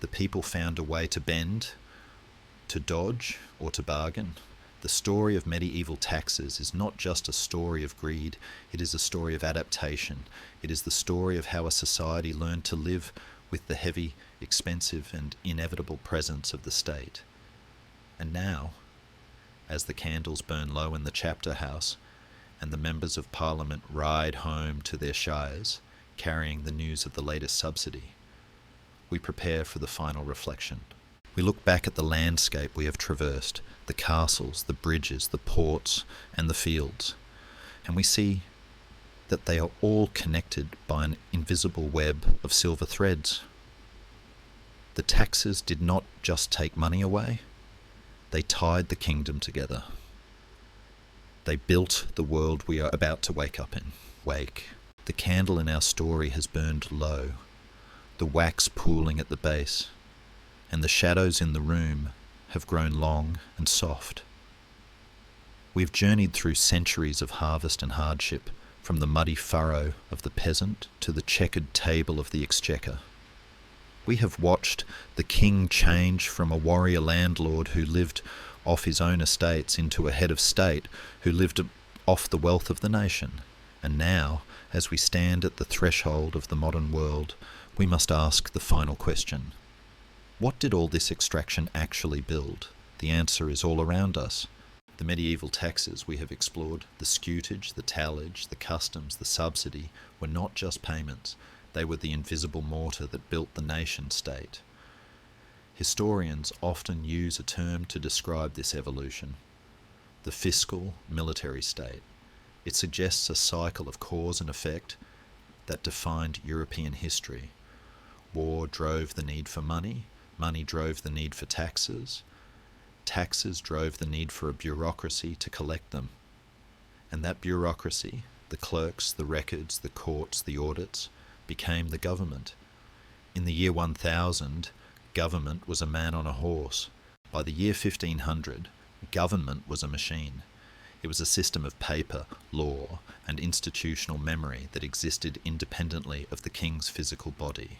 The people found a way to bend, to dodge, or to bargain. The story of medieval taxes is not just a story of greed, it is a story of adaptation. It is the story of how a society learned to live with the heavy, expensive, and inevitable presence of the state. And now, as the candles burn low in the chapter house, and the members of Parliament ride home to their shires, carrying the news of the latest subsidy, we prepare for the final reflection. We look back at the landscape we have traversed, the castles, the bridges, the ports, and the fields, and we see that they are all connected by an invisible web of silver threads. The taxes did not just take money away, they tied the kingdom together. They built the world we are about to wake up in. Wake. The candle in our story has burned low, the wax pooling at the base, and the shadows in the room have grown long and soft. We've journeyed through centuries of harvest and hardship, from the muddy furrow of the peasant to the checkered table of the exchequer. We have watched the king change from a warrior landlord who lived off his own estates into a head of state who lived off the wealth of the nation. And now, as we stand at the threshold of the modern world, we must ask the final question. What did all this extraction actually build? The answer is all around us. The medieval taxes we have explored, the scutage, the tallage, the customs, the subsidy, were not just payments. They were the invisible mortar that built the nation-state. Historians often use a term to describe this evolution: the fiscal military state. It suggests a cycle of cause and effect that defined European history. War drove the need for money, money drove the need for taxes, taxes drove the need for a bureaucracy to collect them. And that bureaucracy, the clerks, the records, the courts, the audits, became the government. In the year 1000, government was a man on a horse. By the year 1500, government was a machine. It was a system of paper, law, and institutional memory that existed independently of the king's physical body.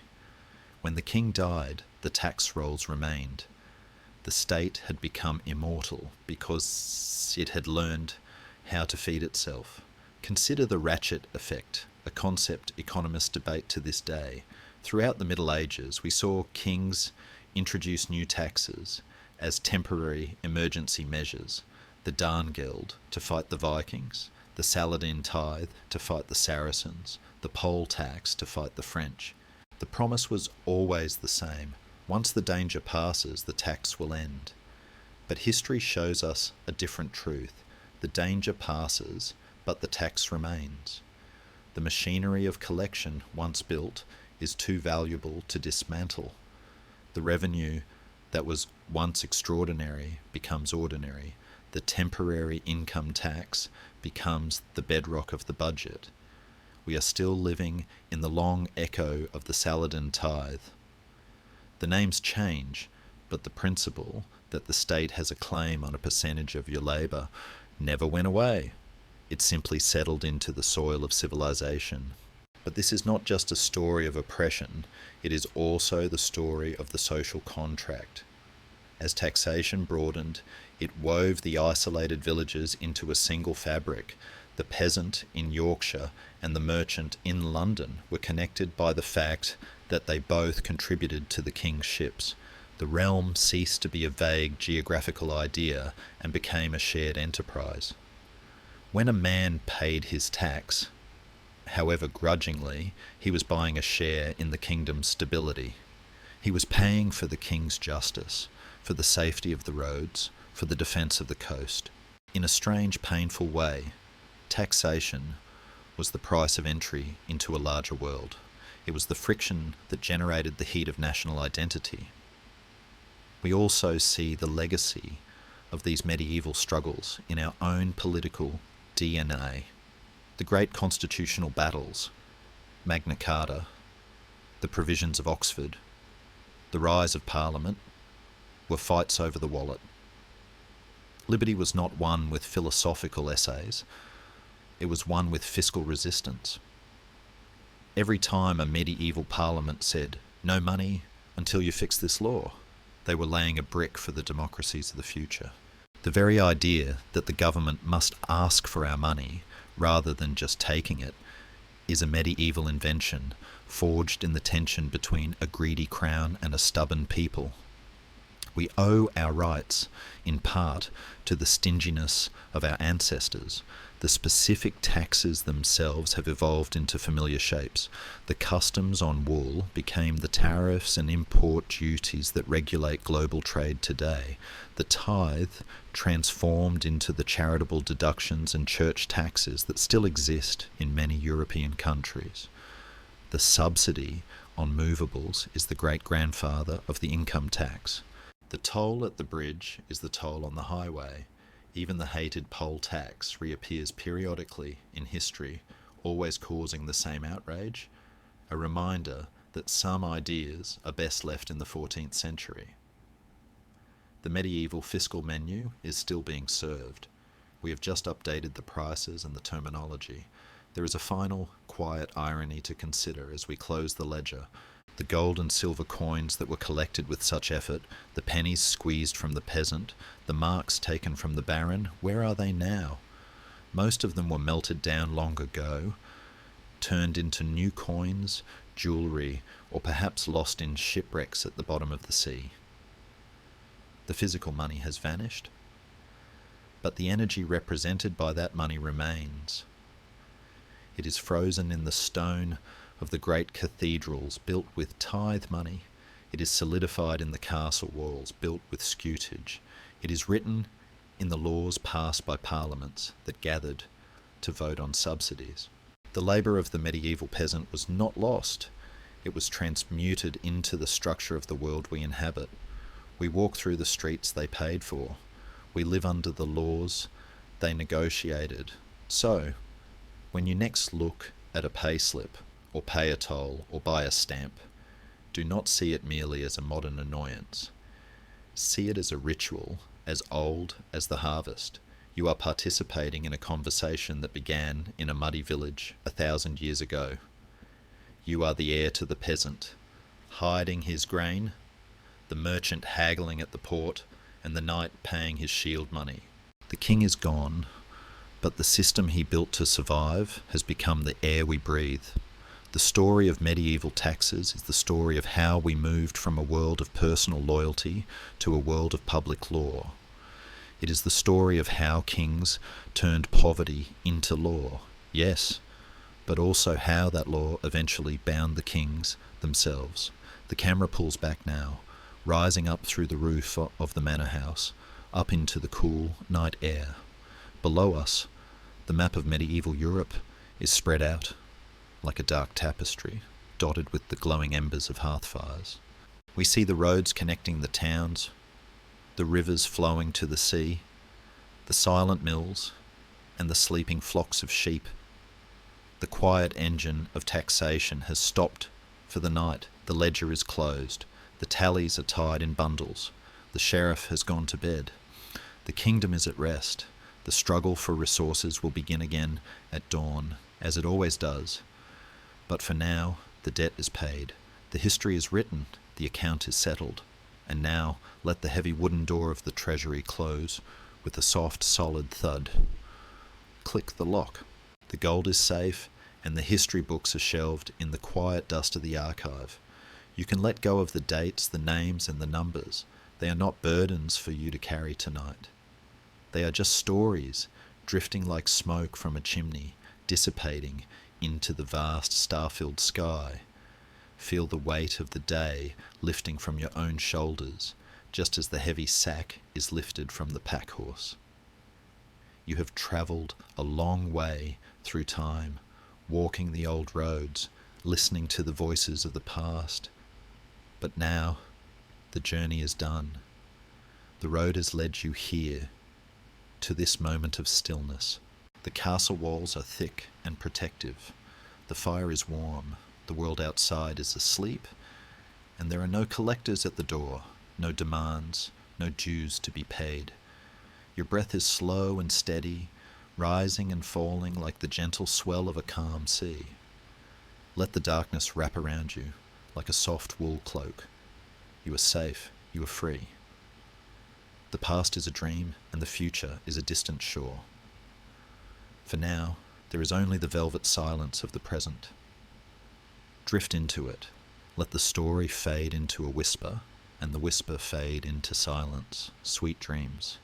When the king died, the tax rolls remained. The state had become immortal because it had learned how to feed itself. Consider the ratchet effect, a concept economists debate to this day. Throughout the Middle Ages, we saw kings introduce new taxes as temporary emergency measures. The Darngeld to fight the Vikings, the Saladin tithe to fight the Saracens, the poll tax to fight the French. The promise was always the same. Once the danger passes, the tax will end. But history shows us a different truth. The danger passes, but the tax remains. The machinery of collection, once built, is too valuable to dismantle. The revenue that was once extraordinary becomes ordinary. The temporary income tax becomes the bedrock of the budget. We are still living in the long echo of the Saladin tithe. The names change, but the principle that the state has a claim on a percentage of your labour never went away. It simply settled into the soil of civilization. But this is not just a story of oppression, it is also the story of the social contract. As taxation broadened, it wove the isolated villages into a single fabric. The peasant in Yorkshire and the merchant in London were connected by the fact that they both contributed to the king's ships. The realm ceased to be a vague geographical idea and became a shared enterprise. When a man paid his tax, however grudgingly, he was buying a share in the kingdom's stability. He was paying for the king's justice, for the safety of the roads, for the defence of the coast. In a strange, painful way, taxation was the price of entry into a larger world. It was the friction that generated the heat of national identity. We also see the legacy of these medieval struggles in our own political DNA. The great constitutional battles, Magna Carta, the provisions of Oxford, the rise of Parliament, were fights over the wallet. Liberty was not won with philosophical essays, it was won with fiscal resistance. Every time a medieval parliament said, "No money, until you fix this law. They were laying a brick for the democracies of the future. The very idea that the government must ask for our money rather than just taking it is a medieval invention forged in the tension between a greedy crown and a stubborn people. We owe our rights, in part, to the stinginess of our ancestors. The specific taxes themselves have evolved into familiar shapes. The customs on wool became the tariffs and import duties that regulate global trade today. The tithe transformed into the charitable deductions and church taxes that still exist in many European countries. The subsidy on movables is the great-grandfather of the income tax. The toll at the bridge is the toll on the highway. Even the hated poll tax reappears periodically in history, always causing the same outrage, a reminder that some ideas are best left in the 14th century. The medieval fiscal menu is still being served. We have just updated the prices and the terminology. There is a final, quiet irony to consider as we close the ledger. The gold and silver coins that were collected with such effort, the pennies squeezed from the peasant, the marks taken from the baron, where are they now? Most of them were melted down long ago, turned into new coins, jewellery, or perhaps lost in shipwrecks at the bottom of the sea. The physical money has vanished, but the energy represented by that money remains. It is frozen in the stone of the great cathedrals built with tithe money. It is solidified in the castle walls built with scutage. It is written in the laws passed by parliaments that gathered to vote on subsidies. The labour of the medieval peasant was not lost. It was transmuted into the structure of the world we inhabit. We walk through the streets they paid for. We live under the laws they negotiated. So, when you next look at a payslip, or pay a toll, or buy a stamp, do not see it merely as a modern annoyance. See it as a ritual, as old as the harvest. You are participating in a conversation that began in a muddy village 1,000 years ago. You are the heir to the peasant, hiding his grain, the merchant haggling at the port, and the knight paying his shield money. The king is gone, but the system he built to survive has become the air we breathe. The story of medieval taxes is the story of how we moved from a world of personal loyalty to a world of public law. It is the story of how kings turned poverty into law, yes, but also how that law eventually bound the kings themselves. The camera pulls back now, rising up through the roof of the manor house, up into the cool night air. Below us, the map of medieval Europe is spread out like a dark tapestry, dotted with the glowing embers of hearth fires. We see the roads connecting the towns, the rivers flowing to the sea, the silent mills, and the sleeping flocks of sheep. The quiet engine of taxation has stopped for the night. The ledger is closed. The tallies are tied in bundles. The sheriff has gone to bed. The kingdom is at rest. The struggle for resources will begin again at dawn, as it always does. But for now, the debt is paid. The history is written. The account is settled. And now, let the heavy wooden door of the treasury close with a soft, solid thud. Click the lock. The gold is safe, and the history books are shelved in the quiet dust of the archive. You can let go of the dates, the names, and the numbers. They are not burdens for you to carry tonight. They are just stories, drifting like smoke from a chimney, dissipating into the vast star-filled sky. Feel the weight of the day lifting from your own shoulders, just as the heavy sack is lifted from the pack horse. You have travelled a long way through time, walking the old roads, listening to the voices of the past. But now, the journey is done. The road has led you here, to this moment of stillness. The castle walls are thick and protective. The fire is warm. The world outside is asleep, and there are no collectors at the door, no demands, no dues to be paid. Your breath is slow and steady, rising and falling like the gentle swell of a calm sea. Let the darkness wrap around you like a soft wool cloak. You are safe. You are free. The past is a dream, and the future is a distant shore. For now, there is only the velvet silence of the present. Drift into it. Let the story fade into a whisper, and the whisper fade into silence. Sweet dreams.